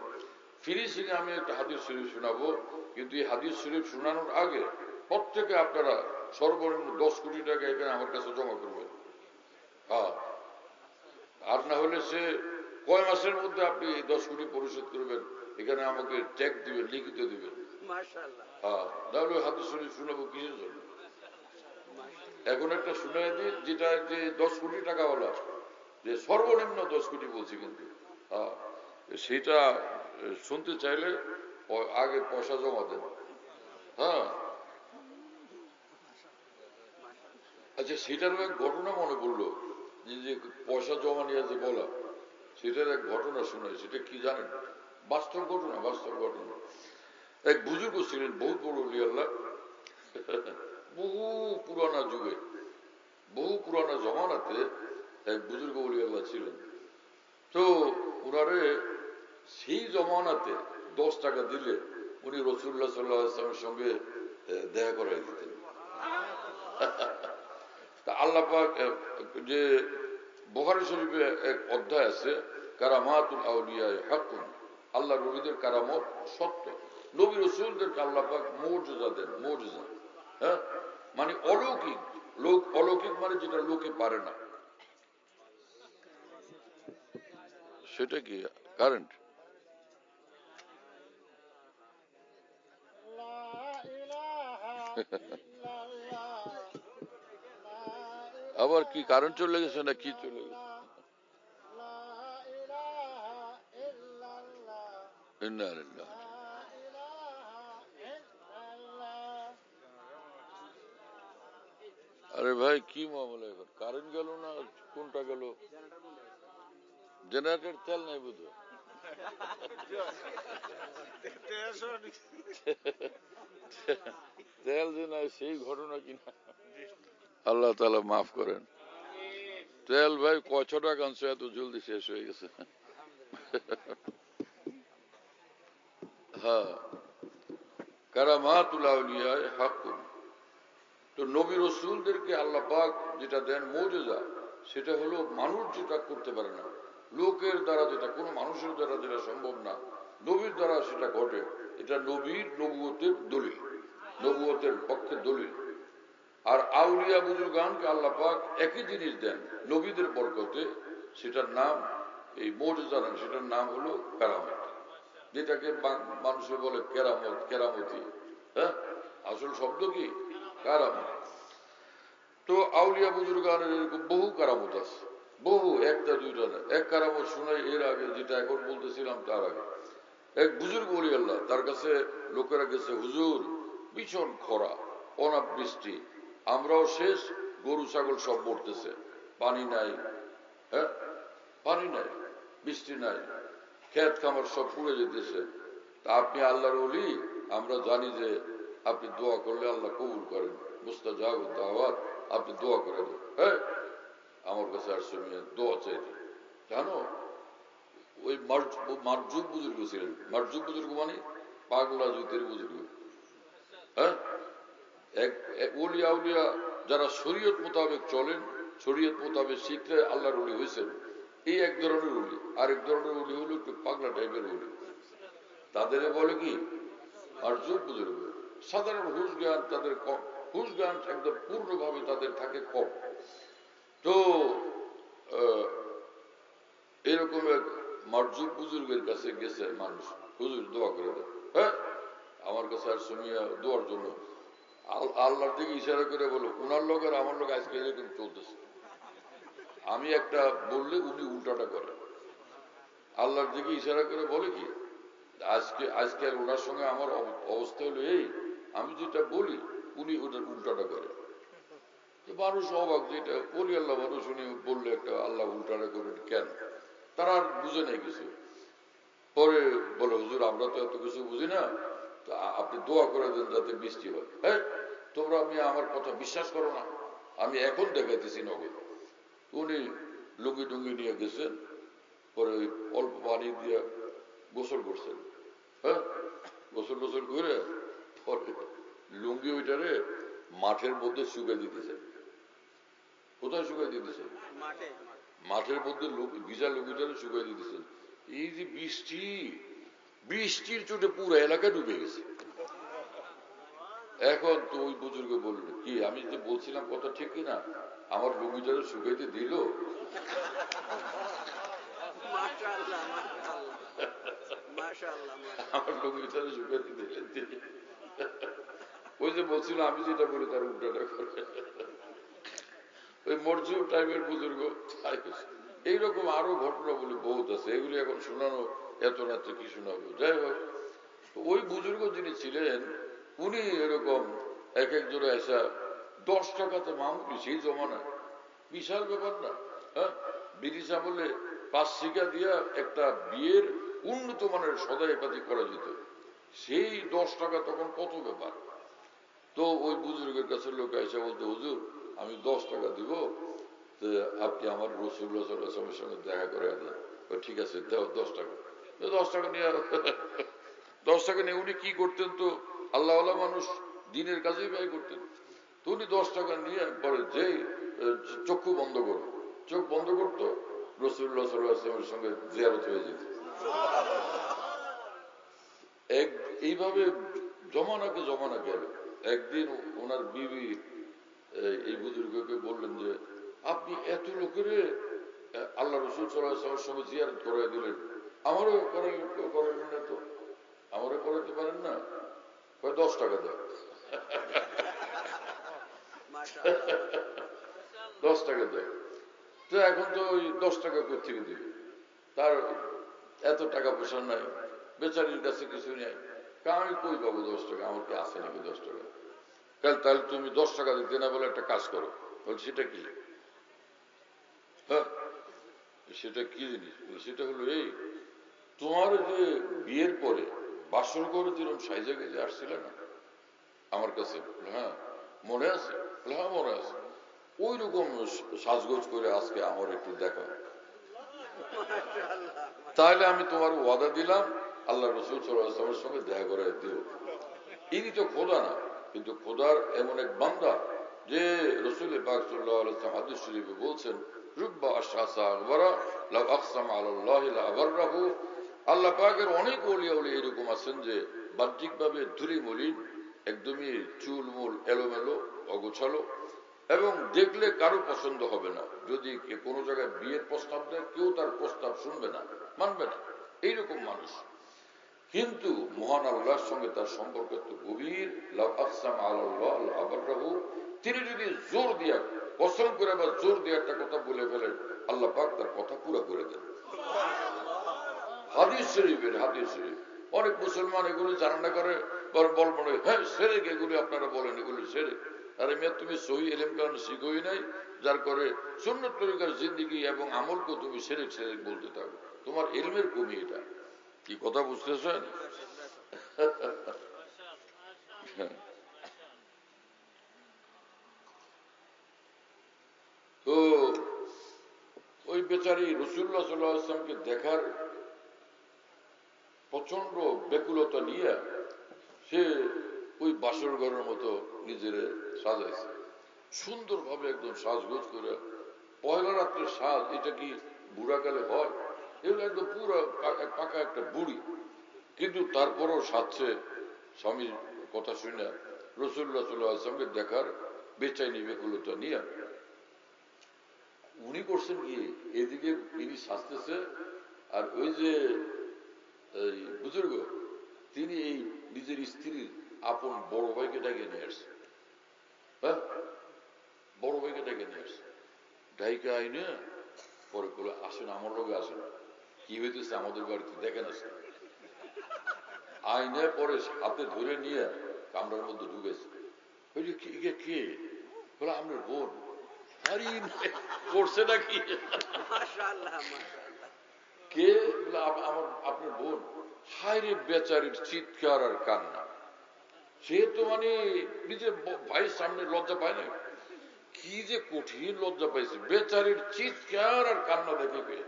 ফিনিশিং আমি একটা হাদিস শরীফ শোনাবো, কিন্তু এই হাদিস শরীফ শোনানোর আগে প্রত্যেকে আপনারা সর্বনিম্ন 10 কোটি টাকা এখানে আমার কাছে জমা করবেন। হ্যাঁ, আর না হলে সে কয় মাসের মধ্যে আপনি এই 10 কোটি পরিশোধ করবেন, এখানে আমাকে চেক দিবেন, লিখিত দিবেন। হ্যাঁ, তাহলে হাদিস শরীফ শোনাবো কিসের জন্য? এখন একটা শুনে দিই, যেটা যে 10 কোটি টাকাওয়ালা, যে সর্বনিম্ন 10 কোটি বলছি, কিন্তু হ্যাঁ, সেটা শুনতে চাইলে আগে পয়সা জমা দেন। হ্যাঁ, আচ্ছা, সেটারও এক ঘটনা মনে পড়লো, যে পয়সা জমা নিয়ে যে বলা, সেটার এক ঘটনা শোনায়। সেটা কি জানেন? বাস্তব ঘটনা, বাস্তব ঘটনা। এক বুজুর্গ ছিলেন, বহুত বড় ওলি আল্লাহ, বহু পুরানা যুগে, বহু পুরানা জমানাতে এক বুজুর্গ ওলি আল্লাহ ছিলেন। তো ওনারে সেই জমানাতে 10 টাকা দিলে উনি রাসূলুল্লাহ সাল্লাল্লাহু আলাইহি ওয়াসাল্লামের সঙ্গে দেখা করাই দিতেন। তা আল্লাহ পাক যে বুখারী শরীফে এক অধ্যায় আছে, কারামাতুল আউলিয়া হাক্কুন, আল্লাহর ওলিদের কারামত সত্য। নবী রাসূলদেরকে আল্লাহ পাক মুজিজা দেন, মুজিজা। হ্যাঁ, মানে অলৌকিক। অলৌকিক মানে যেটা লোকে পারে না। সেটা কি কারেন্ট? আবার কি কারেন্ট চলে গেছে না কি চলে গেছে? আরে ভাই, কি মামলা এখন? কারেন্ট গেল না কোনটা গেল? জেনারেটর তেল নাই বুঝ, তেল যে নাই সেই ঘটনা কিনা। আল্লাহ তাআলা মাফ করেন। তেল ভাই কয় টাকা আনছো, এত জলদি শেষ হয়ে গেছে। হ্যাঁ, কারামাতুল আউলিয়া হাক্কুন। তো নবী রাসূলদেরকে আল্লাহ পাক যেটা দেন মুজিজা, সেটা হলো মানুষ যেটা করতে পারে না, লোকের দ্বারা যেটা, কোনো মানুষের দ্বারা যেটা সম্ভব না, নবীর দ্বারা সেটা ঘটে। এটা নবীর নবুয়তের দলিল, নবুয়তের পক্ষে দলিল। আর আউলিয়া বুজুর্গানকে আল্লাহ পাক একই জিনিস দেন নবীদের বরকতে, সেটার নাম এই মুজিজা না, সেটার নাম হলো কারামত, যেটাকে মানুষে বলে কেরামত, কেরামতি। হ্যাঁ, আসল শব্দ কি? কারামত। তো আউলিয়া বুজুর্গানের এরকম বহু কারামত আছে, বহু, একটা দুইটা না। এক কারামত শোনাই এর আগে, যেটা এখন বলতেছিলাম তার আগে। এক বুজুর্গ ওলি আল্লাহ, তার কাছে লোকেরা গেছে, হুজুর ভীষণ খরা, অনাবৃষ্টি, আমরাও শেষ, গরু ছাগল সব মরতেছে, পানি নাই। হ্যাঁ, পানি নাই, বৃষ্টি নাই, ক্ষেত খামার সব পুড়ে যেতেছে। তা আপনি আল্লাহর ওলি, আমরা জানি যে আপনি দোয়া করলে আল্লাহ কবুল করেন, মুস্তাজাব দাওয়াত, আপনি দোয়া করে দেন। হ্যাঁ, আমার কাছে আসছে দোয়া চাইতে, জানো ওই মারজুক বুজুর্গ ছিলেন। মারজুক বুজুর্গ মানে পাগলা জুতের বুজুর্গ। হ্যাঁ, ওলিয়া উলিয়া যারা শরীয়ত মোতাবেক চলেন, শরীয়ত মোতাবেক শিখলে আল্লাহর ওলি হয়েছেন, এই এক ধরনের ওলি। আরেক ধরনের ওলি হলো একটু পাগলা টাইপের ওলি, তাদের বলে কি মারজুক বুজুর্গ। সাধারণ হুশ জ্ঞান তাদের কম, হুশ জ্ঞান একদম পূর্ণভাবে তাদের থাকে কম। তো এরকম এক মারজুক বুজুর্গের কাছে গেছে মানুষ, হুজুর দোয়া করে দেয়। হ্যাঁ, আমার কাছে আর শুনিয়া দোয়ার জন্য আল্লাহর দিকে ইশারা করে বলো, উনার লোক আর আমার লোক আজকে এরকম চলতেছে। আমি একটা বললে উনি উল্টাটা করে। আল্লাহর দিকে ইশারা করে বলে কি, আজকে আর ওনার সঙ্গে আমার অবস্থা হলো এই, আমি যেটা বলি উনি ওটার উল্টাটা করে। মানুষ অবাক, যেটা বলি আল্লাহ মানুষ, উনি বললে একটা আল্লাহ উল্টাটা করেন কেন? তারা আর বুঝে নেই কিছু। পরে বলে, হুজুর আমরা তো এত কিছু বুঝি না, আপনি দোয়া করে দেন যাতে বৃষ্টি হয়। হ্যাঁ, তোমরা আমি আমার কথা বিশ্বাস করো না, আমি এখন দেখাইতেছি নগদ। উনি লুঙ্গি টুঙ্গি নিয়ে গেছেন, পরে ওই অল্প পানি দিয়ে গোসল করছেন। হ্যাঁ, গোসল গোসল করে পরে লুঙ্গি ওইটারে মাঠের মধ্যে শুকিয়ে দিতেছেন। কোথায় শুকিয়ে দিতেছেন? মাঠের মধ্যে ভিজা লুঙ্গিটারে শুকিয়ে দিতেছেন। এই যে বৃষ্টি, বৃষ্টির চোটে পুরো এলাকা ডুবে গেছে। এখন তো ওই বুজুর্গ বলল, কি আমি যে বলছিলাম কথা ঠিক কিনা, আমার লুঙ্গিটারে শুকাইতে দিল? আমার লুঙ্গিটারে শুকাইতে দিলেন তিনি। ওই যে বলছিল আমি যেটা বলি তার উল্টাটা করে। ওই মরজু টাইপের বুজুর্গ। এইরকম আরো ঘটনা বলি বহুত আছে, এগুলি এখন শোনানো এত রাত্রে কি শোনাবো। যাই হোক, ওই বুজুর্গ যিনি ছিলেন, উনি এরকম এক একজনে আসা 10 টাকাতে মামুলি, সেই জমানায় বিশাল ব্যাপার না। হ্যাঁ, ব্রিটিশ আমলে 5 শিকা দিয়া একটা বিয়ের উন্নত মানের সদাইপাতি করা যেত, সেই 10 টাকা তখন কত ব্যাপার। তো ওই বুজুর্গের কাছে লোক এসে বলতে, হুজুর আমি 10 টাকা দিব, তো আপনি আমার রাসূলুল্লাহ সাল্লাল্লাহু আলাইহি ওয়াসাল্লামের সঙ্গে দেখা করে দেন। ঠিক আছে, দাও 10 টাকা। 10 টাকা নিয়ে 10 টাকা নিয়ে উনি কি করতেন, তো আল্লাহওয়ালা মানুষ, দিনের কাজেই ব্যয় করতেন। তো উনি 10 টাকা নিয়ে পরে যে চক্ষু বন্ধ করো, চোখ বন্ধ করতো, রাসূলুল্লাহ সাল্লাল্লাহু আলাইহি ওয়াসাল্লামের সঙ্গে জিয়ারত হয়ে যেত। এইভাবে জমানাকে জমানা গেল। একদিন ওনার বিবি এই বুজুর্গকে বললেন যে, আপনি এত লোকের আল্লাহ রাসূল সাল্লাল্লাহু আলাইহি ওয়াসাল্লামের সঙ্গে জিয়ারত করাই দিলেন, আমারও করাইলেন না, তো আমারও করাইতে পারেন না? 10 টাকা দেয়। 10 টাকা দেয়। তো এখন তো ওই 10 টাকা কোথেকে দিবে, তার এত টাকা পয়সা নাই, বেচারির কাছে কিছু নেই। আমি কই পাবো 10 টাকা, আমার কি আছে নাকি 10 টাকা? তাহলে তুমি 10 টাকা দিতে না বলে একটা কাজ করো। বল, সেটা কি? হ্যাঁ, সেটা কি জিনিস? সেটা হলো এই, তোমার যে বিয়ের পরে বাসর করে যেরকম সাইজা গেজে আসছিল না আমার কাছে, হ্যাঁ মনে আছে? হ্যাঁ মনে আছে। ওই রকম সাজগোজ করে আজকে আমার একটু দেখা, তাহলে আমি তোমার ওয়াদা দিলাম আল্লাহ রাসূল সাল্লাল্লাহু আলাইহি ওয়াসাল্লামের সঙ্গে দেখা করে দিও। ইনি তো খোদা না, কিন্তু খোদার এমন এক বান্দা যে রাসূল পাক সাল্লাল্লাহু আলাইহি ওয়াসাল্লাম হাদিস শরীফে বলছেন, রুব্বা আশআসা আকবারা লাউ আকসাম আলাল্লাহি লাআবাররাহু। আল্লাহ পাকের অনেক ওলিয়া উলি এরকম আছেন যে বাহ্যিকভাবে ধুলি মলিন, একদমই চুলমুল এলোমেলো অগোছালো, এবং দেখলে কারো পছন্দ হবে না। যদি কোনো জায়গায় বিয়ের প্রস্তাব দেয়, কেউ তার প্রস্তাব শুনবে না, মানবে না, এইরকম মানুষ। কিন্তু মহান আল্লাহর সঙ্গে তার সম্পর্ক এত গভীর, লাউ আকসাম আলাল্লাহ লাআবাররাহু। তিনি যদি জোর দিয়া, কসম করে বা জোর দিয়ে একটা কথা বলে ফেলেন, আল্লাহ পাক তার কথা পুরো করে দেন। হাদিস শরীফের, হাদিস শরীফ। অনেক মুসলমান এগুলো জানা করে, বলবো হ্যাঁ শিরক, এগুলি আপনারা বলেন এগুলি শিরক। আরে মেয়ে, তুমি সহি ইলম কারণ শিখোই নাই, যার করে সুন্নত তরিকার জিন্দেগি এবং আমলকে তুমি শিরক শিরক বলতে থাকো। তোমার ইলমের কমি এটা। কি কথা বুঝতেছেন? তো ওই বেচারি রাসূলুল্লাহ সাল্লাল্লাহু আলাইহি ওয়াসাল্লামকে দেখার প্রচন্ড ব্যাকুলতা নিয়ে সে ওই বাসর ঘরের মতো নিজের সাজাইছে, সুন্দরভাবে একদম সাজগোজ করে। পয়লা রাত্রের সাজ, এটা কি বুড়াকালে হয়? এগুলো একদম পুরো পাকা একটা বুড়ি, কিন্তু তারপরও সাজছে স্বামীর কথা শুনে রাসূলুল্লাহ সাল্লাল্লাহু আলাইহি ওয়াসাল্লামকে দেখার বেচাইনি ব্যাকুলতা নিয়ে। উনি করছেন কি, এদিকে ইনি সাজতেছে, আর ওই যে বুজুর্গ, তিনি এই নিজের স্ত্রীর আপন বড় ভাইকে ডেকে নিয়ে আসছে। হ্যাঁ, বড় ভাইকে ডেকে নিয়ে আসছে। ডাইকে আইনে পরে বলে, আসেন আমার লোকে, আসেন, কি হইতেছে আমাদের বাড়িতে দেখেন আসেন। আইনে পরে হাতে ধরে নিয়ে কামরার মধ্যে ঢুকেছে। কে বলে, আমার বোন। আরে করছে নাকি? কে? আমার, আপনার বোন। হায় রে বেচারির চিৎকার আর কান্না। সে তো মানে নিজের ভাইয়ের সামনে লজ্জা পায় না, কি যে কঠিন লজ্জা পাইছে। বেচারির চিৎকার আর কান্না দেখে পেয়ে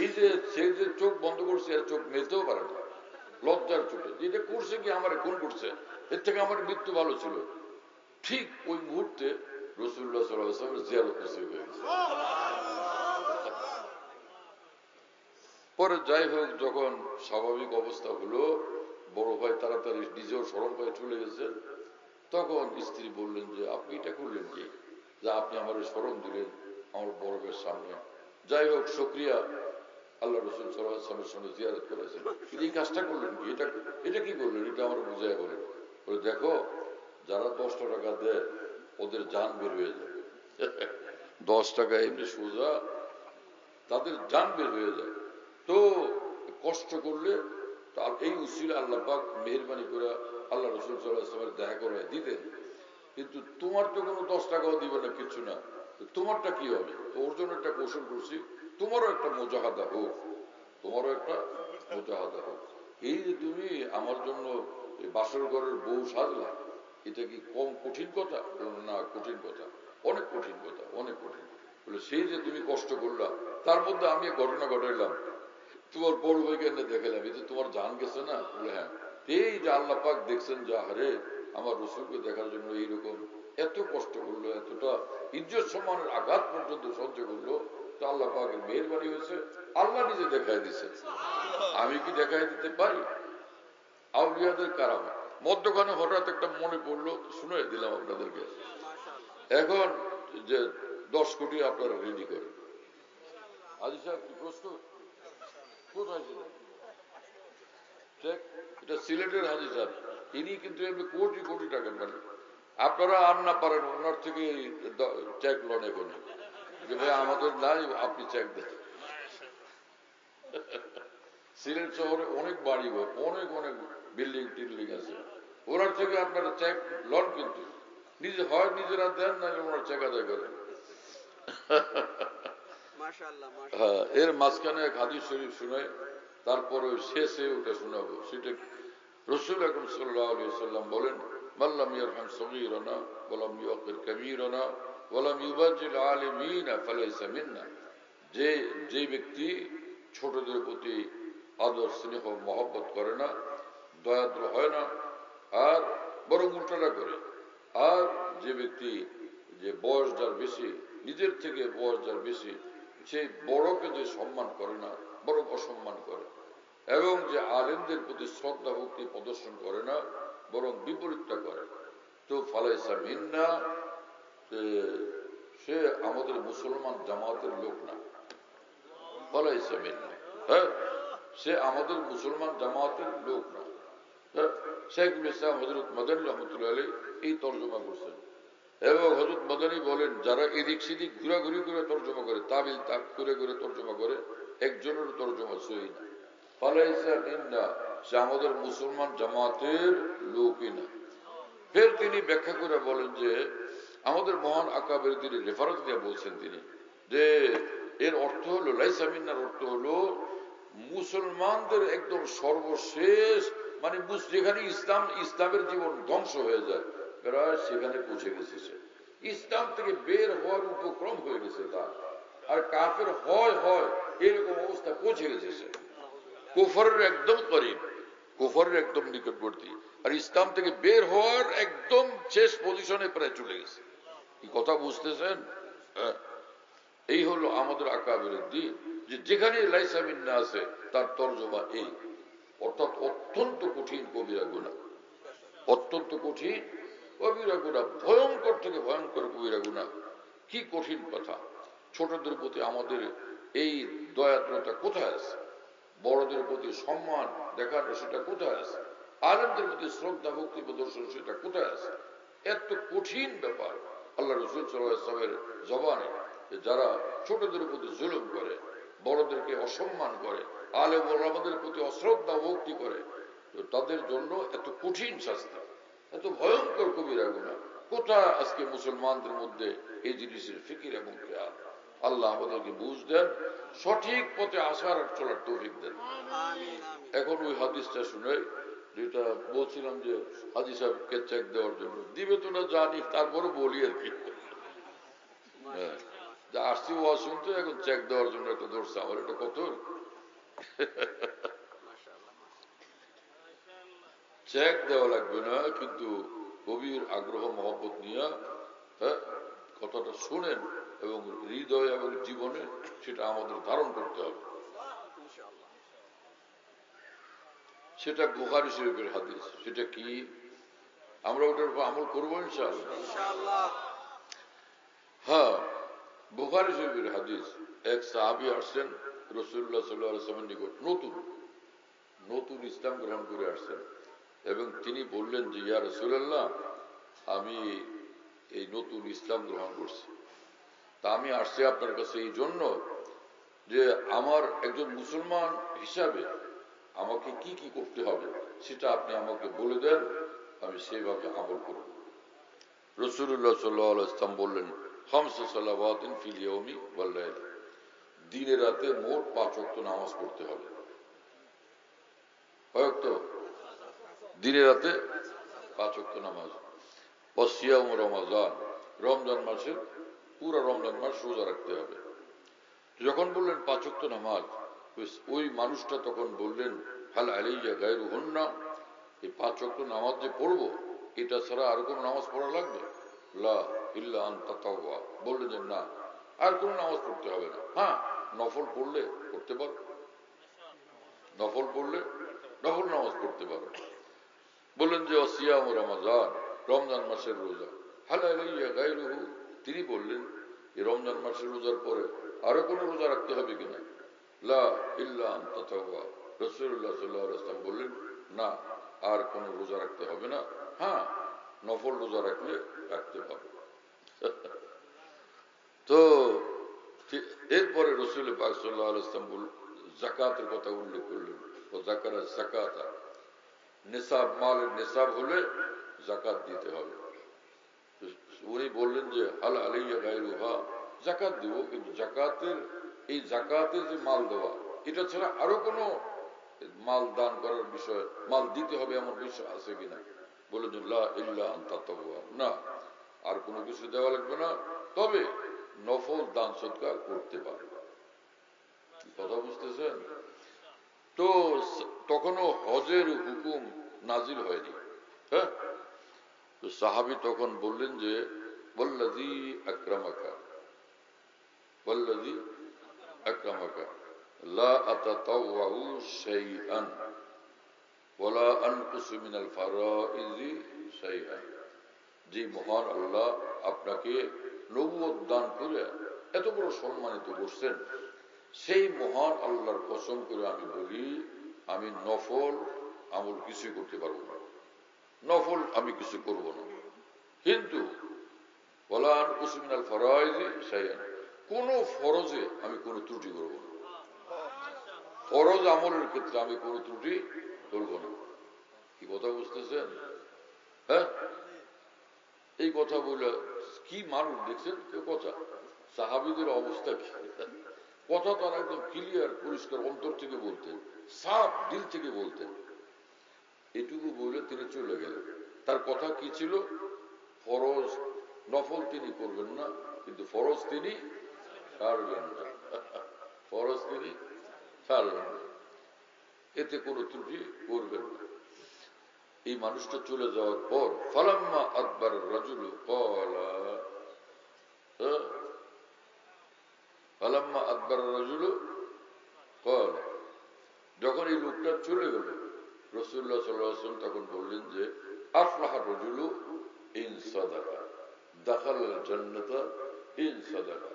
এই যে সে যে চোখ বন্ধ করছে, আর চোখ মেলতেও পারে না লজ্জার চোখে। এটা করছে কি, আমার খুন করছে, এর থেকে আমার মৃত্যু ভালো ছিল। ঠিক ওই মুহূর্তে রাসূলুল্লাহ সাল্লাল্লাহু আলাইহি ওয়াসাল্লামের জিয়ারত নসিব হয়ে গেছে। পরে যাই হোক, যখন স্বাভাবিক অবস্থা হলো, বড় ভাই তাড়াতাড়ি নিজেও স্মরণ করে চলে গেছেন। তখন স্ত্রী বললেন যে, আপনি এটা করলেন কি, যে আপনি আমার স্মরণ দিলেন আমার বড় ভাইয়ের সামনে। যাই হোক, শুকরিয়া, আল্লাহ রাসূল সাল্লাল্লাহু আলাইহি ওয়াসাল্লামের সঙ্গে জিয়ারত করেছেন, এই কাজটা করলেন কি, এটা কি করলেন, এটা আমার বুঝাই বলেন। বলে, দেখো, যারা 10 টাকা দেয় ওদের জান বের হয়ে যায়। 10 টাকা এমনি সোজা, তাদের জান বের হয়ে যায়। তো কষ্ট করলে এই উসিলা আল্লাহ পাক মেহেরবানি করে আল্লাহ রাসূল সাল্লাল্লাহু আলাইহি ওয়াসাল্লামের দেখা করে দিতেন। কিন্তু তোমার তো কোনো 10 টাকাও দিবে না, কিছু না, তোমারটা কি হবে? ওর জন্য একটা কৌশল করছি, তোমারও একটা মুজাহাদা হোক, তোমারও একটা মুজাহাদা হোক। এই যে তুমি আমার জন্য বাসর ঘরের বউ সাজলা, এটা কি কম কঠিন কথা? না, কঠিন কথা, অনেক কঠিন কথা, অনেক কঠিন। বলে, সেই যে তুমি কষ্ট করলা, তার মধ্যে আমি ঘটনা ঘটাইলাম, তোমার বড় ভাইকে এনে দেখালাম, এই যে তোমার জান গেছে না। বলে, হ্যাঁ। এই যে আল্লাহ পাক দেখছেন যে হারে আমার রাসূলকে দেখার জন্য এইরকম এত কষ্ট করলো, এতটা ইজ্জত সম্মানের আঘাত পর্যন্ত সহ্য করলো, তো আল্লাহ পাকের মেহেরবানি হয়েছে, আল্লাহ নিজে দেখাই দিচ্ছে। আমি কি দেখাই দিতে পারি? আউলিয়াদের কারামত। মধ্যখানে হঠাৎ একটা মনে পড়লো, শুনে দিলাম আপনাদেরকে। এখন যে 10 কোটি আপনারা রেডি করেন। হাজী সাহেব কি প্রস্তুত? কোথায় ছিলেন? এটা সিলেটের হাজী সাহেব, ইনি কিন্তু এমনি কোটি কোটি টাকার মালিক। আপনারা আর না পারেন, ওনার থেকে চেক লন এখন, যে ভাই আমাদের নাই, আপনি চেক দেন। সিলেট শহরে অনেক বাড়ি ঘর, অনেক অনেক বিল্ডিং টিল্ডিং আছে, ওনার থেকে আপনারা চেক লন, কিন্তু নিজে হয় নিজেরা দেন, না ওনার চেক আদায় করেন। হ্যাঁ, এর মাঝখানে এক হাদিস শরীফ শুনাই, তারপরে শেষে ওটা শোনাবো। সেটা রাসূল আকরাম সাল্লাল্লাহু আলাইহি ওয়াসাল্লাম বলেন, মাল্লাম ইয়ারহাম সগীরানা ওয়ালাম ইউকির কাবীরানা ওয়ালাম ইউবাজ্জিল আলিমিনা ফালাইসা মিন্না। যে ব্যক্তি ছোটদের প্রতি আদর স্নেহ মহব্বত করে না, দয়াদ্র হয় না, আর বরং উল্টাটা করে, আর যে ব্যক্তি যে বয়স যার বেশি, নিজের থেকে বয়স যার বেশি, সেই বড়কে যে সম্মান করে না, বরং অসম্মান করে, এবং যে আলেমদের প্রতি শ্রদ্ধা ভক্তি প্রদর্শন করে না, বরং বিপরীতটা করে, তো ফালাইসা মিন্না, সে আমাদের মুসলমান জামাতের লোক না। ফালাইসা মিন্না, হ্যাঁ, সে আমাদের মুসলমান জামাতের লোক না। শেখ ইসলাম হযরত মাদানী রহমতুল্লাহ আলাইহি এই তর্জমা করছেন, এবং হযরত মাদানী বলেন যারা এদিক সেদিক ঘোরাঘুরি করে তর্জমা করে, তাবিল তাক করে করে তর্জমা করে, একজনের তর্জমা সহি না। ফালাইসা মিন্না, সে আমাদের মুসলমান জামাতের লোকই না। ফের তিনি ব্যাখ্যা করে বলেন যে আমাদের মহান আকাবের তিনি রেফারেন্স দিয়ে বলছেন তিনি যে এর অর্থ হলো, লাইসা মিন্নার অর্থ হলো মুসলমানদের একদম সর্বশেষ, মানে যেখানে ইসলামের জীবন ধ্বংস হয়ে যায়, প্রায় সেখানে পৌঁছে গেছে সে। ইসলাম থেকে বের হওয়ার উপক্রম হয়ে গেছে তার, আর কাফের হয় এরকম অবস্থা পৌঁছে গেছে সে। কুফরের একদম করিব, কুফরের একদম নিকটবর্তী, আর ইসলাম থেকে বের হওয়ার একদম শেষ পজিশনে প্রায় চলে গেছে। এই কথা বুঝতেছেন? এই হলো আমাদের আকাবের দিন, যে যেখানে লাইসা মিন্না আছে তার তর্জমা এই, অর্থাৎ অত্যন্ত কঠিন কবিরা গুনাহ, অত্যন্ত কঠিন কবিরা গুনাহ, ভয়ঙ্কর থেকে ভয়ঙ্কর কবিরা গুনাহ। কি কঠিন কথা! ছোটদের প্রতি আমাদের এই দয়াদ্রতা কোথায় আছে? বড়দের প্রতি সম্মান দেখানো সেটা কোথায় আছে? আলেমদের প্রতি শ্রদ্ধা ভক্তি প্রদর্শন সেটা কোথায় আছে? এত কঠিন ব্যাপার আল্লাহ রাসূল সাল্লাল্লাহু আলাইহি ওয়াসাল্লামের জবানে, যারা ছোটদের প্রতি জুলুম করে, বড়দেরকে অসম্মান করে, আলেম ওলামাদের প্রতি অশ্রদ্ধা ভক্তি করে, তো তাদের জন্য এত কঠিন শাস্তি, এত ভয়ঙ্কর কবিরা গুনাহ কোথায় আজকে মুসলমানদের মধ্যে এই জিনিসের ফিকির এবং খেয়াল? আল্লাহ আমাদেরকে বুঝ দেন, সঠিক পথে আসার আর চলার তৌফিক দেন। এখন ওই হাদিসটা শুনে যেটা বলছিলাম যে হাজি সাহেবকে চেক দেওয়ার জন্য দিবে তো না জানি, তারপরে বলি আর কি, হ্যাঁ, যে আসছি ওয়াজ শুনতে, এখন চেক দেওয়ার জন্য একটা ধরছে, আমার এটা কত চেক দেওয়া লাগবে না, কিন্তু গভীর আগ্রহ মহব্বত নিয়ে, হ্যাঁ, কথাটা শুনেন এবং হৃদয় এবং জীবনে সেটা আমাদের ধারণ করতে হবে। সেটা বুখারী শরীফের হাদিস। সেটা কি? আমরা ওটার উপর আমল করবো ইনশাআল্লাহ। হ্যাঁ, বুখারী শরীফের হাদিস। এক সাহাবী আসছেন রাসূলুল্লাহ সাল্লাল্লাহু আলাইহি ওয়াসাল্লামের নিকট, নতুন ইসলাম গ্রহণ করে আসছেন, এবং তিনি বললেন যে ইয়া রাসূলুল্লাহ, আমি এই নতুন ইসলাম গ্রহণ করছি, তা আমি আসছি আপনার কাছে এই জন্য যে আমার একজন মুসলমান হিসাবে আমাকে কি কি করতে হবে সেটা আপনি আমাকে বলে দেন, আমি সেইভাবে আমল করব। রাসূলুল্লাহ সাল্লাল্লাহু আলাইহি ওয়াসাল্লাম বললেন, খামসু সালাওয়াতিন ফিল ইয়াউমি ওয়াল লাইলা, দিনে রাতে মোট 5 ওয়াক্ত নামাজ পড়তে হবে। কয় ওয়াক্ত? দিনে রাতে 5 ওয়াক্ত নামাজ। ওয়া সিয়াম রমাজান, রমজান মাসে পুরো রমজান মাস রোজা রাখতে হবে। যখন বললেন 5 ওয়াক্ত নামাজ, ওই মানুষটা তখন বললেন, হাল আলাইয়া গায়রুহুন্না, এই 5 ওয়াক্ত নামাজ যে পড়বো, এটা ছাড়া আর কোনো নামাজ পড়া লাগবে? লা ইল্লা আন তাতাওয়া, বললেন যে না, আর কোনো নামাজ পড়তে হবে না। হ্যাঁ, নফল পড়লে পড়তে পারো, নফল পড়লে নফল নামাজ পড়তে পারো। বললেন যে সিয়াম রমাজান, রমজান মাসের রোজা। হাল আলাইয়া গায়রুহু, তিনি বললেন এই রমজান মাসের রোজার পরে আরো কোনো রোজা রাখতে হবে কিনা? লা ইল্লা আন তাতাওয়া, রাসূলুল্লাহ সাল্লাল্লাহু আলাইহি ওয়াসাল্লাম বললেন না, আর কোনো রোজা রাখতে হবে না, হ্যাঁ, নফল রোজা রাখলে রাখতে পারবে। তো এরপরে রাসূল পাক সাল্লাল্লাহু আলাইহি ওয়াসাল্লাম যাকাতের কথা উল্লেখ করলেন, ও যাকারা যাকাতা, নিসাব, মালের নিসাব হলে যাকাত দিতে হবে। উনি বললেন যে হাল আলাইয়া গায়রুহা, যাকাত দিব, কিন্তু জাকাতের এই জাকাতে যে মাল দেওয়া, এটা ছাড়া আরো কোনো মাল দান করার বিষয়, মাল দিতে হবে এমন বিষয় আছে কিনা? বলে যে লা ইল্লা আন তাতাওয়া, না, আর কোনো কিছু দেওয়া লাগবে না, তবে নফল দান সদকা করতে পারবে। কথা বুঝতেছেন? তো তখনও হজের হুকুম নাজিল হয়নি। হ্যাঁ, তো সাহাবী তখন বললেন যে ওয়াল্লাযী আকরামাকা, ওয়াল্লাযী আকরামাকা লা আতাতাওয়াউ শাইআন ওয়ালা আনকুসু মিনাল ফারাইজি শাইআন। যে মহান আল্লাহ আপনাকে নবুয়ত দান করে এত বড় সম্মানিত করছেন, সেই মহান আল্লাহর কসম করে আমি বলি, আমি নফল আমল কিছুই করতে পারবো না, নফল আমি কিছু করব না। কিন্তু ওয়ালা আনকুসু মিনাল ফারাইজি শাইআন, কোন ফরজে আমি কোনো ত্রুটি করব না, ফরজ আমলের ক্ষেত্রে আমি কোনো ত্রুটি করব না। কি কথা বুঝতেছেন? হ্যাঁ, এই কথা বলে কি মানুষ দেখছেন কথা, সাহাবীদের অবস্থা কি, কথা তারা একদম ক্লিয়ার পরিষ্কার অন্তর থেকে বলতেন, সাফ দিল থেকে বলতেন। এটুকু বলে তিনি চলে গেলেন। তার কথা কি ছিল? ফরজ নফল তিনি করবেন না, কিন্তু ফরজ তিনি ছাড়বেন না, ফরজ তিনি ছাড়বেন না, এতে কোনো ত্রুটি করবেন না। এই মানুষটা চলে যাওয়ার পর ফালাম্মা আকবার রাজুলু ক্বালা, ফালাম্মা আকবার রাজুলু ক্বালা, যখন এই লোকটা চলে গেল রাসূলুল্লাহ সাল্লাল্লাহু আলাইহি ওয়াসাল্লাম তখন বললেন যে আফলাহা রাজুলু ইন সাদাকা দাখালাল জান্নাতা ইন সাদাকা।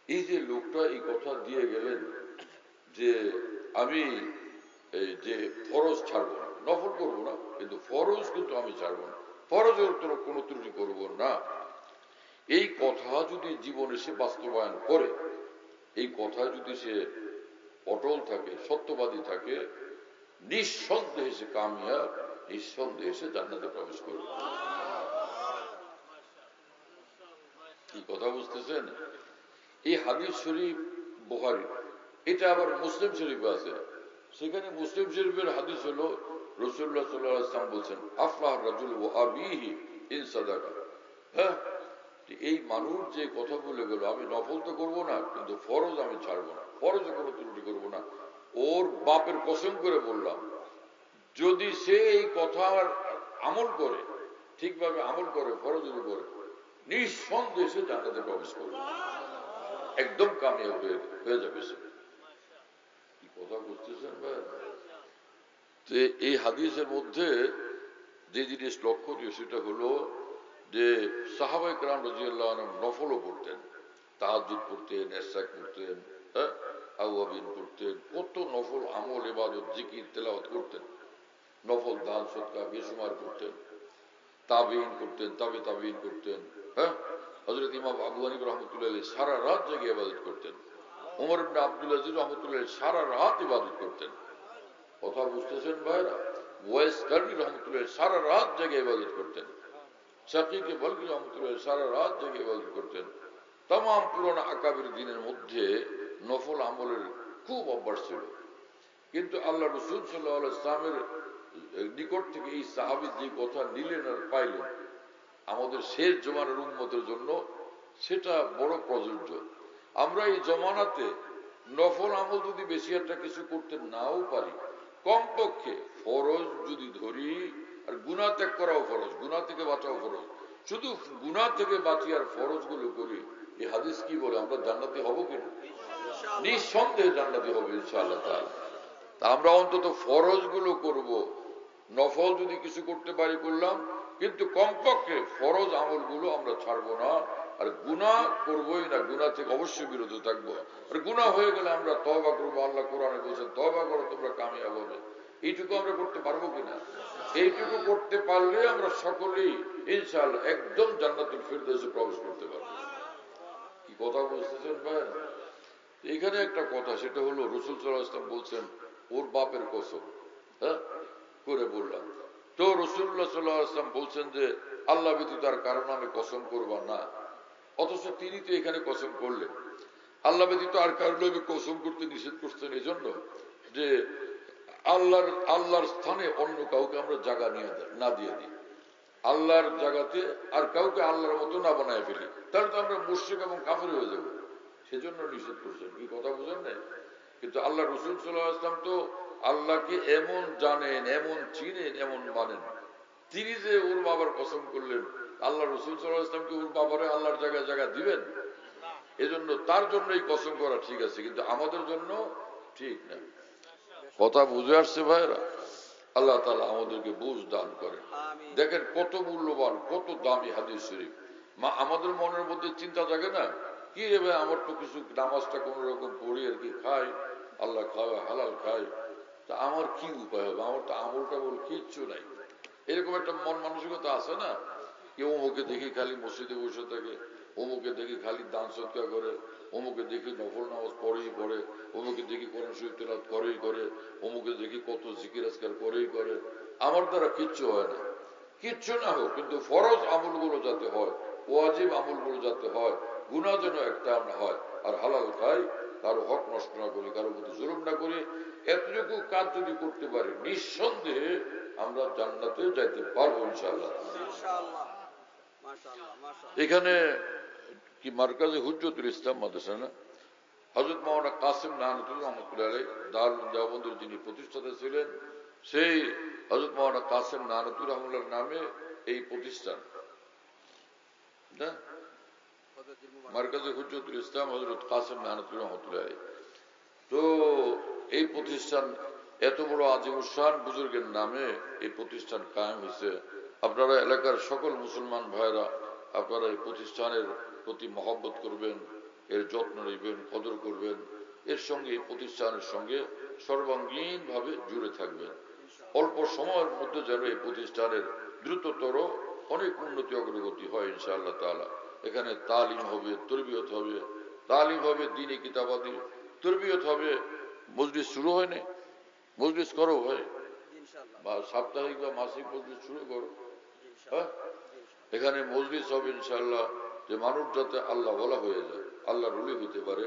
এই যে লোকটা এই কথা দিয়ে গেলেন যে আমি এই যে ফরজ ছাড়বো না, নফল করবো না, কিন্তু ফরজ কিন্তু আমি ছাড়বো না, ফরজের কোনো ত্রুটি করব না, এই কথা যদি জীবনে সে বাস্তবায়ন করে, এই কথা যদি সে অটল থাকে, সত্যবাদী থাকে, নিঃসন্দেহে সে কামিয়াব, নিঃসন্দেহে সে জান্নাতে প্রবেশ করবে। কি কথা বুঝতেছেন? এই হাদিস শরীফ বুখারী, এটা আবার মুসলিম শরীফে আছে। সেখানে মুসলিম শরীফের হাদিস হলো রাসূলুল্লাহ সাল্লাল্লাহু আলাইহি ওয়াসাল্লাম বলেছেন আফলাহ রাজুল ওয়া আবিহি ইন সাদাকা। হ্যাঁ, এই মানুষ যে কথা বলে গেল আমি নফল তো করবো না, কিন্তু ফরজ আমি ছাড়বো না, ফরজে কোনো ত্রুটি করবো না, ওর বাপের কসম করে বললাম, যদি সে এই কথার আমল করে, ঠিকভাবে আমল করে, ফরজের উপরে, নিঃসন্দেহে সে জান্নাতে প্রবেশ করবে, একদম কামিয়াব হয়ে যাবে সে। কি কথা বুঝতেছেন ভাই? তো এই হাদিসের মধ্যে যে জিনিস লক্ষণীয় সেটা হলো যে সাহাবায়ে কেরাম রাদিয়াল্লাহু আনহুম নফলও করতেন, তাহাজ্জুদ পড়তেন, ইশরাক করতেন, আওয়াবিন করতেন, কত নফল আমল ইবাদত জিকির তেলাওয়াত করতেন, নফল দান সদকা বেশুমার করতেন, তাবিঈন করতেন, তাবিঈন করতেন। হ্যাঁ, হযরত ইমাম আবু হানিফা রাহমাতুল্লাহ আলাইহি সারা রাত জেগে ইবাদত করতেন, ওমর ইবনে আব্দুল আজিজ রাহমাতুল্লাহ আলাইহি সারা রাত ইবাদত করতেন। কথা বুঝতেছেন ভাইরা? ওয়াইস কারনি রাহমাতুল্লাহ সারা রাত জেগে ইবাদত করতেন, শাকিকে বলকি রাহমাতুল্লাহ সারা রাত জেগে ইবাদত করতেন। তাম পুরানো আকাবির দিনের মধ্যে নফল আমলের খুব অভ্যাস ছিল। কিন্তু আল্লাহ রাসূল সাল্লাল্লাহু আলাইহি ওয়াসাল্লামের নিকট থেকে এই সাহাবী যে কথা নিলেন আর পাইলেন, আমাদের শেষ জমানার উম্মতের জন্য সেটা বড় প্রযোজ্য। আমরা এই জমানাতে নফল আমল যদি বেশি একটা কিছু করতে নাও পারি, কমপক্ষে ফরজ যদি ধরি, আর গুনাহ ত্যাগ করাও ফরজ, গুনাহ থেকে বাঁচাও ফরজ, শুধু গুনাহ থেকে বাঁচি আর ফরজ গুলো করি, এই হাদিস কি বলে আমরা জান্নাতি হব কিনা? নিঃসন্দেহে জান্নাতি হবে ইনশাআল্লাহ তাআলা। তা আমরা অন্তত ফরজ গুলো করব, নফল যদি কিছু করতে পারি করলাম, কিন্তু কমপক্ষে ফরজ আমল গুলো আমরা ছাড়বো না, আর গুনাহ করবোই না, গুনাহ থেকে অবশ্যই বিরত থাকবো। আর গুনাহ হয়ে গেলে আমরা তওবা করবো, আল্লাহ কোরআনে বলেছেন তওবা করো তোমরা কামিয়াব হবে। এইটুকু আমরা করতে পারবো কিনা? এইটুকু করতে পারলে আমরা সকলেই ইনশাআল্লাহ একদম জান্নাতুল ফিরদাউসে প্রবেশ করতে পারবো। কি কথা বুঝতেছেন ভাই? এখানে একটা কথা, সেটা হলো রাসূল সাল্লাল্লাহু আলাইহি ওয়াসাল্লাম বলছেন ওর বাপের কসম, হ্যাঁ করে বললাম, তো রাসূলুল্লাহ সাল্লাল্লাহু আলাইহি ওয়াসাল্লাম বলছেন যে আল্লাহ ব্যতীত আর কারো নামে কসম করবা না, অথচ তিনি তো এখানে কসম করলেন। আল্লাহ ব্যতীত আর কারো নামে কসম করতে নিষেধ করছেন এই জন্য যে আল্লাহর স্থানে অন্য কাউকে আমরা জায়গা না দিয়ে দিই, আল্লাহর জায়গাতে আর কাউকে আল্লাহর মতো না বানায় ফেলি, তাহলে তো আমরা মুশরিক এবং কাফের হয়ে যাব, সেজন্য নিষেধ করছেন। কি কথা বুঝেন না? কিন্তু আল্লাহ রাসূল সাল্লাল্লাহু আলাইহি ওয়াসাল্লাম তো আল্লাহকে এমন জানেন, এমন চিনেন, এমন মানেন, তিনি যে ওর বাবার কসম করলেন, আল্লাহ রাসূল সাল্লাল্লাহু আলাইহি ওয়াসাল্লাম কি ওর বাবারে আল্লাহর জায়গায় জায়গা দিবেন? এজন্য তার জন্য এই কসম করা ঠিক আছে, কিন্তু আমাদের জন্য ঠিক না। কথা বুঝে আসছে ভাইরা? আল্লাহ তাআলা আমাদেরকে বুঝ দান করে। দেখেন কত মূল্যবান, কত দামি হাদিস শরীফ। আমাদের মনের মধ্যে চিন্তা জাগে না, কি রে ভাই, আমার তো কিছু নামাজটা কোন রকম পড়ি আর কি, খাই, আল্লাহ খাওয়া হালাল খাই, তা আমার কি উপায় হবে, আমার তো আমল টামল কিচ্ছু নাই। এরকম একটা মন মানসিকতা আছে না? কেউ অমুকে দেখি খালি মসজিদে বসে থাকে, অমুকে দেখি খালি দান সৎকার করে, অমুকে দেখি নফল নামাজ পড়েই পড়ে, অমুকে দেখি কোরআন শরীফ তেলাওয়াত করেই করে, অমুকে দেখি কত জিকির আজকার করেই করে। আমার দ্বারা কিচ্ছু হয় না। কিচ্ছু না হোক, কিন্তু ফরজ আমলগুলো যাতে হয়, ওয়াজিব আমলগুলো যাতে হয়, গুনাহ যেন একটা না হয়, আর হালাল খাই, কারো হক নষ্ট না করি, কারো প্রতি জুলুম না করি, এতটুকু কাজ যদি করতে পারি, নিঃসন্দেহে আমরা জান্নাতে যাইতে পারবো ইনশাআল্লাহ। এখানে কি মার্কাজে হুজ্জতুল ইসলাম মাদ্রাসা না, হযরত মাওলানা কাসেম নানতুল্লাহ রহমাতুল্লাহ আলাইহি দারুল দেওবন্দের যিনি প্রতিষ্ঠাতা ছিলেন, সেই হযরত মাওলানা কাসেম নানতুল্লাহ রহমাতুল্লাহর নামে এই প্রতিষ্ঠান না, মার্কাজে হুজ্জতুল ইসলাম হযরত কাসেম নানতুল্লাহ রহমাতুল্লাহ আলাইহি। তো এই প্রতিষ্ঠান এত বড় আজিমুশান বুজুর্গের নামে এই প্রতিষ্ঠান কায়েম হয়েছে। আপনারা এলাকার সকল মুসলমান ভাইরা আপনারা এই প্রতিষ্ঠানের প্রতি মহব্বত করবেন, এর যত্ন নেবেন, কদর করবেন, এর সঙ্গে এই প্রতিষ্ঠানের সঙ্গে সর্বাঙ্গীন ভাবে জুড়ে থাকবেন। অল্প সময়ের মধ্যে যেন এই প্রতিষ্ঠানের দ্রুততর অনেক উন্নতি অগ্রগতি হয় ইনশাআল্লাহ তাআলা। এখানে তালিম হবে, তরবিয়ত হবে, তালিম হবে দ্বীনি কিতাবাদি, তরবিয়ত হবে। মজলিস শুরু হয় না, মজলিস করো ভাই, বা সাপ্তাহিক বা মাসিক মজলিস শুরু করো। হ্যাঁ, এখানে মজলিস হবে ইনশাআল্লাহ, যে মানুষ যাতে আল্লাহ ওয়ালা হয়ে যায়, আল্লাহ রুলি হইতে পারে,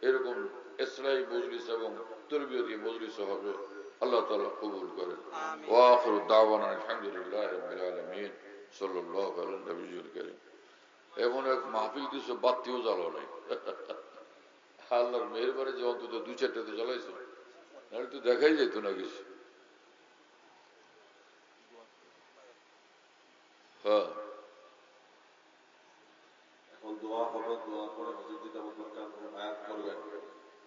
এরকম ইসলাহি মজলিস এবং তরবিয়তি মজলিস হবে। আল্লাহ তাআলা কবুল করেন। ওয়া আখিরু দাওয়ানা আলহামদুলিল্লাহি রাব্বিল আলামিন, সাল্লাল্লাহু আলা নবিয়্যিল কারীম। এমন এক মাহফিল কিছু বাতিও জ্বালো নাই। আল্লাহর মেহেরবানি যে অন্তত দুই চারটে তো জ্বালাইছে, নাহলে তো দেখাই যেত না কিছু। হ্যাঁ, এখন দোয়া হবে, দোয়ার পরে হুজুর যদি আমাদের বায়াত করবেন,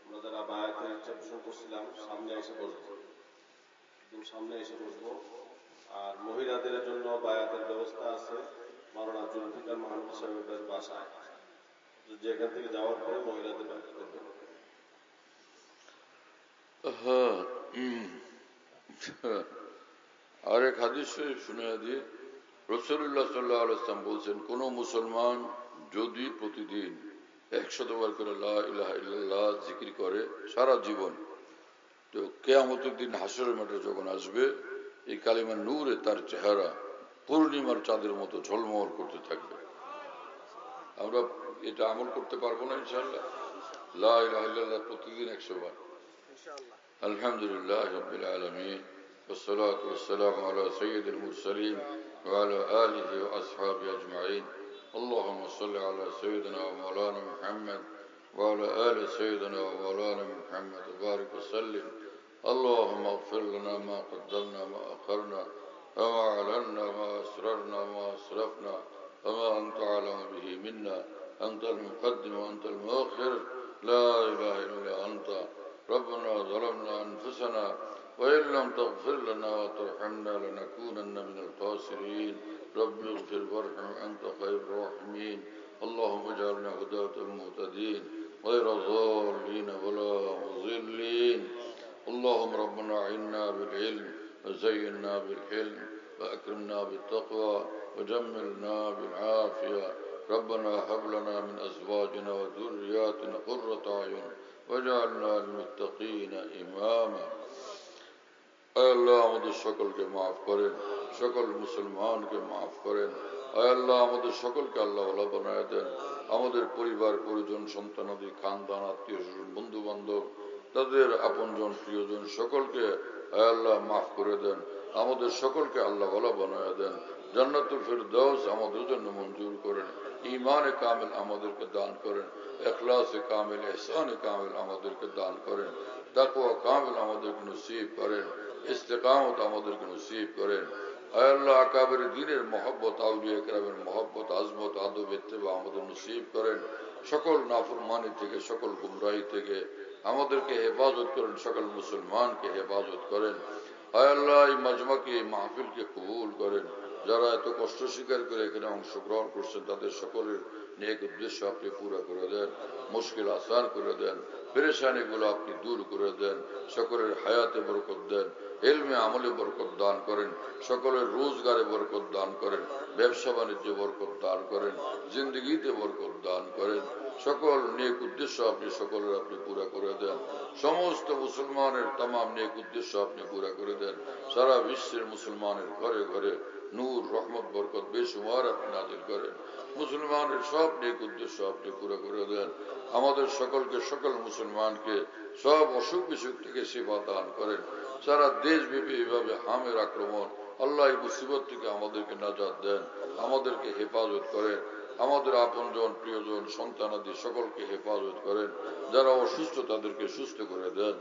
আমরা যারা বায়াতের ইচ্ছা পোষণ করছিলাম সামনে এসে বসবো, একদম সামনে এসে বসবো। আর মহিলাদের জন্য বায়াতের ব্যবস্থা আছে মাওলানা জুলফিকার মাহমুদ সাহেবের বাসায়, যেখান থেকে যাওয়ার পরে মহিলাদের বায়াত করবেন। হ্যাঁ, আরেক হাদিস শরীফ শুনে দিয়ে রাসূলুল্লাহ সাল্লাল্লাহু আলাইহি ওয়াসাল্লাম বলছেন, কোন মুসলমান যদি প্রতিদিন 100 বার করে লা ইলাহা ইল্লাল্লাহ জিকির করে সারা জীবন, তো কিয়ামতের দিন হাসরের মাঠে যখন আসবে, এই কালিমার নূরে তার চেহারা পূর্ণিমার চাঁদের মতো ঝলমল করতে থাকবে। আমরা এটা আমল করতে পারবো না ইনশাআল্লাহ? লা ইলাহা ইল্লাল্লাহ প্রতিদিন 100 বার। আলহামদুলিল্লাহ রাব্বিল আলামিন, والصلاة والسلام على سيد المرسلين وعلى آله وأصحابه أجمعين. اللهم صل على سيدنا ومولانا محمد وعلى آل سيدنا ومولانا محمد وبارك وسلم. اللهم اغفر لنا ما قدمنا ما أخرنا وما أعلنا ما أسررنا وما أسرفنا وما أنت أعلم به منا. أنت المقدم وأنت المؤخر، لا إله إلا أنت. ربنا ظلمنا أنفسنا وإن لم تغفر لنا وترحمنا لنكونن من الخاسرين. رب اغفر وارحم، أنت خير الراحمين. اللهم اجعلنا هداة مهتدين غير ضالين ولا مضلين. اللهم ربنا أعنا بالعلم وزينا بالحلم وأكرمنا بالتقوى وجملنا بالعافية. ربنا هب لنا من أزواجنا وذرياتنا قرة أعين واجعلنا للمتقين إماما. আল্লাহ আমাদের সকলকে মাফ করেন, সকল মুসলমানকে মাফ করেন। আল্লাহ আমাদের সকলকে আল্লাহ ওয়ালা বানায় দেন। আমাদের পরিবার পরিজন, সন্তানাদি, খানদান, আত্মীয় স্বজন, বন্ধু বান্ধব, তাদের আপনজন প্রিয়জন সকলকে আল্লাহ মাফ করে দেন। আমাদের সকলকে আল্লাহ ওয়ালা বানায় দেন। জান্নাতুল ফিরদাউস আমাদের জন্য মঞ্জুর করেন। ঈমানে কামিল আমাদেরকে দান করেন। ইখলাসে কামিল, ইহসানে কামিল আমাদেরকে দান করেন। তাকওয়া কামিল আমাদেরকে নসিব করেন। ইস্তেকামত আমাদেরকে নসিব করেন। আল্লাহ আকাবের দিনের মহব্বত, আউলিয়া কেরামের মহব্বত, আজমত, আদব, ইত্তেবা আমাদের নসিব করেন। সকল নাফরমানি থেকে, সকল গুমরাহি থেকে আমাদেরকে হেফাজত করেন, সকল মুসলমানকে হেফাজত করেন। হায় আল্লাহ, এই মাজমাকে, এই মাহফিলকে কবুল করেন। যারা এত কষ্ট স্বীকার করে এখানে অংশগ্রহণ করছেন তাদের সকলের নেক উদ্দেশ্য আপনি পুরো করে দেন, মুশকিল আসান করে দেন, পেরেশানিগুলো আপনি দূর করে দেন, সকলের হায়াতে বরকত দেন, ইলমে আমলে বরকত দান করেন, সকলের রোজগারে বরকত দান করেন, ব্যবসা বাণিজ্যে বরকত দান করেন, জিন্দগিতে বরকত দান করেন। সকল নেক উদ্দেশ্য আপনি সকলের আপনি পুরা করে দেন। সমস্ত মুসলমানের তাম নেক উদ্দেশ্য আপনি পুরা করে দেন। সারা বিশ্বের মুসলমানের ঘরে ঘরে নূর, রহমত, বরকত বেশুমার আপনি নাজিল করেন। মুসলমানের সব নেক উদ্দেশ্য আপনি পুরো করে দেন। আমাদের সকলকে, সকল মুসলমানকে সব অসুখ বিসুখ থেকে সেবা দান করেন। সারা দেশব্যাপী এইভাবে হামের আক্রমণ, আল্লাহ এই মুসিবত থেকে আমাদেরকে নাজাত দেন, আমাদেরকে হেফাজত করেন। আমাদের আপনজন, প্রিয়জন, সন্তানাদি সকলকে হেফাজত করেন। যারা অসুস্থ তাদেরকে সুস্থ করে দেন।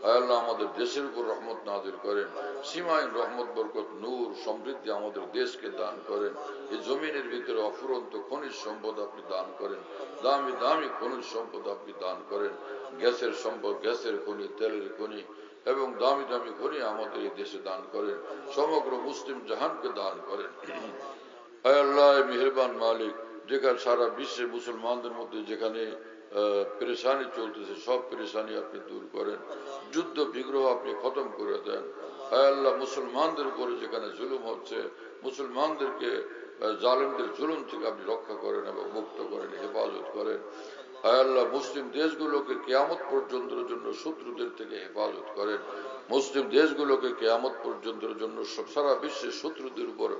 আয় আল্লাহ, আমাদের দেশের উপর রহমত নাজিল করেন। সীমাহীন রহমত, বরকত, নূর, সমৃদ্ধি আমাদের দেশকে দান করেন। এই জমিনের ভিতরে অফুরন্ত খনিজ সম্পদ আপনি দান করেন। দামি দামি খনিজ সম্পদ আপনি দান করেন। গ্যাসের সম্পদ, গ্যাসের খনি, তেলের খনি এবং দামি দামি খনি আমাদের এই দেশে দান করেন। সমগ্র মুসলিম জাহানকে দান করেন। আয় আল্লাহ, মেহেরবান মালিক, যেখানে সারা বিশ্বে মুসলমানদের মধ্যে যেখানে পেরেশানি চলতেছে সব পেরেশানি আপনি দূর করেন। যুদ্ধ বিগ্রহ আপনি খতম করে দেন। আয় আল্লাহ, মুসলমানদের উপরে যেখানে জুলুম হচ্ছে, মুসলমানদেরকে জালেমদের জুলুম থেকে আপনি রক্ষা করেন এবং মুক্ত করেন, হেফাজত করেন। আয় আল্লাহ, মুসলিম দেশগুলোকে কিয়ামত পর্যন্তের জন্য শত্রুদের থেকে হেফাজত করেন। মুসলিম দেশগুলোকে কিয়ামত পর্যন্তের জন্য সারা বিশ্বের শত্রুদের উপর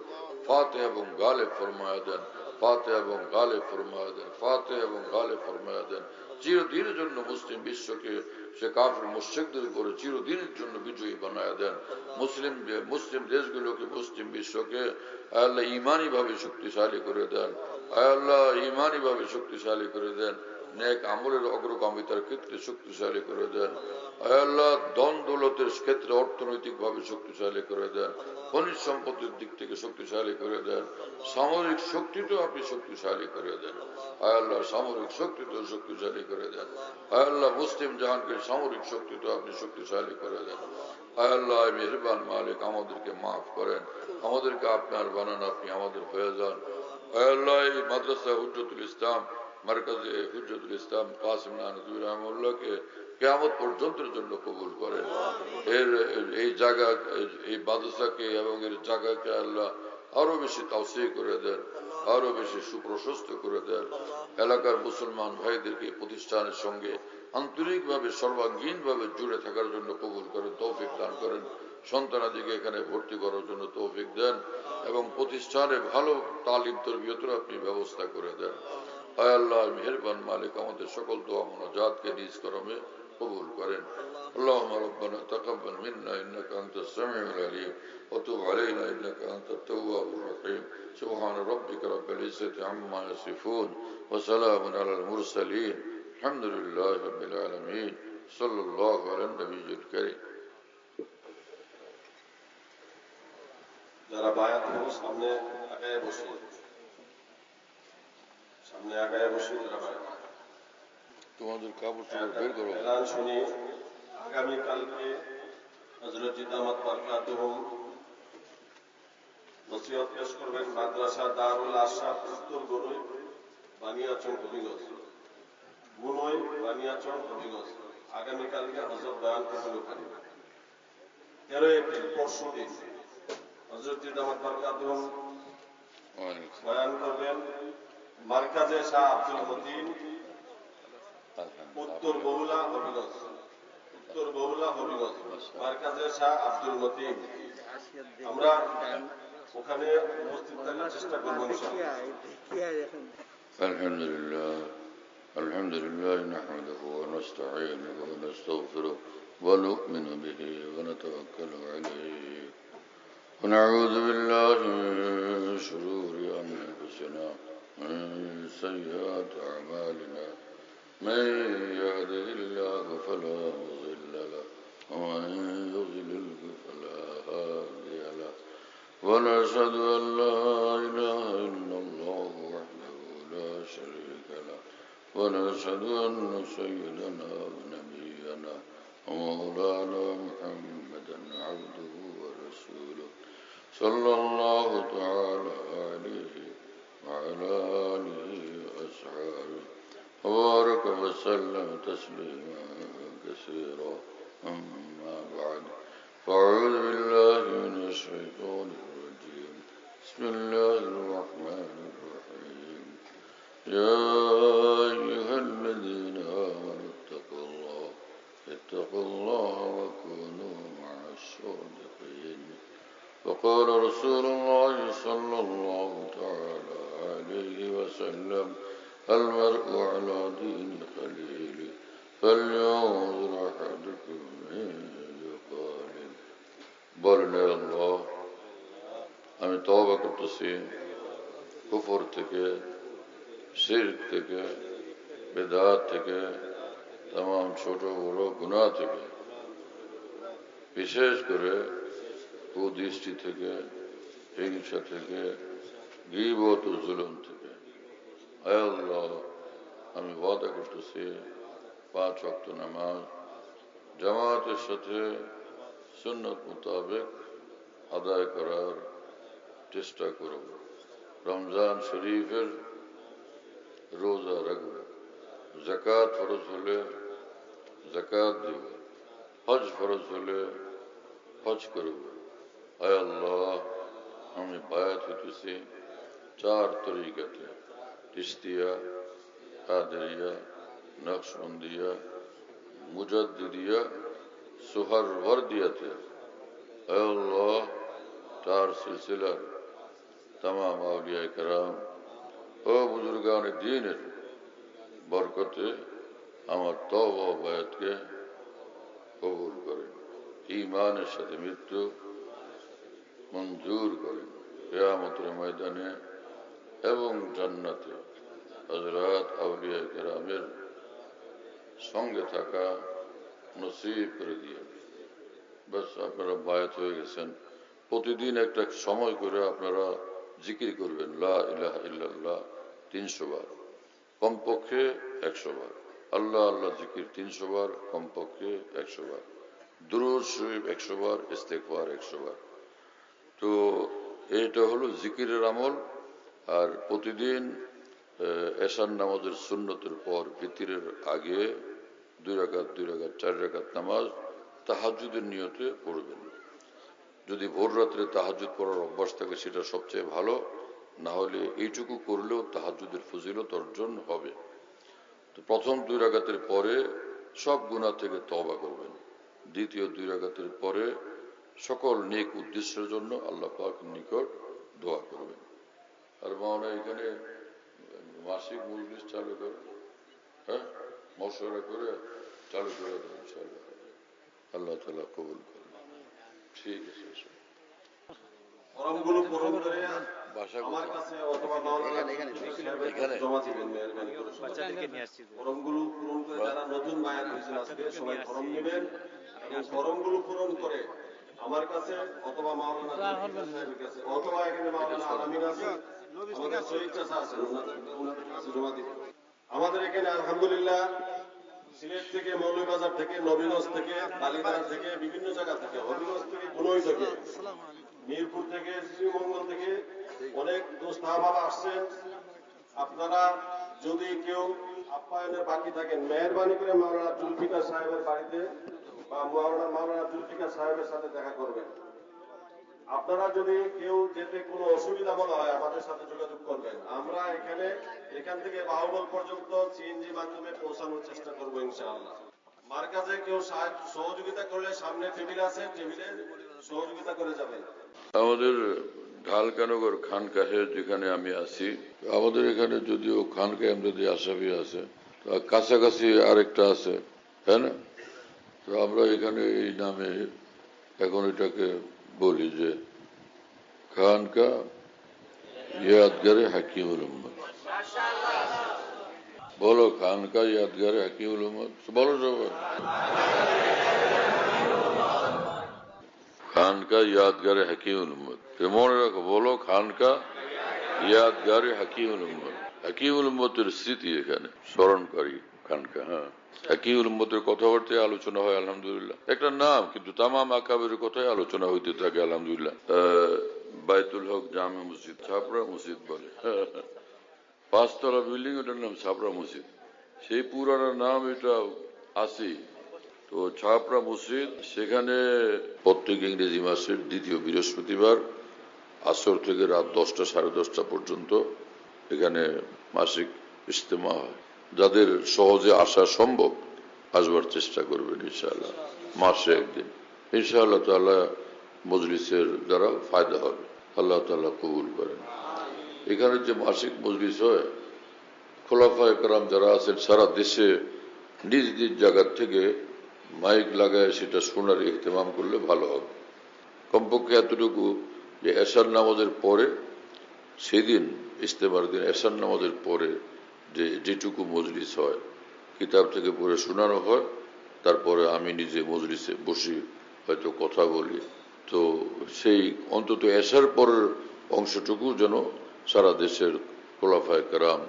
ফাতেহ এবং গালে ফরমায়া দেন, ফাতেহ এবং গালে ফরমায়া দেন, ফাতেহ এবং গালে ফরমায়া দেন। চিরদিনের জন্য মুসলিম বিশ্বকে সে কাফির মুশরিকদের উপরে চিরদিনের জন্য বিজয়ী বানায়া দেন। মুসলিম দেশগুলোকে, মুসলিম বিশ্বকে আল্লাহ ইমানি ভাবে শক্তিশালী করে দেন। আল্লাহ ইমানি ভাবে শক্তিশালী করে দেন। নেক আমলের অগ্রগামিতার ক্ষেত্রে শক্তিশালী করে দেন। আল্লাহ ধন দৌলতের ক্ষেত্রে অর্থনৈতিক ভাবে শক্তিশালী করে দেন। খনিজ সম্পদের দিক থেকে শক্তিশালী করে দেন। সামরিক শক্তিতেও আপনি শক্তিশালী করে দেন। আল্লাহ সামরিক শক্তিতেও শক্তিশালী করে দেন। আল্লাহ মুসলিম জাহানকে সামরিক শক্তিতেও আপনি শক্তিশালী করে দেন। আল্লাহ মেহেরবান মালিক, আমাদেরকে মাফ করেন, আমাদেরকে আপনার বানান, আপনি আমাদের হয়ে যান। আল্লাহ এই মাদ্রাসা হুজ্জতুল ইসলাম, মারকাজে হুজ্জতুল ইসলাম কাসিম নানভী রাহিমাহুল্লাহকে কিয়ামত পর্যন্তের জন্য কবুল করেন। এই জায়গা, এই মাদ্রাসাকে এবং এর জায়গাকে আল্লাহ আরো বেশি তাওসীহ করে দেন, আরো বেশি সুপ্রশস্ত করে দেন। এলাকার মুসলমান ভাইদেরকে প্রতিষ্ঠানের সঙ্গে আন্তরিকভাবে, সর্বাঙ্গীনভাবে জুড়ে থাকার জন্য কবুল করেন, তৌফিক দান করেন। সন্তানাদিকে এখানে ভর্তি করার জন্য তৌফিক দেন এবং প্রতিষ্ঠানে ভালো তালিম তরবিয়তের আপনি ব্যবস্থা করে দেন। আয় আল্লাহ মেহেরবান মালিক, আমাদের সকল দোয়া মুনাজাতকে নিজ করমে কবুল করেন। اللهم ربنا تقبل منا إنك أنت السميع العليم وتب علينا إنك أنت التواب الرحيم. سبحان ربك رب العزة عما يصفون وسلام على المرسلين الحمد لله رب العالمين صلى الله على النبي الكريم. যারা বায়াত হবো সামনে আগায় বসে, সামনে আগায় বসে যারা বায়াত, তোমাদের কাপড় চোপড় বের করো। এলান শুনি, আগামীকালকে হযরত দামাত বারকাতুহুম নসিহত পেশ করবেন মাদ্রাসা দারুল আশরাফ উত্তর গনই, বানিয়াচং, হবিগঞ্জ। গুনই, বানিয়াচং, হবিগঞ্জ। আগামীকালকে হযরত বয়ান করবেন ওখানে। 13 এপ্রিল পরশু দিন হযরত দামাত বারকাতুহুম বয়ান করবেন মারকাজে শাহ আব্দুল মতিন, উত্তর বহুলা, হবিগঞ্জ। উত্তর বহুলা, হবিগঞ্জ, মারকাজে শাহ আব্দুল মতিন। আমরা ওখানে উপস্থিত থাকার চেষ্টা করবো ইনশাআল্লাহ। الحمد لله، الحمد لله نحمده ونستعينه ونستغفره ونؤمن به ونتوكل عليه ونعوذ بالله من شرور أنفسنا ومن سيئات أعمالنا. من يهده الله فلا مضل له ومن يضلل فلا هادي له. ونشهد أن لا إله إلا الله وحده لا شريك له ونشهد أن سيدنا ونبينا ومولانا محمدا عبده ورسوله صلى الله تعالى عليه وعلى آله وأصحابه وبارك وسلم تسليما كثيرا أما بعد فأعوذ بالله من الشيطان الرجيم بسم الله الرحمن الرحيم يا أيها الذين آمنوا اتقوا الله وكونوا مع الصادقين وقال رسول الله صلى الله تعالى عليه وسلم المرء على دين خليله فلينظر أحدكم من يخالل বলেন আল্লাহ আমি তওবা করতেছি কুফর থেকে শিরক থেকে বিদআত থেকে तमाम ছোট বড় গুনাহ থেকে বিশেষ করে কুদৃষ্টি থেকে হিংসা থেকে গীবত ও জুলুম থেকে হে আল্লাহ আমি ওয়াদা করতেছি 5 ওয়াক্ত নামাজ জামাতের সাথে সুন্নত মোতাবেক আদায় করার চেষ্টা করব রমজান শরীফের রোজা রাখব যাকাত ফরজ হলে যাকাত দেব হজ ফরজ হলে হজ করব হে আল্লাহ আমি বায়াত হইতেছি 4 তরিকাতে চিশতিয়া কাদেরিয়া নকশবন্দিয়া মুজাদ্দিদিয়া सुहरवर्दियत अल्लाह 4 सिलसिला तमाम औलिया कराम ও বুজুর্গান দ্বীনের বরকতে আমার তওবা ও বায়াতকে কবুল করেন ঈমানের সাথে মৃত্যু মঞ্জুর করেন কিয়ামতের ময়দানে এবং জান্নাতে হযরত আউলিয়া কেরামের সঙ্গে থাকা নসিব করে দিয়ে বাস আপনারা বায়াত হয়ে গেছেন প্রতিদিন একটা সময় করে আপনারা জিকির করবেন লা ইলাহা ইল্লাল্লাহ 300 বার কমপক্ষে 100 বার আল্লাহ আল্লাহ জিকির 300 বার কমপক্ষে 100 বার দুরূদ শরীফ 100 বার ইস্তেগফার 100 বার তো এটা হলো জিকিরের আমল আর প্রতিদিন এশার নামাজের সুন্নতের পর ভিতরের আগে 2 রাকাত 4 রাকাত নামাজ তাহাজ্জুদের নিয়তে পড়বেন যদি ভোর রাতে তাহাজ্জুদ পড়ার অভ্যাস থাকে সেটা সবচেয়ে ভালো না হলে এইটুকু করলেও তাহাজ্জুদের ফজিলত অর্জন হবে তো প্রথম 2 রাকাতের পরে সব গুনাহ থেকে তওবা করবেন দ্বিতীয় 2 রাকাতের পরে সকল নেক উদ্দেশ্যের জন্য আল্লাহ পাকের নিকট দোয়া করবেন আর মাওলানা এখানে মাসিক মজলিস চালু করে হ্যাঁ মশওয়ারা করে চালু করে দেন ইনশাআল্লাহ আল্লাহ তাআলা কবুল করুন ঠিক আছে ফর্মগুলো পূরণ করে আমার কাছে অথবা এখানে জমা দিবেন মেহেরবানি করে বাচ্চাদেরকে নিয়ে আসছি ফর্মগুলো পূরণ করে যারা নতুন বায়াত হয়েছেন আজকে সবাই ফর্ম নেবেন এবং ফর্মগুলো পূরণ করে আমার কাছে অথবা মাওলানা সাহেবের কাছে অথবা এখানে মাওলানা আলামিন আছে আমাদের শহীদ চাচা আছেন ওনাদের কাছে জমা দিবেন আমাদের এখানে আলহামদুলিল্লাহ সিলেট থেকে মৌলভীবাজার থেকে নবীগঞ্জ থেকে বালিদারা থেকে বিভিন্ন জায়গা থেকে হবিগঞ্জ থেকে গুনই থেকে মিরপুর থেকে শ্রীমঙ্গল থেকে অনেক দোস্ত বাবা আসছেন আপনারা যদি কেউ আপ্যায়নের বাকি থাকেন মেহেরবানি করে মাওলানা জুলফিকার সাহেবের বাড়িতে বা মাওলানা জুলফিকার সাহেবের সাথে দেখা করবেন আপনারা যদি কেউ যেতে কোনো অসুবিধা মনে হয় আমাদের সাথে যোগাযোগ করবেন আমরা এখান থেকে বাহুবল পর্যন্ত সিএনজি মাধ্যমে পৌঁছানোর চেষ্টা করবো ইনশাআল্লাহ মার্কাজে কেউ সহযোগিতা করলে সামনে টেবিল আছে টেবিলে সহযোগিতা করে যাবেন আমাদের ঢালকানগর খানকাহে যেখানে আমি আছি আমাদের এখানে যদিও খানকাহে যদি আসামি আছে কাছাকাছি আরেকটা আছে তাই না তো আমরা এখানে এই নামে এখন এটাকে বলি যে খানকা ইয়াদগারে হাকিমুল উম্মত বলো খানকা ইয়াদগারে হাকিমুল উম্মত বলো সবাই খানকা ইয়াদগারে হাকিমুল উম্মত। মনে রাখো, বলো খানকা ইয়াদগারে হাকিমুল উম্মত। হাকিমুল উম্মতের স্মৃতি এখানে স্মরণকারী খানকা। হ্যাঁ, হাকিমুল উম্মতের কথাবার্তায় আলোচনা হয় আলহামদুলিল্লাহ। একটা নাম, কিন্তু তামাম আকাবের কথাই আলোচনা হইতে থাকে আলহামদুলিল্লাহ। বাইতুল হক জামে মসজিদ, ছাপড়া মসজিদ বলে। 5 তলা বিল্ডিং, ওটার নাম ছাপড়া মসজিদ। সেই পুরানো নাম এটা আছে। তো ছাপড়া মসজিদ, সেখানে প্রত্যেক ইংরেজি মাসের 2য় বৃহস্পতিবার আসর থেকে রাত 10টা সাড়ে 10টা পর্যন্ত এখানে মাসিক ইজতেমা হয়। যাদের সহজে আসা সম্ভব আসবার চেষ্টা করবেন ইনশাআল্লাহ, মাসে একদিন ইনশাআল্লাহ তাআলা। মজলিসের দ্বারা ফায়দা হবে, আল্লাহ তাআলা কবুল করেন। এখানে যে মাসিক মজলিস হয়, খোলাফায়ে কেরাম যারা আছেন সারা দেশে নিজ নিজ জায়গার থেকে মাইক লাগায় সেটা শোনার ইহতেমাম করলে ভালো হবে। কমপক্ষে এতটুকু যে এশার নামাজের পরে, সেদিন ইজতেমার দিন এশার নামাজের পরে যেটুকু মজলিস হয়, কিতাব থেকে পড়ে শোনানো হয়, তারপরে আমি নিজে মজলিসে বসি, হয়তো কথা বলি। তো সেই অন্তত এশার পরের অংশটুকু যেন সারা দেশের খোলাফায়ে কেরাম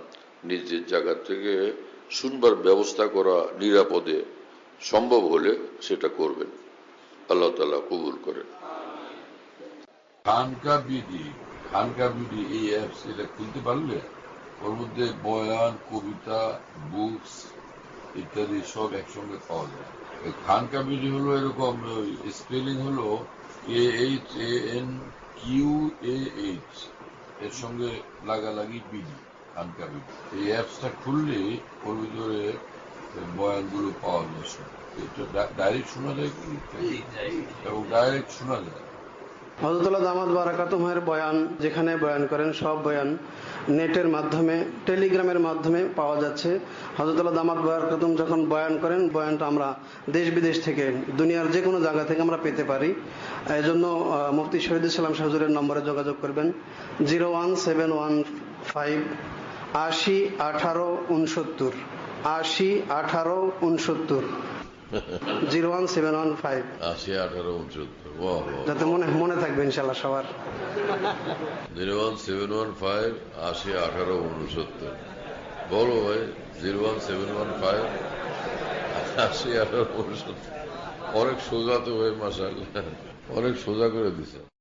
নিজের জায়গা থেকে শুনবার ব্যবস্থা করা নিরাপদে সম্ভব হলে সেটা করবেন। আল্লাহ তাআলা কবুল করেন। খানকা বিডি এই অ্যাপস, এটা খুলতে পারলে ওর মধ্যে বয়ান, কবিতা, বুকস ইত্যাদি সব একসঙ্গে পাওয়া যায়। খানকা বিডি হলো এরকম, স্পেলিং হলো AHANQAH, এর সঙ্গে লাগালাগি বিডি, খানকা বিডি। এই অ্যাপসটা খুললে ওর ভিতরে বয়ানগুলো পাওয়া যায়। এটা ডাইরেক্ট শোনা যায় কি, এবং ডাইরেক্ট শোনা যায়। হযরত দামাত বারাকাতুহুর বয়ান, যেখানে বয়ান করেন সব বয়ান নেটের মাধ্যমে, টেলিগ্রামের মাধ্যমে পাওয়া যাচ্ছে। হযরত দামাত বারাকাতুহু যখন বয়ান করেন, বয়ানটা আমরা দেশ বিদেশ থেকে, দুনিয়ার যে কোনো জায়গা থেকে আমরা পেতে পারি। এই জন্য মুফতি শহীদুল ইসলাম শাহ হুজুরের নম্বরে যোগাযোগ করবেন 01715 80 18 69 80 18 69 01715 80 18 69। যাতে মনে থাকবে ইনশাআল্লাহ সবার। 01715 80 18 69। বলো ভাই, 01715 80 18 69। অনেক সোজা তো ভাই, মাশাআল্লাহ, অনেক সোজা করে দিছে।